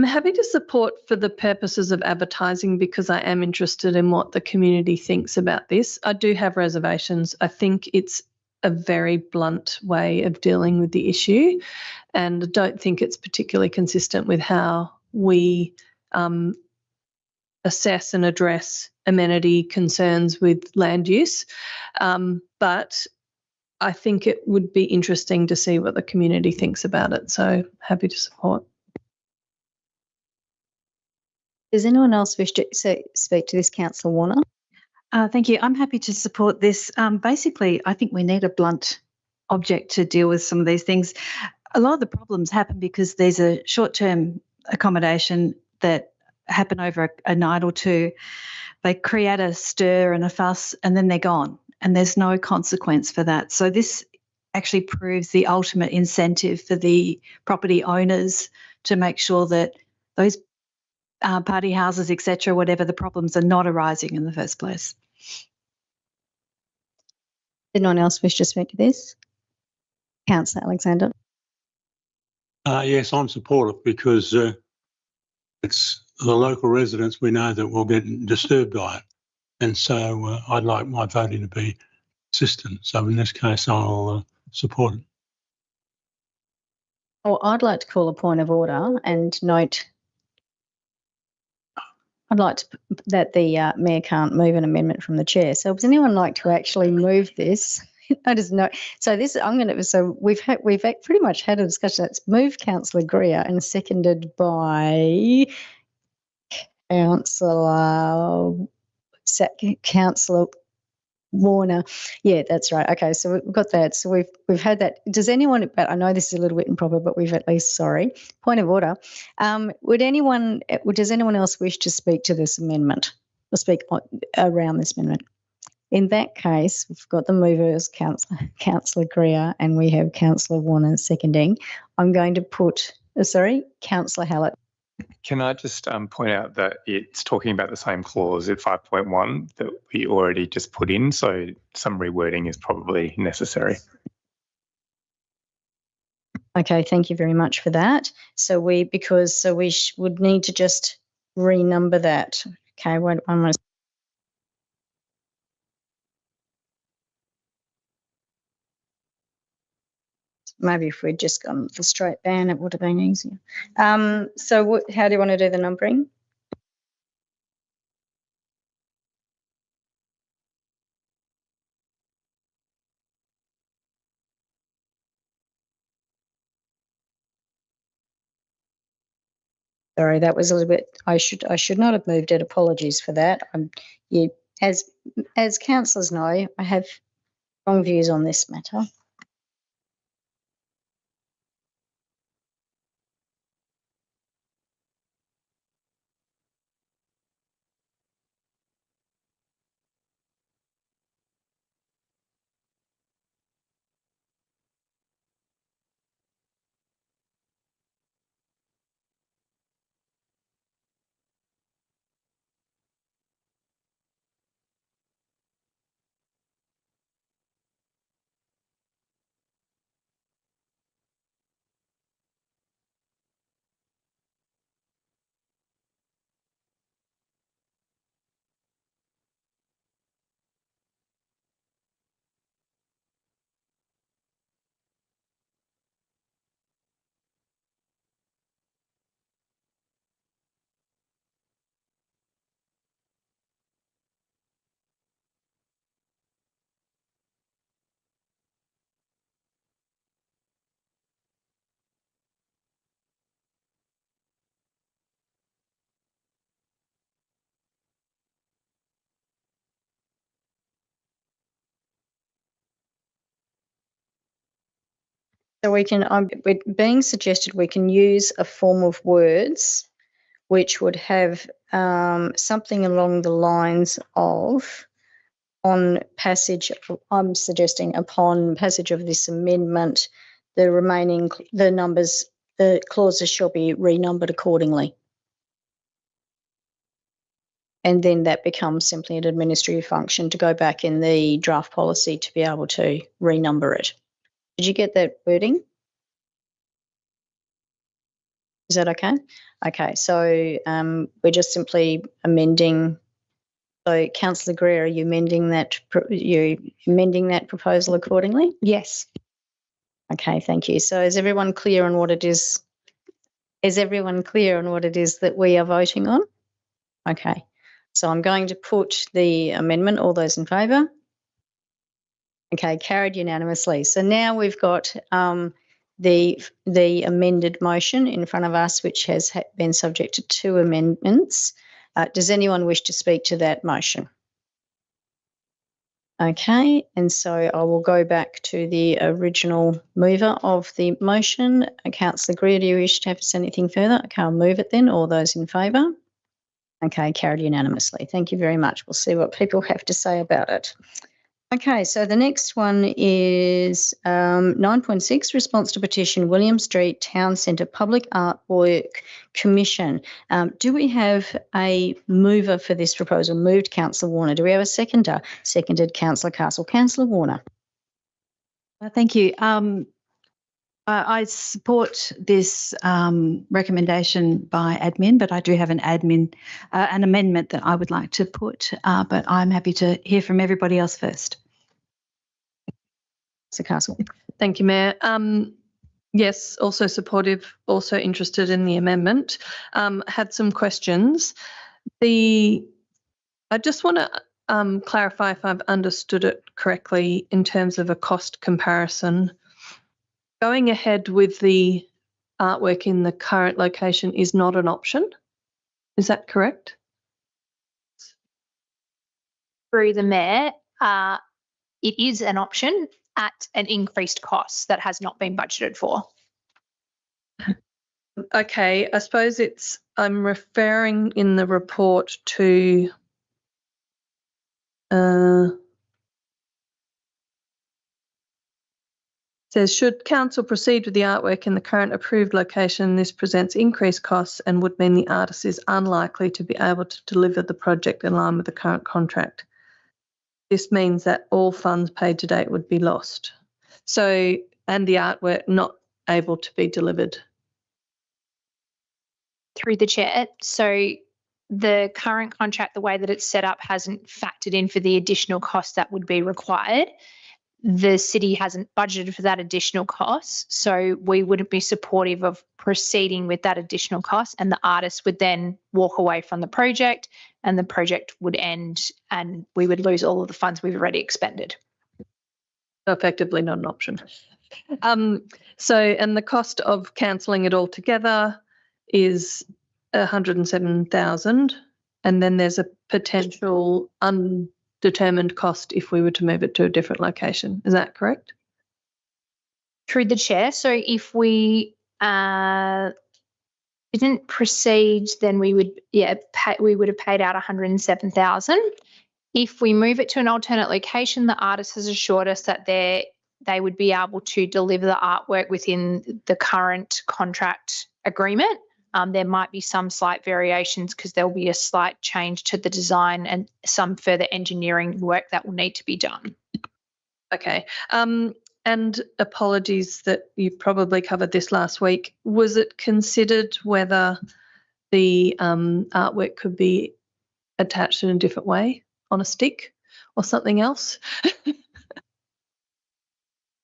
happy to support for the purposes of advertising because I am interested in what the community thinks about this. I do have reservations. I think it's a very blunt way of dealing with the issue, and I don't think it's particularly consistent with how we assess and address amenity concerns with land use. But I think it would be interesting to see what the community thinks about it. So happy to support. Does anyone else wish to speak to this, Councillor Warner? Thank you. I'm happy to support this. Basically, I think we need a blunt object to deal with some of these things. A lot of the problems happen because there's a short-term accommodation that happen over a night or two. They create a stir and a fuss and then they're gone, and there's no consequence for that. So this actually proves the ultimate incentive for the property owners to make sure that those party houses, etc., whatever the problems, are not arising in the first place. Did anyone else wish to speak to this? Councillor Alexander. Yes, I'm supportive because it's the local residents we know that will get disturbed by it. And so I'd like my voting to be consistent. So in this case, I'll support it. Well, I'd like to call a point of order and note I'd like that the Mayor can't move an amendment from the Chair. So does anyone like to actually move this? I just know. So this, we've pretty much had a discussion. It's moved Councillor Greer and seconded by Councillor Warner. Yeah, that's right. Okay, so we've got that. So we've had that. Does anyone, but I know this is a little bit improper, but we've at least, point of order. Does anyone else wish to speak to this amendment or speak around this amendment? In that case, we've got the movers, Councillor Greer, and we have Councillor Warner seconding. I'm going to put, Councillor Hallett. Can I just point out that it's talking about the same clause at 5.1 that we already just put in, so some rewording is probably necessary. Okay, thank you very much for that. So we would need to just renumber that. Okay, one more. Maybe if we'd just gone the straight ban, it would have been easier. So how do you want to do the numbering? Sorry, that was a little bit. I should not have moved it. Apologies for that. As councillors know, I have strong views on this matter. So we can, being suggested, we can use a form of words which would have something along the lines of, I'm suggesting upon passage of this amendment, the clauses shall be renumbered accordingly. And then that becomes simply an administrative function to go back in the draft policy to be able to renumber it. Did you get that wording? Is that okay? Okay, so we're just simply amending. So, Councillor Greer, are you amending that? Proposal accordingly? Yes. Okay, thank you. So, is everyone clear on what it is? Is everyone clear on what it is that we are voting on? Okay, so I'm going to put the amendment. All those in favour? Okay, carried unanimously. So now we've got the amended motion in front of us, which has been subject to 2 amendments. Does anyone wish to speak to that motion? Okay, and so I will go back to the original mover of the motion. Councillor Greer, do you wish to say anything further? Okay, I'll move it then. All those in favour? Okay, carried unanimously. Thank you very much. We'll see what people have to say about it. Okay, so the next one is 9.6, response to petition William Street Town Centre Public Artwork Commission. Do we have a mover for this proposal? Moved Councillor Warner. Do we have a seconder? Seconded Councillor Castle. Councillor Warner. Thank you. I support this recommendation by admin, but I do have an amendment that I would like to put, but I'm happy to hear from everybody else first. So Castle. Thank you, Mayor. Yes, also supportive, also interested in the amendment. Had some questions. I just want to clarify if I've understood it correctly in terms of a cost comparison. Going ahead with the artwork in the current location is not an option. Is that correct? Through the Mayor, it is an option at an increased cost that has not been budgeted for. Okay, I suppose I'm referring in the report to says, should council proceed with the artwork in the current approved location, this presents increased costs and would mean the artist is unlikely to be able to deliver the project in line with the current contract. This means that all funds paid to date would be lost. So, and the artwork not able to be delivered. Through the Chair. So the current contract, the way that it's set up, hasn't factored in for the additional costs that would be required. The city hasn't budgeted for that additional cost, so we wouldn't be supportive of proceeding with that additional cost, and the artist would then walk away from the project and the project would end and we would lose all of the funds we've already expended. Effectively not an option. And the cost of cancelling it all together is 107,000, and then there's a potential undetermined cost if we were to move it to a different location. Is that correct? Through the Chair. So if we didn't proceed, then we would have paid out 107,000. If we move it to an alternate location, the artist has assured us that they would be able to deliver the artwork within the current contract agreement. There might be some slight variations because there will be a slight change to the design and some further engineering work that will need to be done. Okay. And apologies that you probably covered this last week. Was it considered whether the artwork could be attached in a different way, on a stick or something else?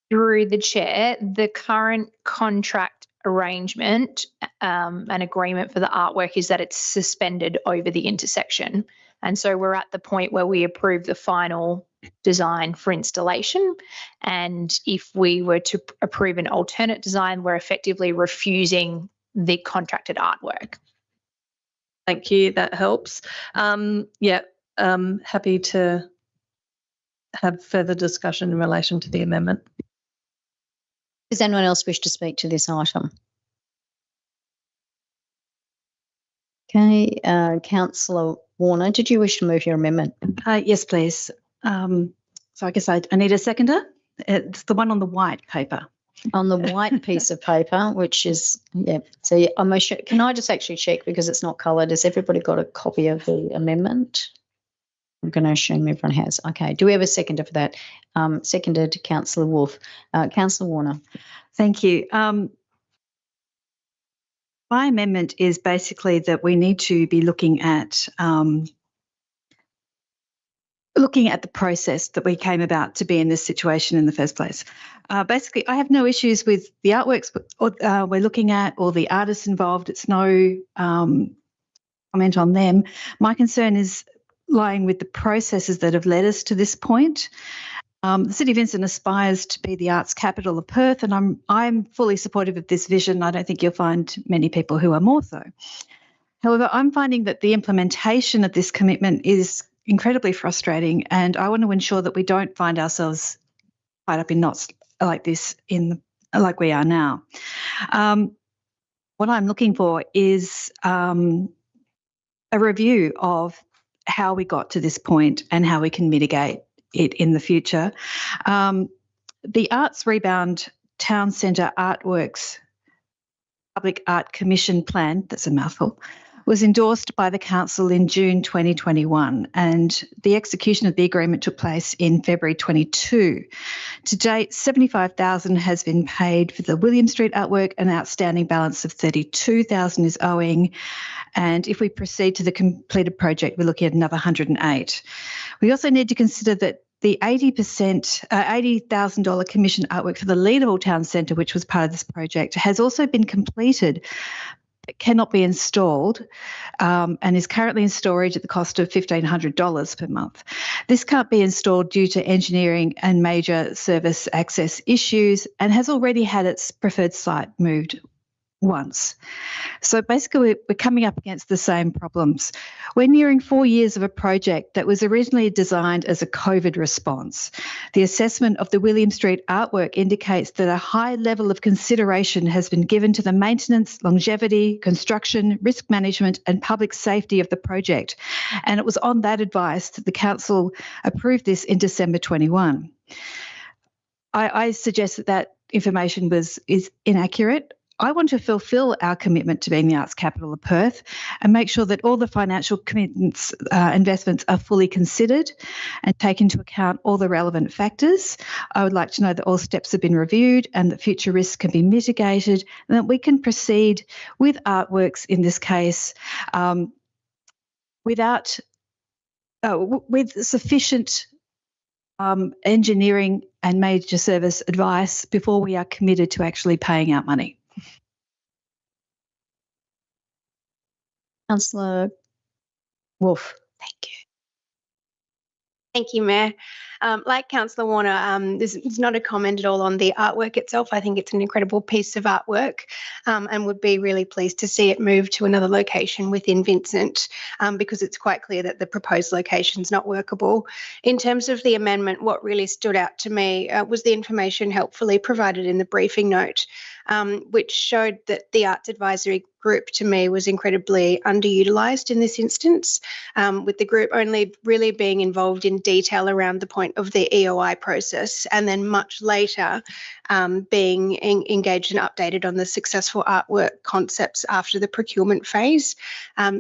Through the Chair, the current contract arrangement and agreement for the artwork is that it's suspended over the intersection. And so we're at the point where we approve the final design for installation. And if we were to approve an alternate design, we're effectively refusing the contracted artwork. Thank you. That helps. Happy to have further discussion in relation to the amendment. Does anyone else wish to speak to this item? Okay, Councillor Warner, did you wish to move your amendment? Yes, please. So I guess I need a seconder. It's the one on the white paper. On the white piece of paper, which is, yeah. So can I just actually check because it's not coloured? Has everybody got a copy of the amendment? I'm going to assume everyone has. Okay. Do we have a seconder for that? Seconded, Councillor Wolf. Councillor Warner. Thank you. My amendment is basically that we need to be looking at the process that we came about to be in this situation in the first place. Basically, I have no issues with the artworks we're looking at or the artists involved. It's no comment on them. My concern is lying with the processes that have led us to this point. The City of Vincent aspires to be the arts capital of Perth, and I'm fully supportive of this vision. I don't think you'll find many people who are more so. However, I'm finding that the implementation of this commitment is incredibly frustrating, and I want to ensure that we don't find ourselves tied up in knots like this like we are now. What I'm looking for is a review of how we got to this point and how we can mitigate it in the future. The Arts Rebound Town Centre Artworks Public Art Commission Plan, that's a mouthful, was endorsed by the Council in June 2021, and the execution of the agreement took place in February 22. To date, $75,000 has been paid for the William Street artwork, an outstanding balance of $32,000 is owing, and if we proceed to the completed project, we're looking at another $108,000. We also need to consider that the $80,000 commission artwork for the Leederville Town Centre, which was part of this project, has also been completed but cannot be installed and is currently in storage at the cost of $1,500 per month. This can't be installed due to engineering and major service access issues and has already had its preferred site moved once. So basically, we're coming up against the same problems. We're nearing 4 years of a project that was originally designed as a COVID response. The assessment of the William Street artwork indicates that a high level of consideration has been given to the maintenance, longevity, construction, risk management and public safety of the project. And it was on that advice that the Council approved this in December 21. I suggest that that information is inaccurate. I want to fulfil our commitment to being the arts capital of Perth and make sure that all the financial commitments, investments are fully considered and take into account all the relevant factors. I would like to know that all steps have been reviewed and that future risks can be mitigated and that we can proceed with artworks in this case with sufficient engineering and major service advice before we are committed to actually paying out money. Councillor Wolf. Thank you. Thank you, Mayor. Like Councillor Warner, this is not a comment at all on the artwork itself. I think it's an incredible piece of artwork and would be really pleased to see it move to another location within Vincent because it's quite clear that the proposed location is not workable. In terms of the amendment, what really stood out to me was the information helpfully provided in the briefing note, which showed that the Arts Advisory Group to me was incredibly underutilised in this instance, with the group only really being involved in detail around the point of the EOI process and then much later being engaged and updated on the successful artwork concepts after the procurement phase.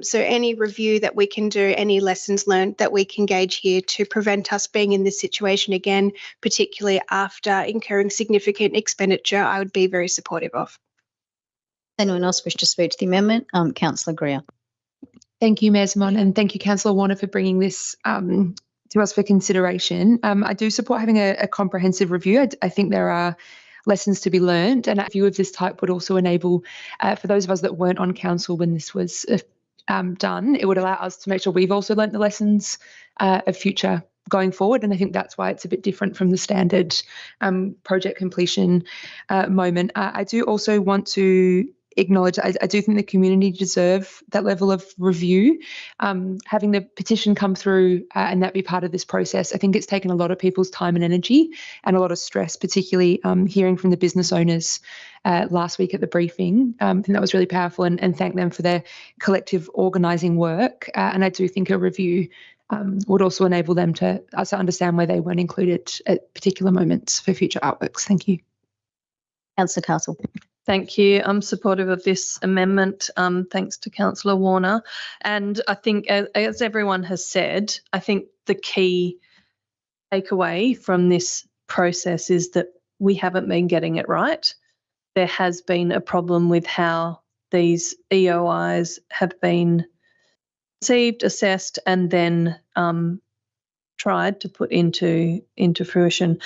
So any review that we can do, any lessons learned that we can gauge here to prevent us being in this situation again, particularly after incurring significant expenditure, I would be very supportive of. Anyone else wish to speak to the amendment? Councillor Greer. Thank you, Mayor Simon, and thank you, Councillor Warner, for bringing this to us for consideration. I do support having a comprehensive review. I think there are lessons to be learned, and a review of this type would also enable, for those of us that weren't on council when this was done, it would allow us to make sure we've also learnt the lessons of future going forward, and I think that's why it's a bit different from the standard project completion moment. I do also want to acknowledge, I do think the community deserve that level of review. Having the petition come through and that be part of this process, I think it's taken a lot of people's time and energy and a lot of stress, particularly hearing from the business owners last week at the briefing. I think that was really powerful and thank them for their collective organising work. And I do think a review would also enable them to understand where they weren't included at particular moments for future artworks. Thank you. Councillor Castle. Thank you. I'm supportive of this amendment, thanks to Councillor Warner. And I think, as everyone has said, I think the key takeaway from this process is that we haven't been getting it right. There has been a problem with how these EOIs have been conceived, assessed, and then tried to put into fruition.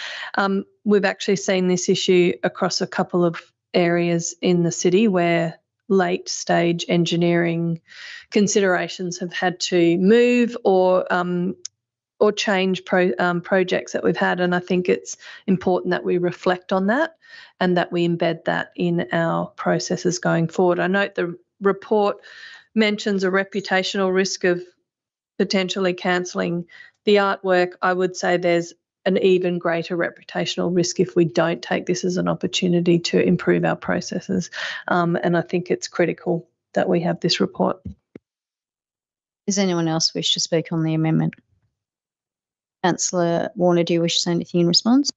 We've actually seen this issue across a couple of areas in the city where late stage engineering considerations have had to move or change projects that we've had, and I think it's important that we reflect on that and that we embed that in our processes going forward. I note the report mentions a reputational risk of potentially cancelling the artwork. I would say there's an even greater reputational risk if we don't take this as an opportunity to improve our processes. And I think it's critical that we have this report. Does anyone else wish to speak on the amendment? Councillor Warner, do you wish to say anything in response?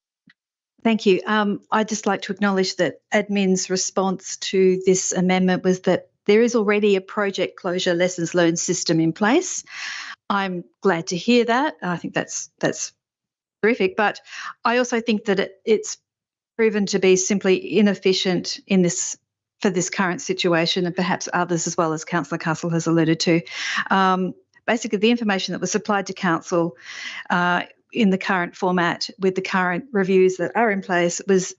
Thank you. I'd just like to acknowledge that admin's response to this amendment was that there is already a project closure lessons learned system in place. I'm glad to hear that. I think that's terrific, but I also think that it's proven to be simply inefficient for this current situation, and perhaps others as well, as Councillor Castle has alluded to. Basically, the information that was supplied to Council in the current format with the current reviews that are in place was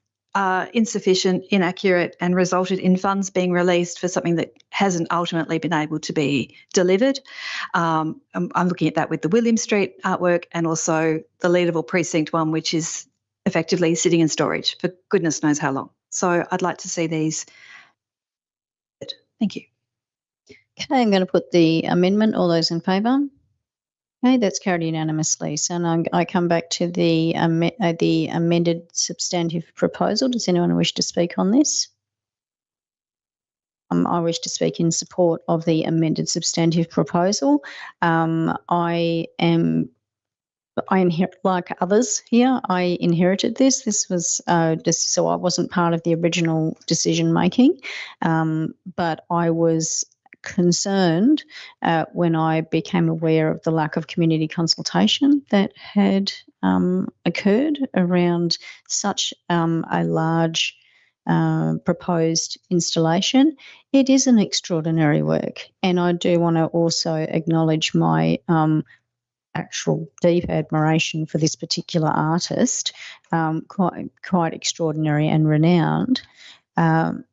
insufficient, inaccurate, and resulted in funds being released for something that hasn't ultimately been able to be delivered. I'm looking at that with the William Street artwork and also the Leederville Precinct one, which is effectively sitting in storage for goodness knows how long. So I'd like to see these. Thank you. Okay, I'm going to put the amendment. All those in favour? Okay, that's carried unanimously. So now I come back to the amended substantive proposal. Does anyone wish to speak on this? I wish to speak in support of the amended substantive proposal. I inherit, like others here, I inherited this. This was just so I wasn't part of the original decision making, but I was concerned when I became aware of the lack of community consultation that had occurred around such a large proposed installation. It is an extraordinary work, and I do want to also acknowledge my actual deep admiration for this particular artist, quite extraordinary and renowned. But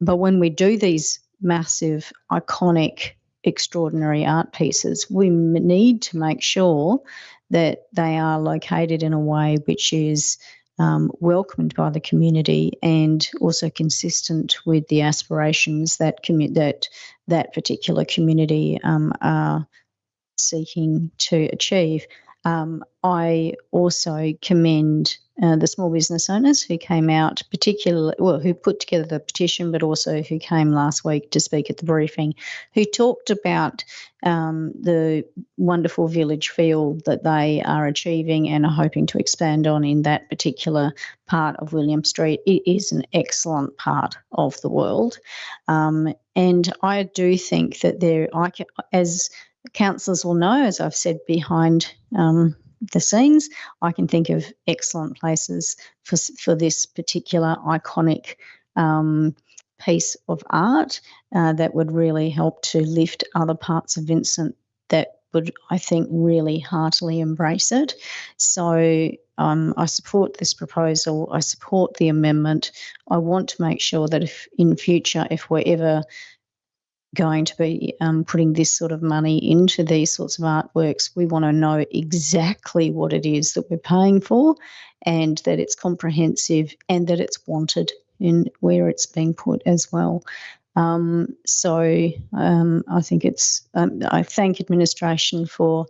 when we do these massive, iconic, extraordinary art pieces, we need to make sure that they are located in a way which is welcomed by the community and also consistent with the aspirations that that particular community are seeking to achieve. I also commend the small business owners who came out, who put together the petition, but also who came last week to speak at the briefing, who talked about the wonderful village feel that they are achieving and are hoping to expand on in that particular part of William Street. It is an excellent part of the world. And I do think that as councillors will know, as I've said behind the scenes, I can think of excellent places for this particular iconic piece of art that would really help to lift other parts of Vincent that would, I think, really heartily embrace it. So I support this proposal. I support the amendment. I want to make sure that if in future, if we're ever going to be putting this sort of money into these sorts of artworks, we want to know exactly what it is that we're paying for, and that it's comprehensive and that it's wanted in where it's being put as well. So I think I thank administration for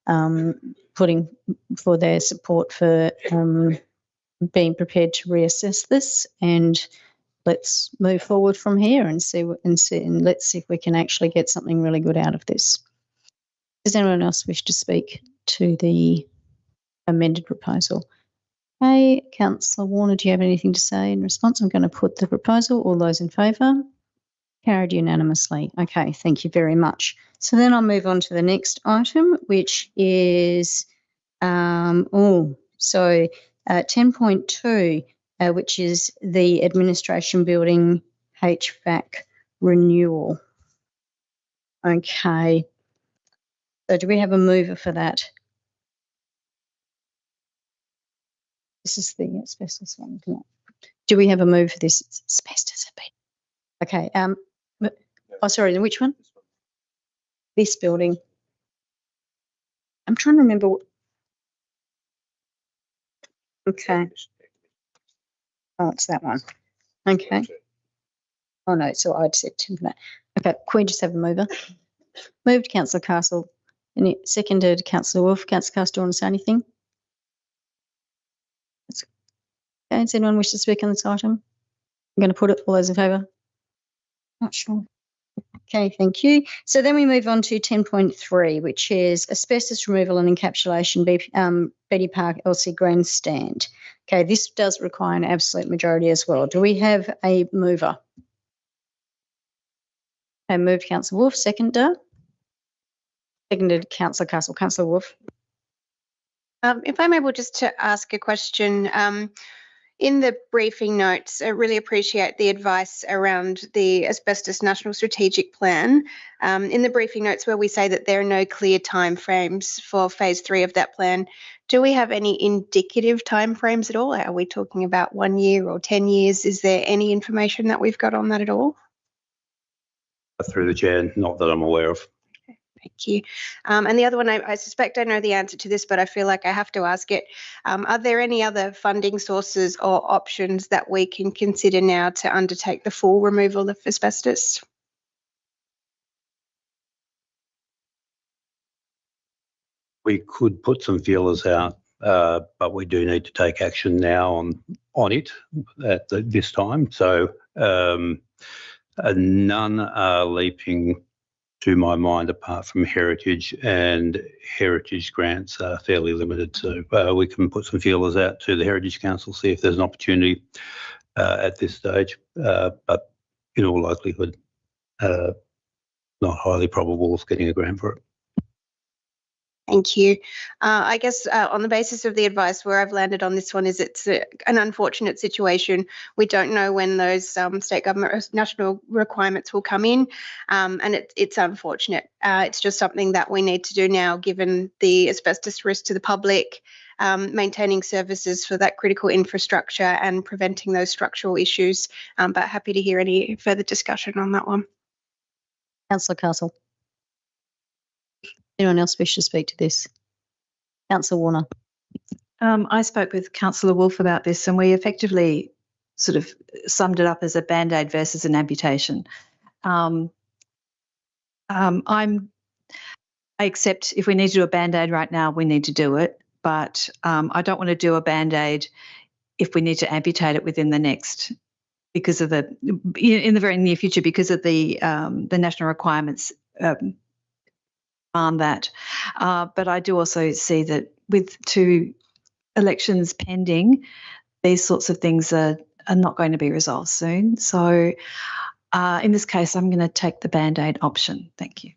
for their support for being prepared to reassess this, and let's move forward from here and let's see if we can actually get something really good out of this. Does anyone else wish to speak to the amended proposal? Okay, Councillor Warner, do you have anything to say in response? I'm going to put the proposal. All those in favour? Carried unanimously. Okay, thank you very much. So then I'll move on to the next item, which is 10.2. Which is the administration building HVAC renewal. Okay. So do we have a mover for that? This is the asbestos one. Do we have a move for this? It's asbestos. Okay. Sorry, which one? This building. I'm trying to remember. Okay. Oh, it's that one. Okay. Oh, no, so I'd said 10 for that. Okay, can we just have a mover? Moved, Councillor Castle. And it seconded, Councillor Wolf. Councillor Castle, do you want to say anything? Okay, does anyone wish to speak on this item? I'm going to put it. All those in favour? Not sure. Okay, thank you. So then we move on to 10.3, which is asbestos removal and encapsulation, Betty Park LC Grandstand. Okay, this does require an absolute majority as well. Do we have a mover? Okay, moved Councillor Wolf, seconded Councillor Castle. Councillor Wolf. If I'm able just to ask a question, in the briefing notes, I really appreciate the advice around the Asbestos National Strategic Plan. In the briefing notes where we say that there are no clear timeframes for phase 3 of that plan, do we have any indicative timeframes at all? Are we talking about 1 year or 10 years? Is there any information that we've got on that at all? Through the chair, not that I'm aware of. Thank you. And the other one, I suspect I know the answer to this, but I feel like I have to ask it. Are there any other funding sources or options that we can consider now to undertake the full removal of asbestos? We could put some feelers out, but we do need to take action now on it at this time. So none are leaping to my mind apart from heritage, and heritage grants are fairly limited. So we can put some feelers out to the Heritage Council, see if there's an opportunity at this stage, but in all likelihood, not highly probable of getting a grant for it. Thank you. I guess on the basis of the advice, where I've landed on this one is it's an unfortunate situation. We don't know when those state government national requirements will come in, and it's unfortunate. It's just something that we need to do now, given the asbestos risk to the public, maintaining services for that critical infrastructure and preventing those structural issues. But happy to hear any further discussion on that one. Councillor Castle. Anyone else wish to speak to this? Councillor Warner. I spoke with Councillor Wolf about this, and we effectively sort of summed it up as a Band-Aid versus an amputation. I accept if we need to do a Band-Aid right now, we need to do it, but I don't want to do a Band-Aid if we need to amputate it within the next, because of in the very near future, because of the national requirements on that. But I do also see that with 2 elections pending, these sorts of things are not going to be resolved soon. So in this case, I'm going to take the Band-Aid option. Thank you.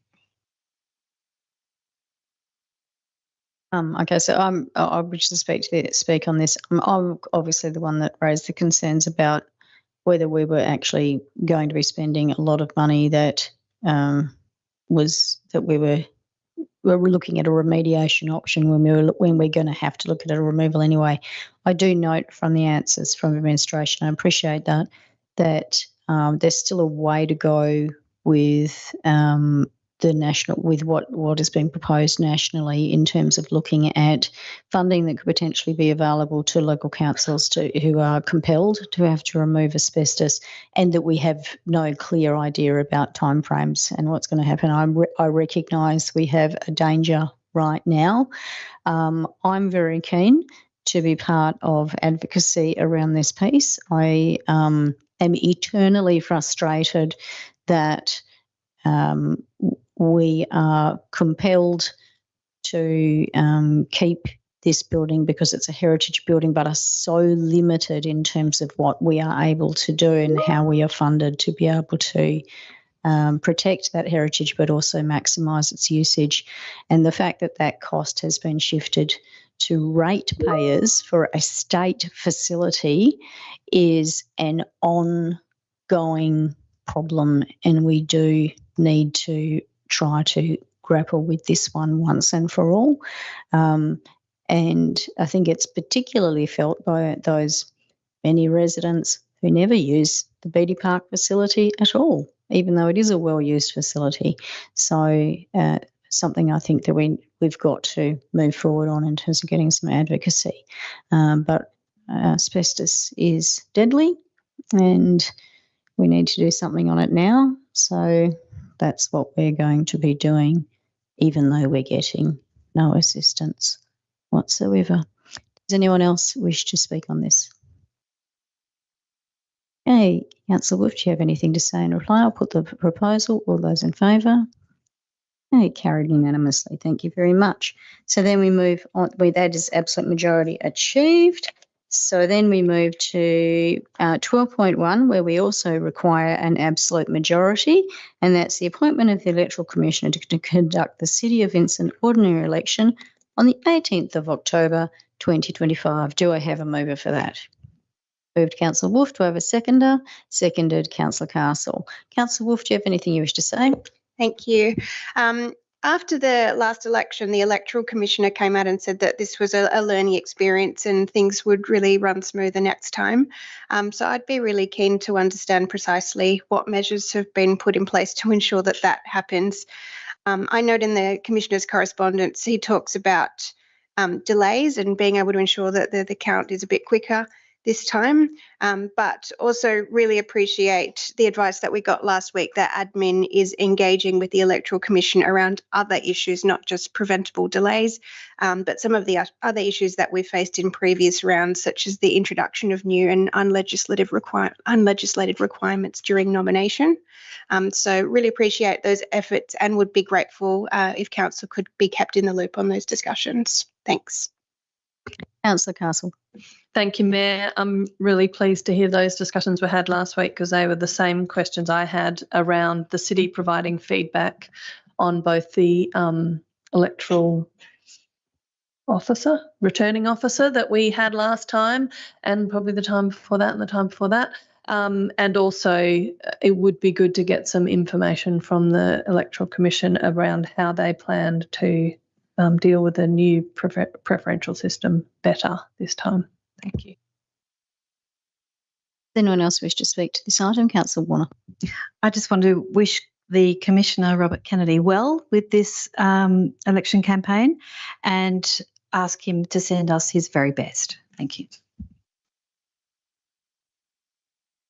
Okay, so I wish to speak on this. I'm obviously the one that raised the concerns about whether we were actually going to be spending a lot of money that we were looking at a remediation option when we're going to have to look at a removal anyway. I do note from the answers from administration, I appreciate that there's still a way to go with what is being proposed nationally in terms of looking at funding that could potentially be available to local councils who are compelled to have to remove asbestos, and that we have no clear idea about timeframes and what's going to happen. I recognise we have a danger right now. I'm very keen to be part of advocacy around this piece. I am eternally frustrated that we are compelled to keep this building because it's a heritage building, but are so limited in terms of what we are able to do and how we are funded to be able to protect that heritage, but also maximise its usage. And the fact that that cost has been shifted to ratepayers for a state facility is an ongoing problem, and we do need to try to grapple with this one once and for all. And I think it's particularly felt by those many residents who never use the Beatty Park facility at all, even though it is a well-used facility. So something I think that we've got to move forward on in terms of getting some advocacy. But asbestos is deadly, and we need to do something on it now. So that's what we're going to be doing, even though we're getting no assistance whatsoever. Does anyone else wish to speak on this? Okay, Councillor Wolf, do you have anything to say in reply? I'll put the proposal. All those in favour? Okay, carried unanimously. Thank you very much. So then we move on. That is absolute majority achieved. So then we move to 12.1, where we also require an absolute majority, and that's the appointment of the Electoral Commissioner to conduct the City of Vincent ordinary election on the 18th of October 2025. Do I have a mover for that? Moved Councillor Wolf. Do I have a seconder? Seconded Councillor Castle. Councillor Wolf, do you have anything you wish to say? Thank you. After the last election, the Electoral Commissioner came out and said that this was a learning experience and things would really run smoother next time. So I'd be really keen to understand precisely what measures have been put in place to ensure that that happens. I note in the Commissioner's correspondence, he talks about delays and being able to ensure that the count is a bit quicker this time, but also really appreciate the advice that we got last week that admin is engaging with the Electoral Commission around other issues, not just preventable delays, but some of the other issues that we've faced in previous rounds, such as the introduction of new and unlegislated requirements during nomination. So really appreciate those efforts and would be grateful if Council could be kept in the loop on those discussions. Thanks. Councillor Castle. Thank you, Mayor. I'm really pleased to hear those discussions we had last week because they were the same questions I had around the city providing feedback on both the electoral officer, returning officer that we had last time and probably the time before that and the time before that. And also it would be good to get some information from the Electoral Commission around how they planned to deal with the new preferential system better this time. Thank you. Does anyone else wish to speak to this item? Councillor Warner. I just want to wish the Commissioner, Robert Kennedy, well with this election campaign and ask him to send us his very best. Thank you.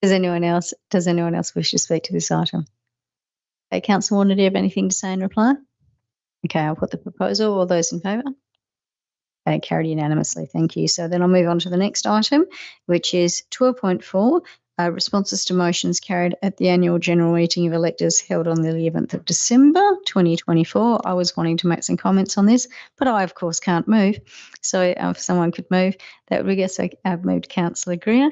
Does anyone else wish to speak to this item? Okay, Councillor Warner, do you have anything to say in reply? Okay, I'll put the proposal. All those in favour? Okay, carried unanimously. Thank you. So then I'll move on to the next item, which is 12.4, responses to motions carried at the annual general meeting of electors held on the 11th of December 2024. I was wanting to make some comments on this, but I, of course, can't move. So if someone could move, that would be, so I've moved Councillor Greer,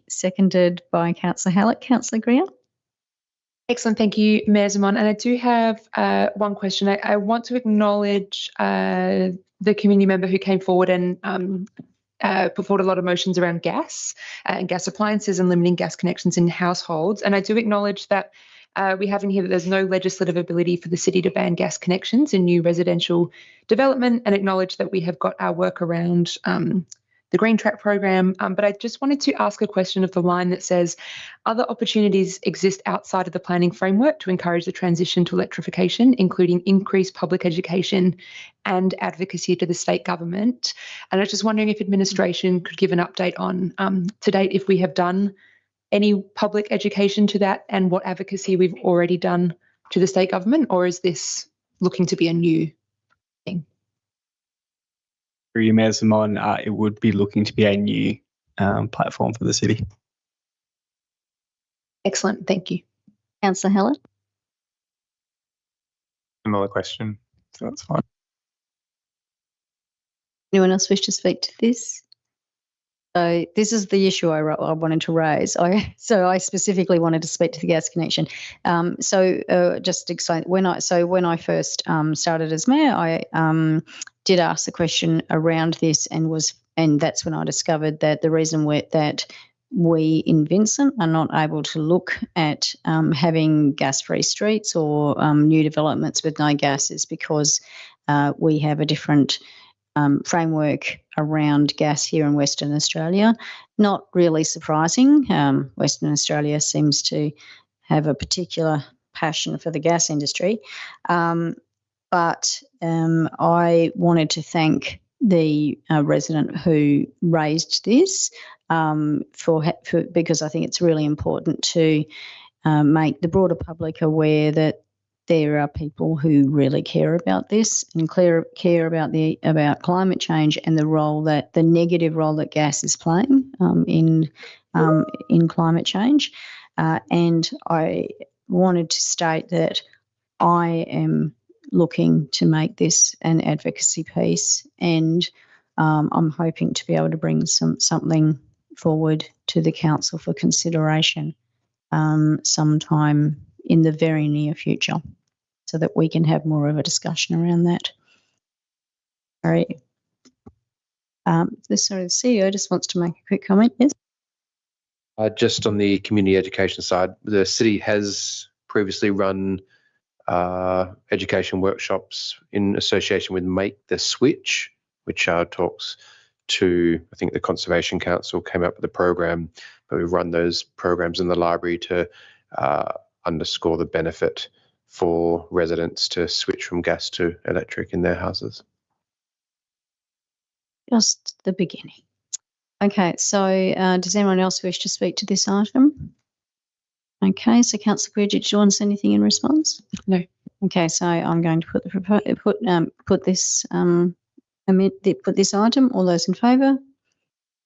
seconded by Councillor Hallett. Councillor Greer. Excellent. Thank you, Mayor Zaman. And I do have one question. I want to acknowledge the community member who came forward and put forward a lot of motions around gas and gas appliances and limiting gas connections in households. And I do acknowledge that we have in here that there's no legislative ability for the city to ban gas connections in new residential development, and acknowledge that we have got our work around the Green Track program, but I just wanted to ask a question of the line that says, other opportunities exist outside of the planning framework to encourage the transition to electrification, including increased public education and advocacy to the state government. And I was just wondering if administration could give an update on, to date, if we have done any public education to that and what advocacy we've already done to the state government, or is this looking to be a new thing? You, Mayor Simon, it would be looking to be a new platform for the city. Excellent, thank you. Councillor Hallett. Similar question, so that's fine. Anyone else wish to speak to this? So this is the issue I wanted to raise. I specifically wanted to speak to the gas connection. Just to explain, when I first started as mayor, I did ask the question around this, and that's when I discovered that the reason that we in Vincent are not able to look at having gas-free streets or new developments with no gas is because we have a different framework around gas here in Western Australia. Not really surprising. Western Australia seems to have a particular passion for the gas industry. But I wanted to thank the resident who raised this because I think it's really important to make the broader public aware that there are people who really care about this and care about climate change and the negative role that gas is playing in climate change. And I wanted to state that I am looking to make this an advocacy piece, and I'm hoping to be able to bring something forward to the council for consideration sometime in the very near future, so that we can have more of a discussion around that. All right. The CEO just wants to make a quick comment. Yes. Just on the community education side, the city has previously run education workshops in association with Make the Switch, which talks to, I think the Conservation Council came up with a program, but we've run those programs in the library to underscore the benefit for residents to switch from gas to electric in their houses. Just the beginning. Okay, so does anyone else wish to speak to this item? Okay, so Councillor Quirge, did you want to say anything in response? No. Okay, so I'm going to put this item. All those in favour?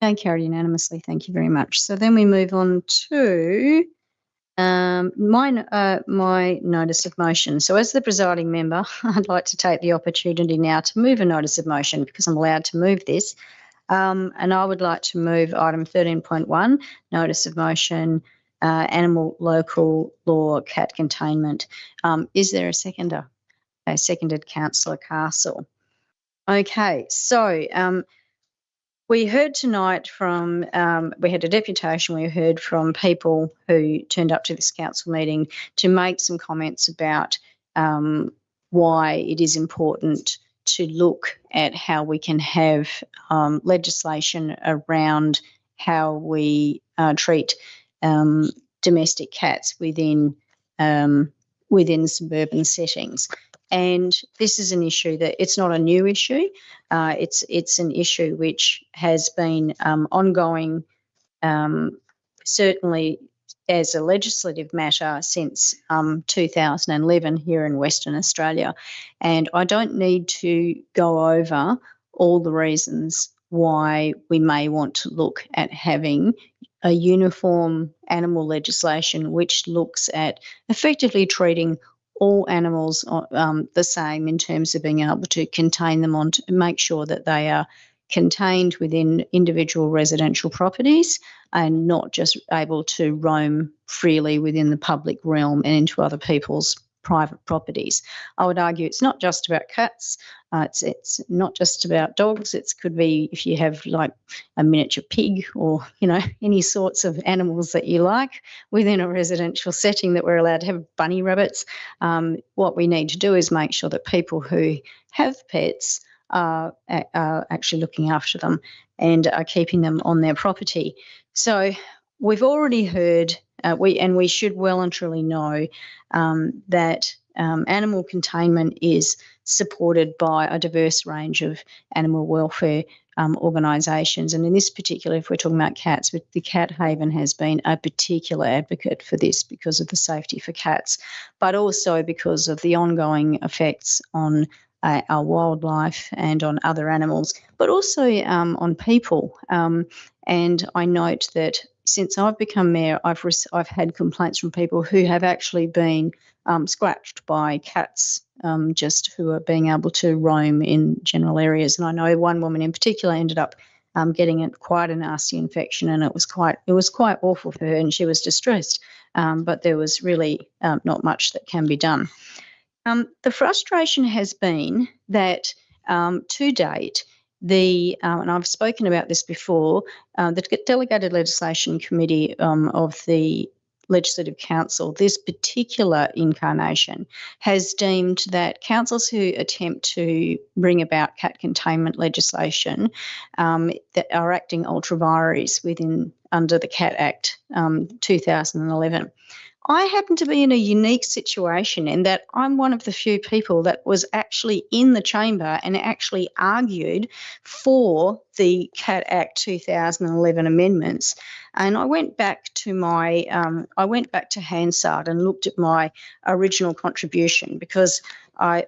Okay, carried unanimously. Thank you very much. So then we move on to my notice of motion. So as the presiding member, I'd like to take the opportunity now to move a notice of motion because I'm allowed to move this. And I would like to move item 13.1, notice of motion, animal local law cat containment. Is there a seconder? Okay, seconded Councillor Castle. Okay, so we heard tonight from, we had a deputation, we heard from people who turned up to this council meeting to make some comments about why it is important to look at how we can have legislation around how we treat domestic cats within suburban settings. And this is an issue that it's not a new issue. It's an issue which has been ongoing, certainly as a legislative matter since 2011 here in Western Australia. And I don't need to go over all the reasons why we may want to look at having a uniform animal legislation which looks at effectively treating all animals the same in terms of being able to contain them on to make sure that they are contained within individual residential properties and not just able to roam freely within the public realm and into other people's private properties. I would argue it's not just about cats, it's not just about dogs. It could be if you have like a miniature pig or, you know, any sorts of animals that you like within a residential setting that we're allowed to have bunny rabbits. What we need to do is make sure that people who have pets are actually looking after them and are keeping them on their property. So we've already heard, we should well and truly know that animal containment is supported by a diverse range of animal welfare organisations. And in this particular, if we're talking about cats, the Cat Haven has been a particular advocate for this because of the safety for cats, but also because of the ongoing effects on our wildlife and on other animals, but also on people. And I note that since I've become mayor, I've had complaints from people who have actually been scratched by cats, just who are being able to roam in general areas. And I know one woman in particular ended up getting quite a nasty infection, and it was quite awful for her, and she was distressed. But there was really not much that can be done. The frustration has been that to date, and I've spoken about this before, the Delegated Legislation Committee of the Legislative Council, this particular incarnation, has deemed that councils who attempt to bring about cat containment legislation that are acting ultra vires under the Cat Act 2011. I happen to be in a unique situation in that I'm one of the few people that was actually in the chamber and actually argued for the Cat Act 2011 amendments. And I went back to Hansard and looked at my original contribution because my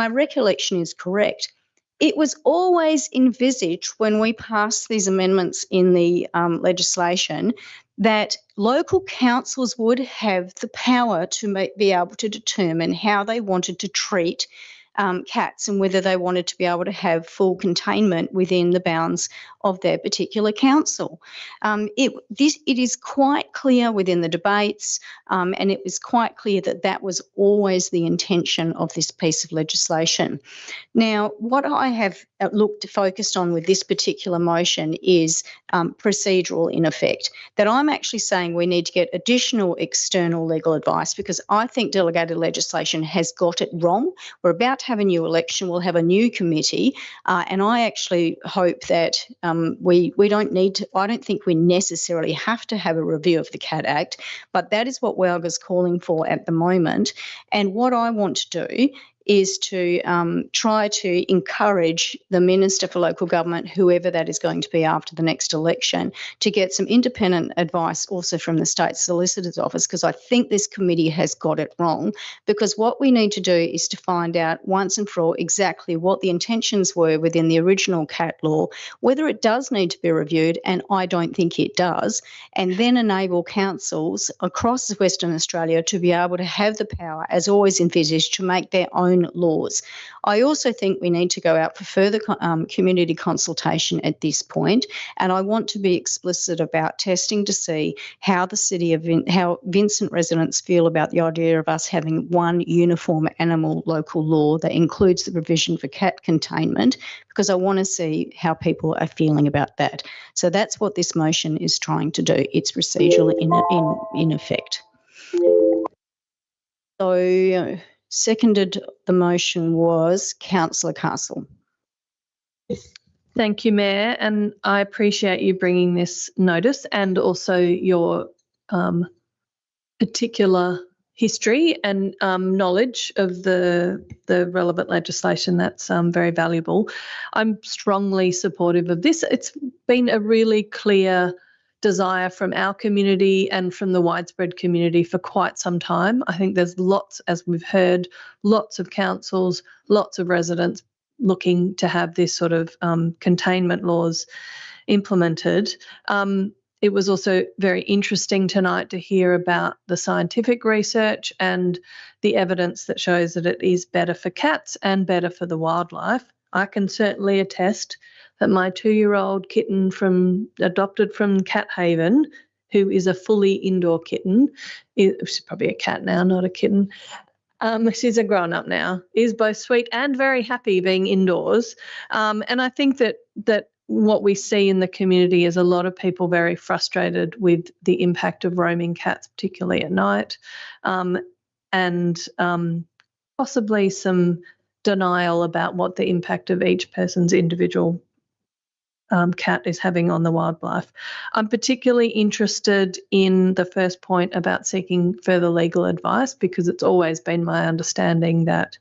recollection is correct. It was always envisaged when we passed these amendments in the legislation that local councils would have the power to be able to determine how they wanted to treat cats and whether they wanted to be able to have full containment within the bounds of their particular council. It is quite clear within the debates, and it was quite clear that that was always the intention of this piece of legislation. Now, what I have focused on with this particular motion is procedural in effect, that I'm actually saying we need to get additional external legal advice because I think delegated legislation has got it wrong. We're about to have a new election, we'll have a new committee, and I actually hope that we don't need to, I don't think we necessarily have to have a review of the CAT Act, but that is what WALGA's calling for at the moment. And what I want to do is to try to encourage the Minister for Local Government, whoever that is going to be after the next election, to get some independent advice also from the State Solicitor's Office, because I think this committee has got it wrong. Because what we need to do is to find out once and for all exactly what the intentions were within the original CAT law, whether it does need to be reviewed, and I don't think it does, and then enable councils across Western Australia to be able to have the power, as always envisaged, to make their own laws. I also think we need to go out for further community consultation at this point, and I want to be explicit about testing to see how the city of how Vincent residents feel about the idea of us having one uniform animal local law that includes the provision for cat containment, because I want to see how people are feeling about that. So that's what this motion is trying to do. It's procedural in effect. So seconded the motion was Councillor Castle. Thank you, Mayor, and I appreciate you bringing this notice and also your particular history and knowledge of the relevant legislation. That's very valuable. I'm strongly supportive of this. It's been a really clear desire from our community and from the widespread community for quite some time. I think there's lots, as we've heard, lots of councils, lots of residents looking to have this sort of containment laws implemented. It was also very interesting tonight to hear about the scientific research and the evidence that shows that it is better for cats and better for the wildlife. I can certainly attest that my 2-year-old kitten adopted from Cat Haven, who is a fully indoor kitten, she's probably a cat now, not a kitten, she's a grown-up now, is both sweet and very happy being indoors. And I think that what we see in the community is a lot of people very frustrated with the impact of roaming cats, particularly at night, and possibly some denial about what the impact of each person's individual cat is having on the wildlife. I'm particularly interested in the first point about seeking further legal advice, because it's always been my understanding that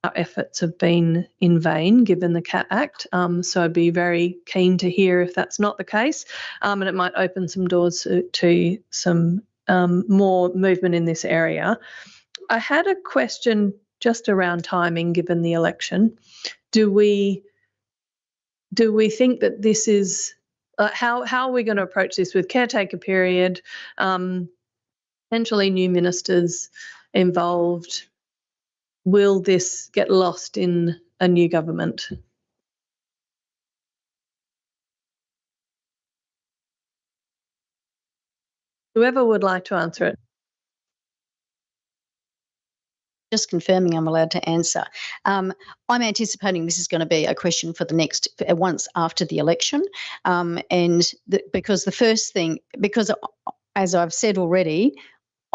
our efforts have been in vain given the CAT Act. So I'd be very keen to hear if that's not the case, and it might open some doors to some more movement in this area. I had a question just around timing given the election. Do we think that this is how are we going to approach this with caretaker period, potentially new ministers involved? Will this get lost in a new government? Whoever would like to answer it. Just confirming I'm allowed to answer. I'm anticipating this is going to be a question for the next, once after the election. Because as I've said already,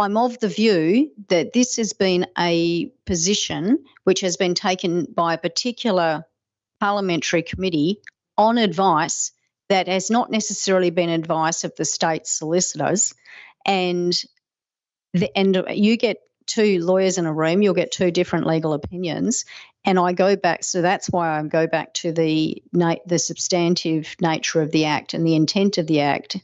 I'm of the view that this has been a position which has been taken by a particular parliamentary committee on advice that has not necessarily been advice of the state solicitors. And you get 2 lawyers in a room, you'll get 2 different legal opinions. And I go back, so that's why I go back to the substantive nature of the Act and the intent of the Act.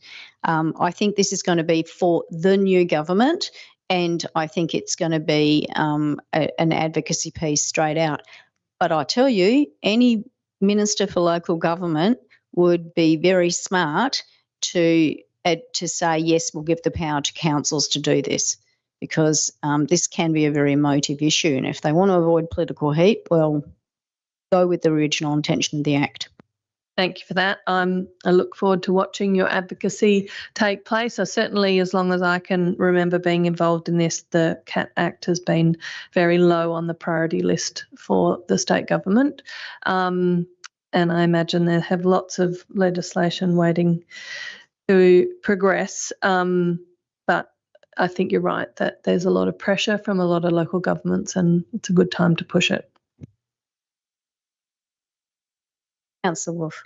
I think this is going to be for the new government, and I think it's going to be an advocacy piece straight out. But I tell you, any Minister for Local Government would be very smart to say, yes, we'll give the power to councils to do this, because this can be a very emotive issue. And if they want to avoid political heat, well, go with the original intention of the Act. Thank you for that. I look forward to watching your advocacy take place. Certainly, as long as I can remember being involved in this, the CAT Act has been very low on the priority list for the state government. And I imagine they have lots of legislation waiting to progress. But I think you're right that there's a lot of pressure from a lot of local governments, and it's a good time to push it. Councillor Wolf.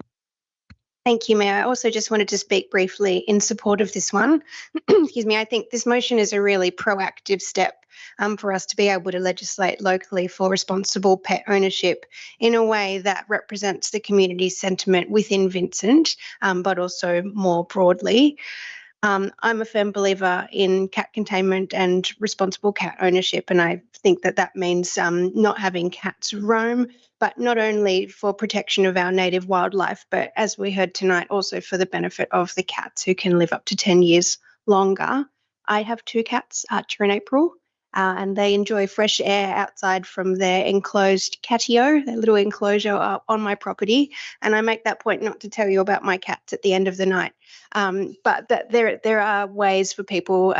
Thank you, Mayor. I also just wanted to speak briefly in support of this one. Excuse me. I think this motion is a really proactive step for us to be able to legislate locally for responsible pet ownership in a way that represents the community sentiment within Vincent, but also more broadly. I'm a firm believer in cat containment and responsible cat ownership, and I think that that means not having cats roam, but not only for protection of our native wildlife, but as we heard tonight, also for the benefit of the cats who can live up to 10 years longer. I have 2 cats, Archer and April, and they enjoy fresh air outside from their enclosed catio, their little enclosure on my property. And I make that point not to tell you about my cats at the end of the night, but that there are ways for people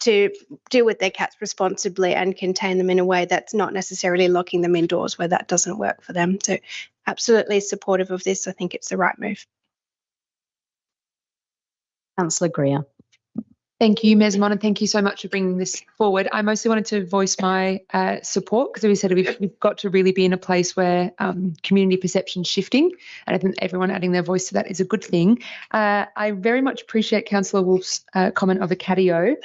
to deal with their cats responsibly and contain them in a way that's not necessarily locking them indoors where that doesn't work for them. So absolutely supportive of this. I think it's the right move. Councillor Greer. Thank you, Ms. Mon, and thank you so much for bringing this forward. I mostly wanted to voice my support because, as we said, we've got to really be in a place where community perception shifting, and I think everyone adding their voice to that is a good thing. I very much appreciate Councillor Wolf's comment of a catio.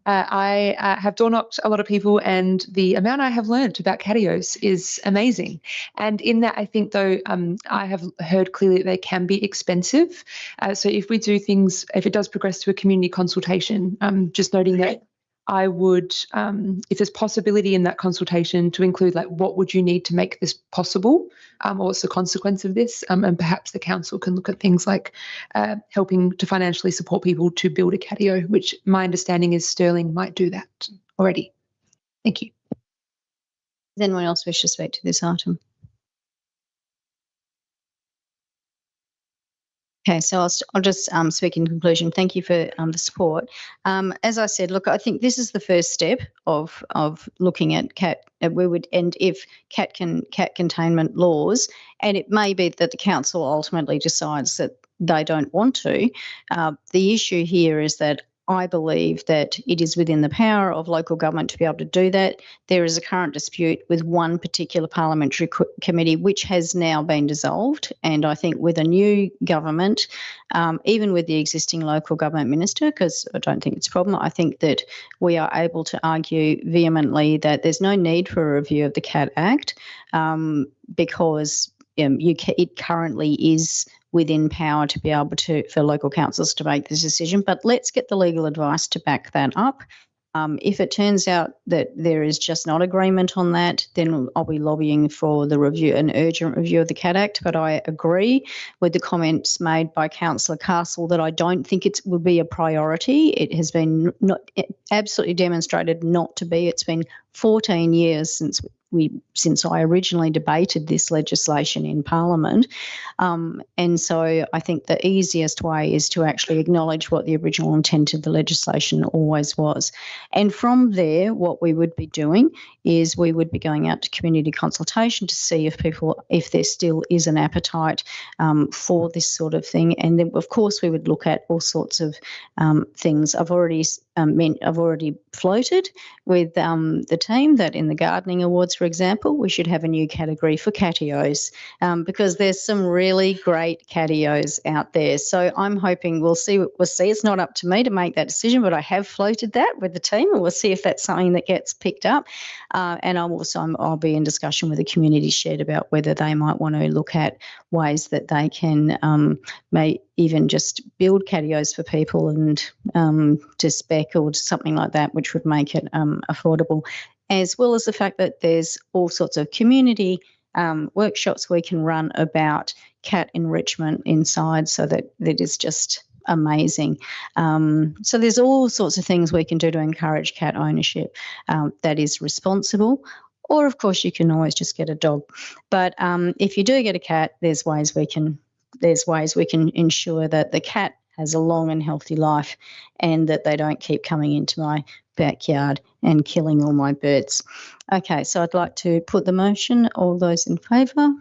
I have door knocked a lot of people, and the amount I have learned about catios is amazing. And in that, I think, though, I have heard clearly that they can be expensive. So if we do things, if it does progress to a community consultation, just noting that I would, if there's possibility in that consultation to include, like, what would you need to make this possible, or what's the consequence of this, and perhaps the council can look at things like helping to financially support people to build a catio, which my understanding is Stirling might do that already. Thank you. Does anyone else wish to speak to this item? Okay, so I'll just speak in conclusion. Thank you for the support. As I said, look, I think this is the first step of looking at cat. We would end if cat containment laws, and it may be that the council ultimately decides that they don't want to. The issue here is that I believe that it is within the power of local government to be able to do that. There is a current dispute with one particular parliamentary committee which has now been dissolved, and I think with a new government, even with the existing local government minister, because I don't think it's a problem, I think that we are able to argue vehemently that there's no need for a review of the CAT Act because it currently is within power to be able to, for local councils to make this decision. But let's get the legal advice to back that up. If it turns out that there is just not agreement on that, then I'll be lobbying for the review, an urgent review of the CAT Act. But I agree with the comments made by Councillor Castle that I don't think it will be a priority. It has been absolutely demonstrated not to be. It's been 14 years since I originally debated this legislation in Parliament. And so I think the easiest way is to actually acknowledge what the original intent of the legislation always was. And from there, what we would be doing is we would be going out to community consultation to see if there still is an appetite for this sort of thing. And then, of course, we would look at all sorts of things. I've already floated with the team that in the gardening awards, for example, we should have a new category for catios because there's some really great catios out there. So I'm hoping we'll see. It's not up to me to make that decision, but I have floated that with the team, and we'll see if that's something that gets picked up. And I'll be in discussion with the community shed about whether they might want to look at ways that they can may even just build catios for people and to spec or something like that, which would make it affordable, as well as the fact that there's all sorts of community workshops we can run about cat enrichment inside, so that it is just amazing. So there's all sorts of things we can do to encourage cat ownership that is responsible. Or, of course, you can always just get a dog. But if you do get a cat, there's ways we can ensure that the cat has a long and healthy life and that they don't keep coming into my backyard and killing all my birds. Okay, so I'd like to put the motion. All those in favour?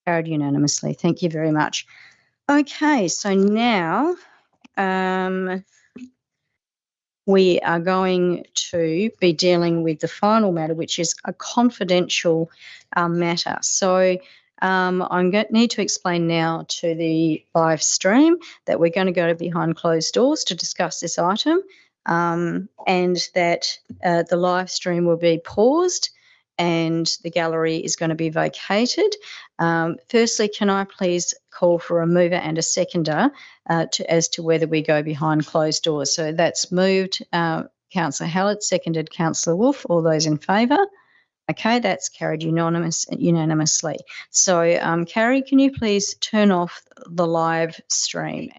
Carried unanimously. Thank you very much. Okay, so now we are going to be dealing with the final matter, which is a confidential matter. So I need to explain now to the live stream that we're going to go to behind closed doors to discuss this item, and that the live stream will be paused and the gallery is going to be vacated. Firstly, can I please call for a mover and a seconder as to whether we go behind closed doors? So that's moved Councillor Hallett, seconded Councillor Wolf. All those in favour? Okay, that's carried unanimously. So, Carrie, can you please turn off the live stream?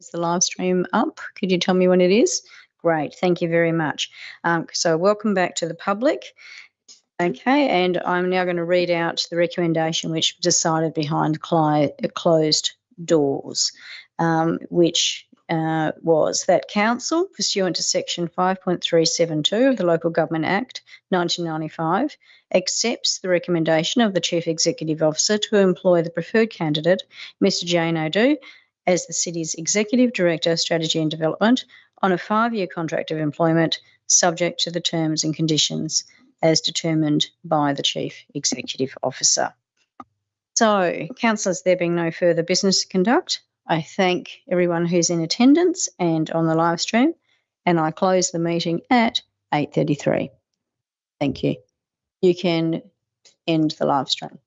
Is the live stream up? Could you tell me when it is? Great, thank you very much. So welcome back to the public. Okay, and I'm now going to read out the recommendation which was decided behind closed doors, which was that Council, pursuant to Section 5.372 of the Local Government Act 1995, accepts the recommendation of the Chief Executive Officer to employ the preferred candidate, Mr. Jane O'Doo, as the City's Executive Director, Strategy and Development, on a 5-year contract of employment, subject to the terms and conditions as determined by the Chief Executive Officer. So, councillors, there being no further business to conduct, I thank everyone who's in attendance and on the live stream, and I close the meeting at 8:33. Thank you. You can end the live stream.